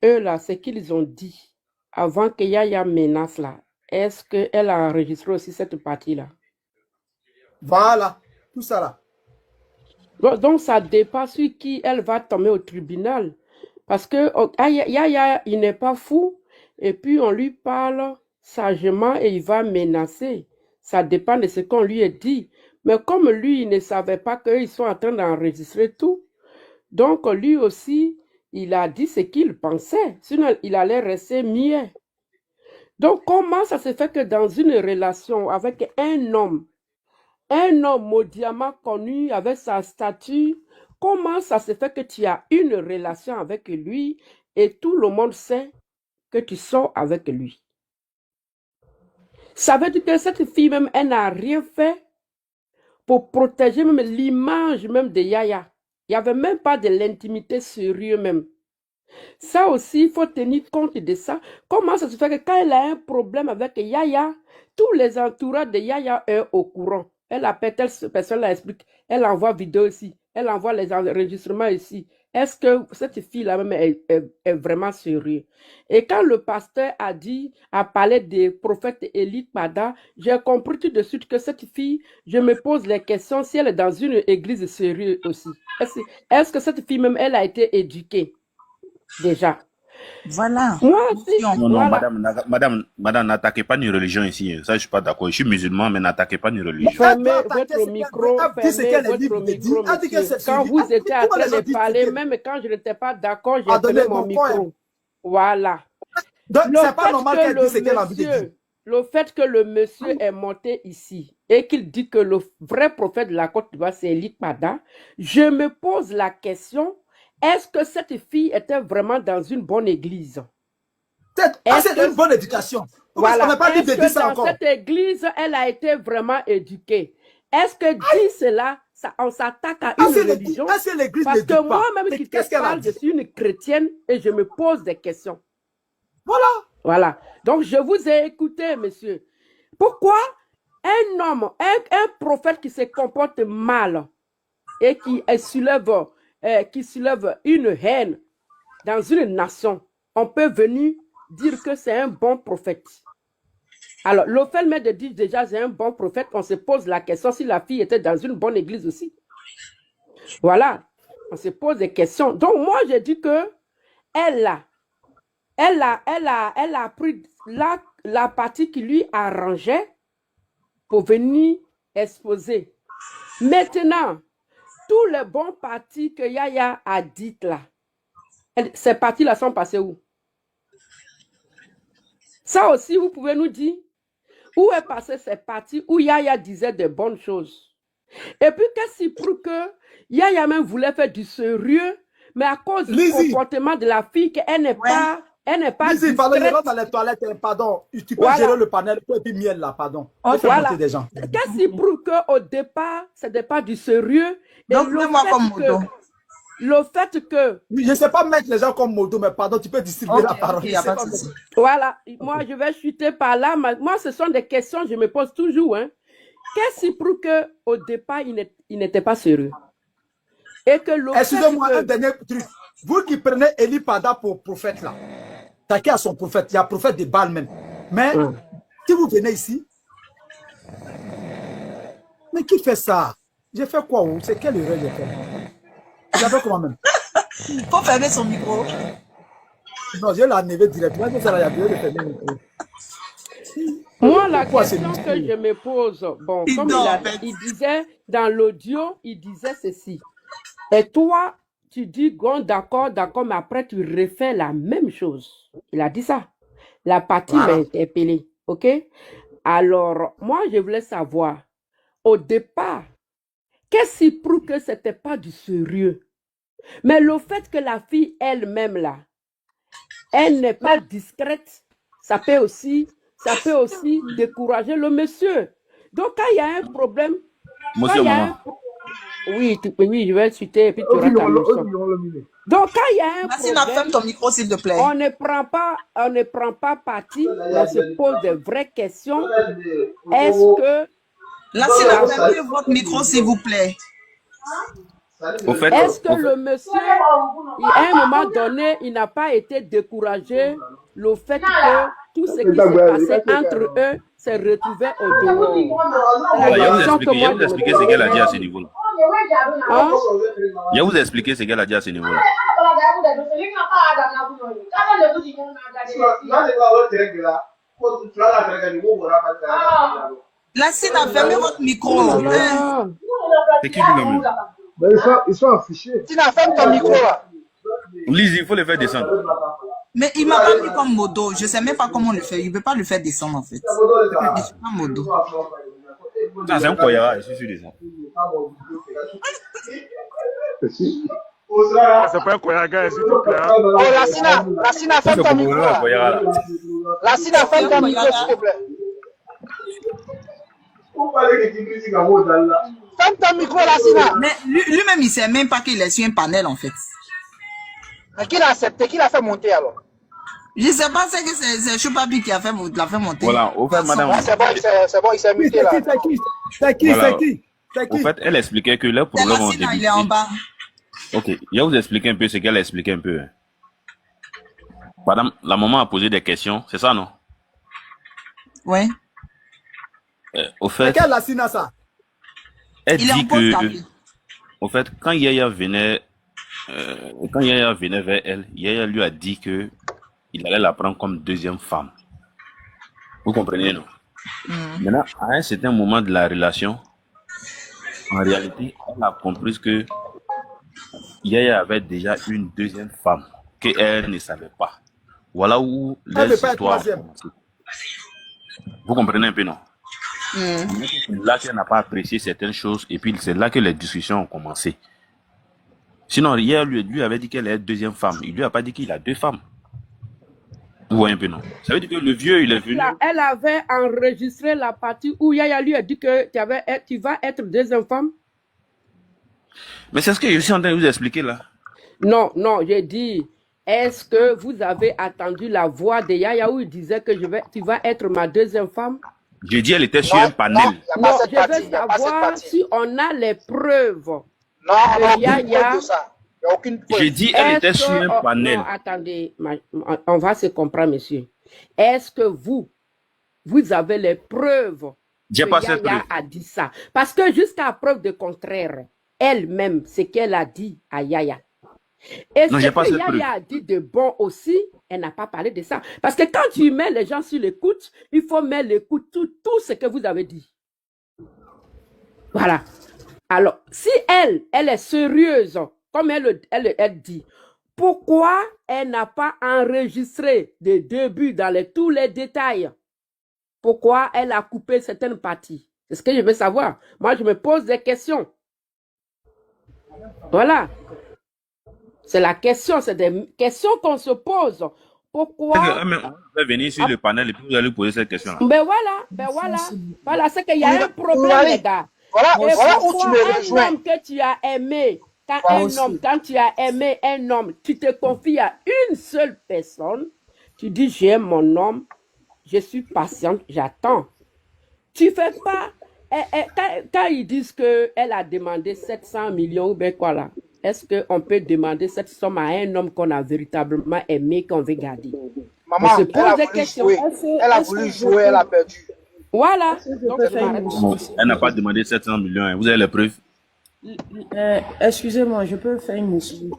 eux là, ce qu'ils ont dit avant que Yaya menace là. Est-ce qu'elle a enregistré aussi cette partie-là? Voilà, tout ça là. Donc, ça dépasse sur qui elle va tomber au tribunal. Parce que Yaya, il n'est pas fou. Et puis, on lui parle sagement et il va menacer. Ça dépend de ce qu'on lui a dit. Mais comme lui, il ne savait pas qu'ils sont en train d'enregistrer tout. Donc, lui aussi, il a dit ce qu'il pensait. Sinon, il allait rester muet. Donc, comment ça se fait que dans une relation avec un homme maudiamment connu, avec sa statue, comment ça se fait que tu as une relation avec lui et tout le monde sait que tu sors avec lui? Ça veut dire que cette fille même, elle n'a rien fait pour protéger même l'image même de Yaya. Il n'y avait même pas de l'intimité sérieuse même. Ça aussi, il faut tenir compte de ça. Comment ça se fait que quand elle a un problème avec Yaya, tous les entourages de Yaya sont au courant. Elle appelle telle personne, elle explique. Elle envoie vidéo ici. Elle envoie les enregistrements ici. Est-ce que cette fille-là même est vraiment sérieuse? Et quand le pasteur a parlé des prophètes Élie Pada, j'ai compris tout de suite que cette fille, je me pose la question si elle est dans une église sérieuse aussi. Est-ce que cette fille même, elle a été éduquée déjà? Voilà. Moi aussi. Non, voilà. Madame, n'attaquez pas une religion ici. Ça, je suis pas d'accord. Je suis musulman, mais n'attaquez pas une religion. Fermez votre micro, monsieur. Quand vous étiez en train de parler, même quand je n'étais pas d'accord, j'ai fermé mon micro. Voilà. C'est pas normal qu'elle dise ce qu'elle a envie de dire. Le fait que le monsieur est monté ici et qu'il dit que le vrai prophète de la Côte d'Ivoire, c'est Élie Pada, je me pose la question, est-ce que cette fille était vraiment dans une bonne église? C'est une bonne éducation. Voilà. On n'a pas dit de dire ça encore. Dans cette église, elle a été vraiment éduquée. Est-ce que dit cela, on s'attaque à une religion? Parce que moi-même qui te parle, je suis une chrétienne et je me pose des questions. Voilà. Donc, je vous ai écouté, monsieur. Pourquoi un homme, un prophète qui se comporte mal et qui soulève une haine dans une nation, on peut venir dire que c'est un bon prophète? Alors, le fait même de dire déjà c'est un bon prophète, on se pose la question si la fille était dans une bonne église aussi. Voilà, on se pose des questions. Donc, moi, je dis que elle a pris la partie qui lui arrangeait pour venir exposer. Maintenant, tous les bons partis que Yaya a dites là, ces partis-là sont passés où? Ça aussi, vous pouvez nous dire où est passé ces partis où Yaya disait de bonnes choses. Et puis, qu'est-ce qui prouve que Yaya même voulait faire du sérieux, mais à cause du comportement de la fille, qu'elle n'est pas... Elle n'est pas discrète. Pardon, je rentre dans les toilettes, pardon. Tu peux gérer le panel, et puis miel là, pardon. Voilà. Qu'est-ce qui prouve qu'au départ, ce n'est pas du sérieux? Et le fait que... Je ne sais pas mettre les gens comme modo, mais pardon, tu peux distribuer la parole. Y a pas de souci. Voilà, moi je vais chuter par là. Moi, ce sont des questions que je me pose toujours. Hein. Qu'est-ce qui prouve qu'au départ, il n'était pas sérieux? Et que le Excusez-moi, fait que... un dernier truc. Vous qui prenez Eli Pada pour prophète là, taquez à son prophète, il y a prophète de Baal même. Mais si vous venez ici, mais qui fait ça? J'ai fait quoi? C'est quelle erreur j'ai fait? J'ai fait comment même? Faut fermer son micro. Non, je l'ai enlevé directement. Il y a besoin de fermer le micro. Moi, la Pourquoi question que je me pose, bon, Il comme dort, il disait dans l'audio, il disait ceci. Et toi, tu dis, bon, d'accord, mais après, tu refais la même chose. Il a dit ça. La partie m'a interpellé. OK? Alors, moi, je voulais savoir, au départ, qu'est-ce qui prouve que ce n'était pas du sérieux? Mais le fait que la fille elle-même, là, elle n'est pas discrète, ça peut aussi décourager le monsieur. Donc, quand il y a un problème, Monsieur, maman. Oui, je vais chuter et puis tu auras ta leçon. Donc, quand il y a un Massina, ferme ton micro, s'il te plaît. on ne prend pas parti, on se pose de vraies questions. Est-ce que... Massina, fermez votre micro, s'il vous plaît. Est-ce que le monsieur, à un moment donné, il n'a pas été découragé le fait que tout ce qui s'est passé entre eux s'est retrouvé au dehors? Voilà, je vais vous expliquer ce qu'elle a dit à ce niveau-là. Hein? Je vais vous expliquer ce qu'elle a dit à ce niveau-là. Massina, fermez votre micro. C'est qui lui-même? Ils sont affichés. Tina, ferme ton micro là. Lise, il faut le faire descendre. Mais il m'a pas mis comme modo. Je sais même pas comment le faire. Il veut pas le faire descendre en fait. Je suis pas modo. Ça, c'est un koyara, je suis sûr de ça. C'est pas un koyaga, s'il te plaît. Oh, Lassina, ferme ton micro là. Lassina, ferme ton micro s'il te plaît. Ferme ton micro, Lassina. Mais lui-même, il sait même pas qu'il est sur un panel en fait. Mais qui l'a accepté? Qui l'a fait monter alors? Je sais pas, c'est que c'est Choupapi qui l'a fait monter. Voilà, au fait, madame. C'est bon, il s'est muté là. C'est qui? Au fait, elle expliquait que leur problème au début. Il est en bas. Ok, je vais vous expliquer un peu ce qu'elle a expliqué un peu. Madame, la maman a posé des questions, c'est ça, non? Ouais. Au fait, C'est quelle Lassina ça? elle dit que, au fait, quand Yaya venait vers elle, Yaya lui a dit que il allait la prendre comme deuxième femme. Vous comprenez, non? Maintenant, à un certain moment de la relation, en réalité, elle a compris que Yaya avait déjà une deuxième femme qu'elle ne savait pas. Voilà où les histoires ont commencé. Vous comprenez un peu, non? C'est là qu'elle n'a pas apprécié certaines choses et puis c'est là que les discussions ont commencé. Sinon, hier, lui avait dit qu'elle est deuxième femme. Il lui a pas dit qu'il a deux femmes. Vous voyez un peu, non? Ça veut dire que le vieux, il est venu. Elle avait enregistré la partie où Yaya lui a dit que tu vas être deuxième femme. Mais c'est ce que je suis en train de vous expliquer là. Non, j'ai dit, est-ce que vous avez attendu la voix de Yaya où il disait que tu vas être ma deuxième femme? J'ai dit elle était sur un panel. Non, je veux savoir si on a les preuves. Non, Yaya. J'ai dit elle était sur un panel. Non, attendez, on va se comprendre, monsieur. Est-ce que vous avez les preuves J'ai pas cette preuve. Yaya a dit ça? Parce que jusqu'à preuve de contraire, elle-même, ce qu'elle a dit à Yaya. Et non, ce que Yaya a dit de bon aussi, elle n'a pas parlé de ça. Parce que quand tu mets les gens sur l'écoute, il faut mettre l'écoute tout ce que vous avez dit. Voilà. Alors, si elle est sérieuse, comme elle dit, pourquoi elle n'a pas enregistré des débuts dans tous les détails? Pourquoi elle a coupé certaines parties? C'est ce que je veux savoir. Moi, je me pose des questions. Voilà. C'est la question, c'est des questions qu'on se pose. Pourquoi? On va venir sur le panel et puis vous allez poser cette question-là. Ben voilà. Voilà, c'est qu'il y a un problème, les gars. Voilà et où tu me rejoins. Un homme que tu as aimé, Quand tu as aimé un homme, tu te confies à une seule personne, tu dis j'aime mon homme, je suis patiente, j'attends. Tu fais pas. Quand ils disent qu'elle a demandé 700 millions, ben quoi là? Est-ce qu'on peut demander cette somme à un homme qu'on a véritablement aimé, qu'on veut garder? Maman, On se pose des questions. Elle a voulu jouer, elle a perdu. Voilà. Donc, Non, elle n'a pas demandé 700 millions. Hein. Vous avez les preuves? Excusez-moi, je peux faire une excuse.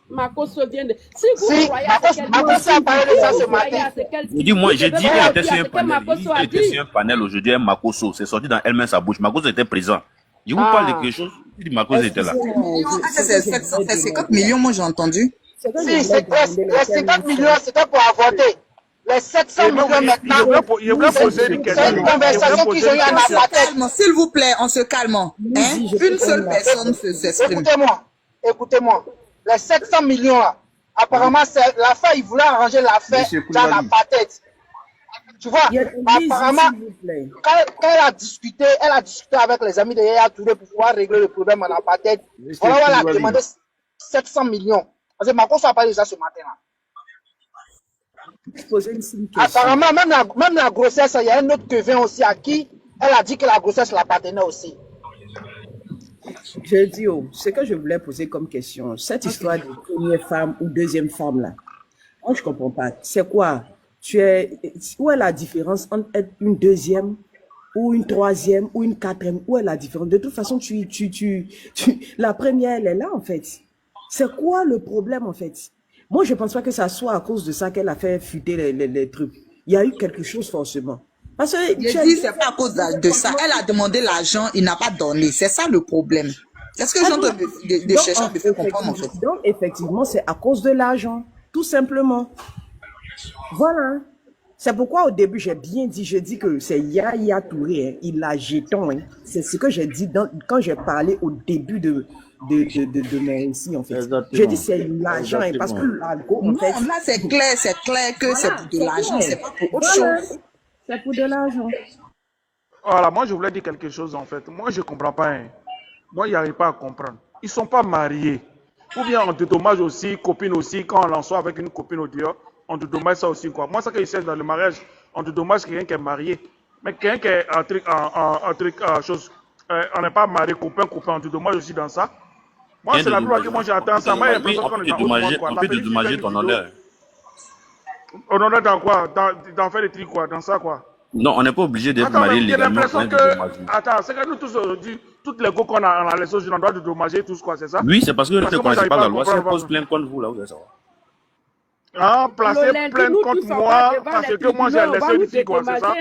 Makoso vient de... Si vous croyez à ce qu'elle Makoso a parlé de ça ce matin. Je dis, moi, j'ai dit qu'elle était sur un panel. Elle était sur un panel aujourd'hui, un Makoso. C'est sorti dans elle-même sa bouche. Makoso était présent. Je vous parle de quelque chose. Je dis, Makoso était là. C'est 50 millions, moi j'ai entendu. Si, les 50 millions, c'était pour avorter. Les 700 millions maintenant, c'est une conversation qu'ils ont eu en apartheid. S'il vous plaît, on se calme. Hein? Une seule personne s'exprime. Écoutez-moi. Les 700 millions là, apparemment, l'affaire, ils voulaient arranger l'affaire dans l'apartheid. Tu vois, apparemment, quand elle a discuté avec les amis de Yaya Touré pour pouvoir régler le problème en apartheid. Voilà, elle a demandé 700 millions. Parce que Makoso a parlé de ça ce matin là. Apparemment, même la grossesse, il y a un autre Kevin aussi à qui elle a dit que la grossesse l'appartenait aussi. Je dis, ce que je voulais poser comme question, cette histoire de première femme ou deuxième femme là, moi je ne comprends pas. C'est quoi? Où est la différence entre être une deuxième ou une troisième ou une quatrième? Où est la différence? De toute façon, la première, elle est là en fait. C'est quoi le problème en fait? Moi, je ne pense pas que ça soit à cause de ça qu'elle a fait fuiter les trucs. Il y a eu quelque chose forcément. Parce que je dis, c'est pas à cause de ça. Elle a demandé l'argent, il n'a pas donné. C'est ça le problème. C'est ce que j'entends de chercher de faire comprendre en fait. Donc, effectivement, c'est à cause de l'argent. Tout simplement. Voilà. C'est pourquoi au début, j'ai bien dit, je dis que c'est Yaya Touré, hein, il a jeton. Hein. C'est ce que j'ai dit quand j'ai parlé au début de mes récits, en fait. Exactement. Je dis c'est l'argent, hein, parce que l'algo, en fait... Non, là, c'est clair que c'est pour de l'argent, c'est pas pour autre chose. C'est pour de l'argent. Voilà, moi, je voulais dire quelque chose, en fait. Moi, je ne comprends pas. Hein. Moi, il n'arrive pas à comprendre. Ils ne sont pas mariés. Ou bien, on te dommage aussi, copine aussi, quand on en soit avec une copine au dehors, on te dommage ça aussi, quoi. Moi, ça que je sais dans le mariage, on te dommage quelqu'un qui est marié. Mais quelqu'un qui est on n'est pas marié, copain, on te dommage aussi dans ça. Moi, c'est la plupart que moi j'attends ça. Moi, il y a l'impression qu'on est dans le on peut te dommager ton honneur. On honneur dans quoi? Dans faire des trucs, quoi? Dans ça, quoi? Non, on n'est pas obligé d'être marié légalement. Attends, c'est que nous tous aujourd'hui, toutes les go qu'on a laissé aujourd'hui, on doit te dommager tous, quoi, c'est ça? Oui, c'est parce que vous ne connaissez pas la loi. Si elle pose plainte contre vous, là, vous allez savoir. Ah, placer plainte contre moi parce que moi j'ai laissé une fille, quoi, c'est ça?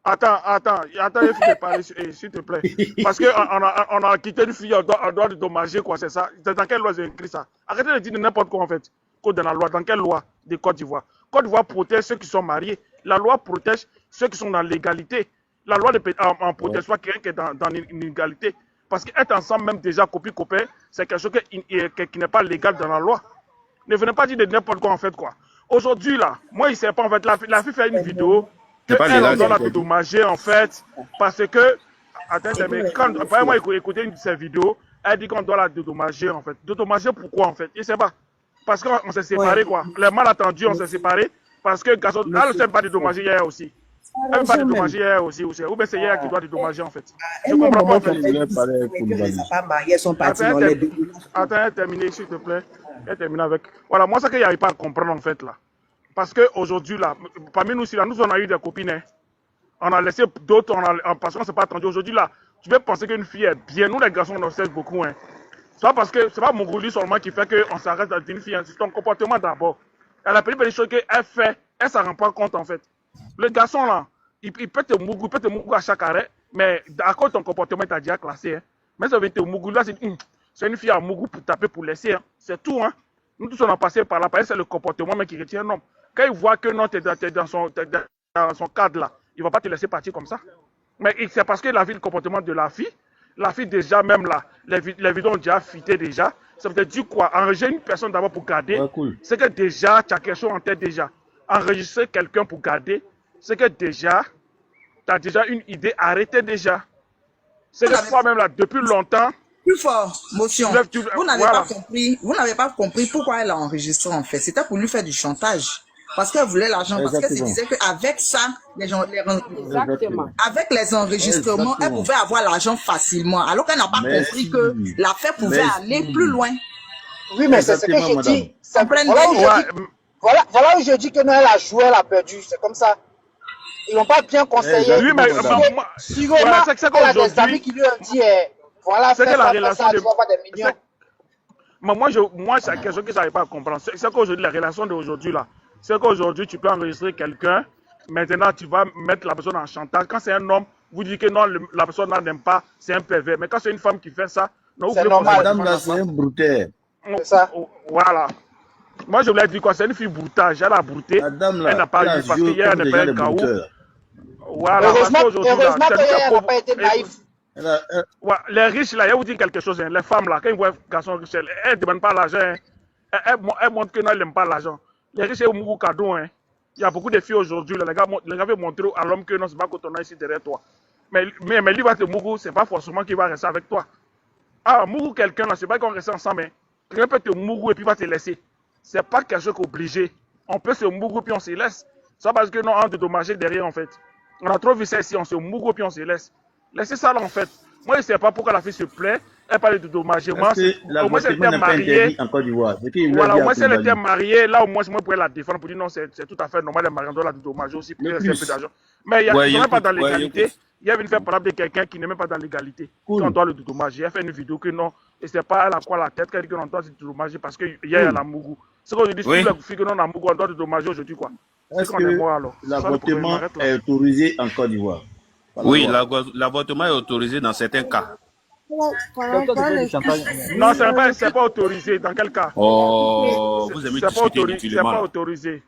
Attends, il faut te parler, s'il te plaît. Parce qu'on a quitté une fille, on doit te dommager, quoi, c'est ça? Dans quelle loi j'ai écrit ça? Arrêtez de dire n'importe quoi, en fait. Code de la loi, dans quelle loi de Côte d'Ivoire? Côte d'Ivoire protège ceux qui sont mariés. La loi protège ceux qui sont dans l'égalité. La loi en protège pas quelqu'un qui est dans l'inégalité. Parce qu'être ensemble, même déjà copie-copain, c'est quelque chose qui n'est pas légal dans la loi. Ne venez pas dire de n'importe quoi, en fait, quoi. Aujourd'hui, là, moi, il ne sait pas, en fait, la fille fait une vidéo qu'elle doit la dédommager, en fait, parce que, attendez, mais quand, moi, écouter une de ses vidéos, elle dit qu'on doit la dédommager, en fait. Dédommager pourquoi, en fait? Je ne sais pas. Parce qu'on s'est séparés, quoi. Les malentendus, on s'est séparés, parce que Gaston, elle ne s'est pas dédommager hier aussi. Elle ne veut pas dédommager hier aussi, ou bien c'est hier qui doit dédommager, en fait. Je ne comprends pas, en fait. Attends, terminer, s'il te plaît. Et terminer avec. Voilà, moi, c'est qu'il n'y arrive pas à comprendre, en fait, là. Parce qu'aujourd'hui, là, parmi nous, nous, on a eu des copines, hein. On a laissé d'autres, parce qu'on ne s'est pas attendu. Aujourd'hui, là, tu peux penser qu'une fille est bien. Nous, les garçons, on observe beaucoup, hein. C'est pas parce que c'est pas mon gourou seulement qui fait qu'on s'arrête dans une fille, hein. C'est ton comportement d'abord. Elle a pris des choses qu'elle fait, elle ne s'en rend pas compte, en fait. Le garçon, là, il peut te mougou à chaque arrêt, mais à cause de ton comportement, il t'a déjà classé, hein. Mais ça veut te mougou, là, c'est une fille à mougou pour taper, pour laisser, hein. C'est tout, hein. Nous tous, on a passé par là. C'est le comportement même qui retient un homme. Quand il voit que non, tu es dans son cadre là, il ne va pas te laisser partir comme ça. Mais c'est parce que la vie, le comportement de la fille déjà, même là, les vidéos ont déjà fuité déjà. Ça veut dire quoi? Enregistrer une personne d'abord pour garder, c'est que déjà, tu as quelque chose en tête déjà. Enregistrer quelqu'un pour garder, c'est que déjà, tu as déjà une idée arrêtée déjà. C'est que toi-même là, depuis longtemps, Plus fort, motion. Vous n'avez Voilà. pas compris pourquoi elle a enregistré en fait. C'était pour lui faire du chantage. Parce qu'elle voulait l'argent, parce qu'elle se disait qu'avec ça, Exactement. avec les enregistrements, elle pouvait avoir l'argent facilement. Alors qu'elle n'a pas compris que l'affaire pouvait aller plus loin. Oui, mais c'est ce que je dis. Voilà où je dis que non, elle a joué, elle a perdu. C'est comme ça. Ils n'ont pas bien conseillé. Oui, mais Sûrement, elle a des amis qui lui ont dit, voilà, c'est que la ça, relation tu vas avoir des millions. Moi, c'est quelque chose que je n'arrive pas à comprendre. C'est qu'aujourd'hui, la relation d'aujourd'hui, là, c'est qu'aujourd'hui, tu peux enregistrer quelqu'un, maintenant, tu vas mettre la personne en chantage. Quand c'est un homme, vous dites que non, la personne n'aime pas, c'est un pervers. Mais quand c'est une femme qui fait ça, non, vous c'est voulez normal. Madame là, c'est un brouteur. C'est ça. Voilà. Moi, je voulais dire quoi? C'est une fille broutage. Elle a brouté. Madame là, elle n'a pas eu parce qu'hier, elle n'est pas un chaos. Voilà. Heureusement parce qu'elle n'a pas été naïve. Les riches, là, je vais vous dire quelque chose. Hein. Les femmes, là, quand ils voient un garçon riche, elles ne demandent pas l'argent. Hein. Elles montrent que non, elles n'aiment pas l'argent. Les riches, c'est au Mougou cadeau. Hein. Il y a beaucoup de filles aujourd'hui. Les gars veulent montrer à l'homme que non, c'est pas quand on est ici derrière toi. Mais lui va te Mougou, c'est pas forcément qu'il va rester avec toi. Ah, Mougou quelqu'un, là, c'est pas qu'on reste ensemble. Hein. Quelqu'un peut te Mougou et puis va te laisser. C'est pas quelque chose qu'obligé. On peut se Mougou puis on se laisse. C'est parce que non, on te dommager derrière en fait. On a trop vu ça ici, on se Mougou puis on se laisse. Laissez ça là en fait. Moi, je ne sais pas pourquoi la fille se plaît. Elle parle de dommagement. Au moins, elle était mariée. Voilà, au moins, si elle était mariée, là, au moins, moi, je pourrais la défendre pour dire non, c'est tout à fait normal. Les mariés doivent la dédommager aussi pour rester un peu d'argent. Mais il n'y a pas dans l'égalité. Il y avait une femme par exemple de quelqu'un qui n'est même pas dans l'égalité. On doit le dédommager. Elle fait une vidéo que non, et c'est pas elle a quoi la tête, qu'elle dit qu'on doit se dédommager parce qu'il y a la Mougou. C'est qu'on dit, si les filles que non, la Mougou, on doit dédommager aujourd'hui quoi. Est-ce que l'avortement est autorisé en Côte d'Ivoire? Oui, l'avortement est autorisé dans certains cas. Non, c'est pas autorisé. Dans quel cas? Oh, vous aimez discuter inutilement. C'est pas autorisé.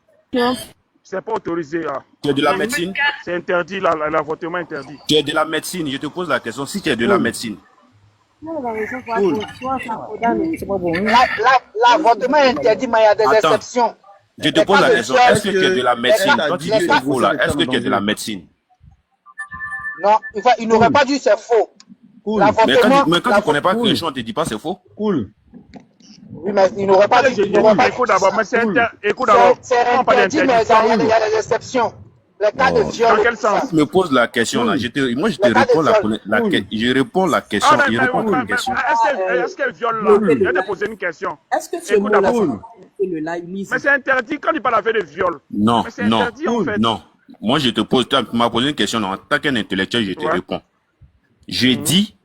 C'est pas autorisé. Hein. Tu es de la médecine? C'est interdit, l'avortement est interdit. Tu es de la médecine, je te pose la question. Si tu es de la médecine. L'avortement est interdit, mais il y a des exceptions. Je te pose la question. Est-ce que tu es de la médecine? Quand tu dis c'est faux là, est-ce que tu es de la médecine? Non, il n'aurait pas dit c'est faux. Cool. Mais quand tu ne connais pas quelque chose, on ne te dit pas c'est faux. Cool. Oui, mais il n'aurait pas dit. Écoute d'abord, mais c'est interdit, mais il y a des exceptions. Les cas de viol. Dans quel sens? Tu me poses la question là. Moi, je te réponds je réponds la question. Je réponds à la question. Est-ce qu'elle viole là? Je vais te poser une question. Est-ce que tu mais c'est interdit quand il parle avec de viol. Non, non, fait. non. Moi, je te pose, tu m'as posé une question, en tant qu'intellectuel, je te réponds. Je dis,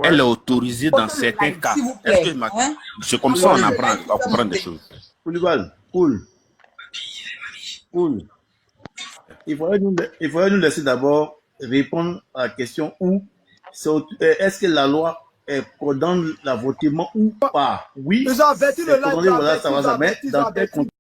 elle est autorisée dans certains cas. C'est comme ça on apprend à comprendre des choses. Cool. Il faudrait nous laisser d'abord répondre à la question où est-ce que la loi condamne l'avortement ou pas? Oui, c'est condamné, voilà, ça va, mais dans quel contexte?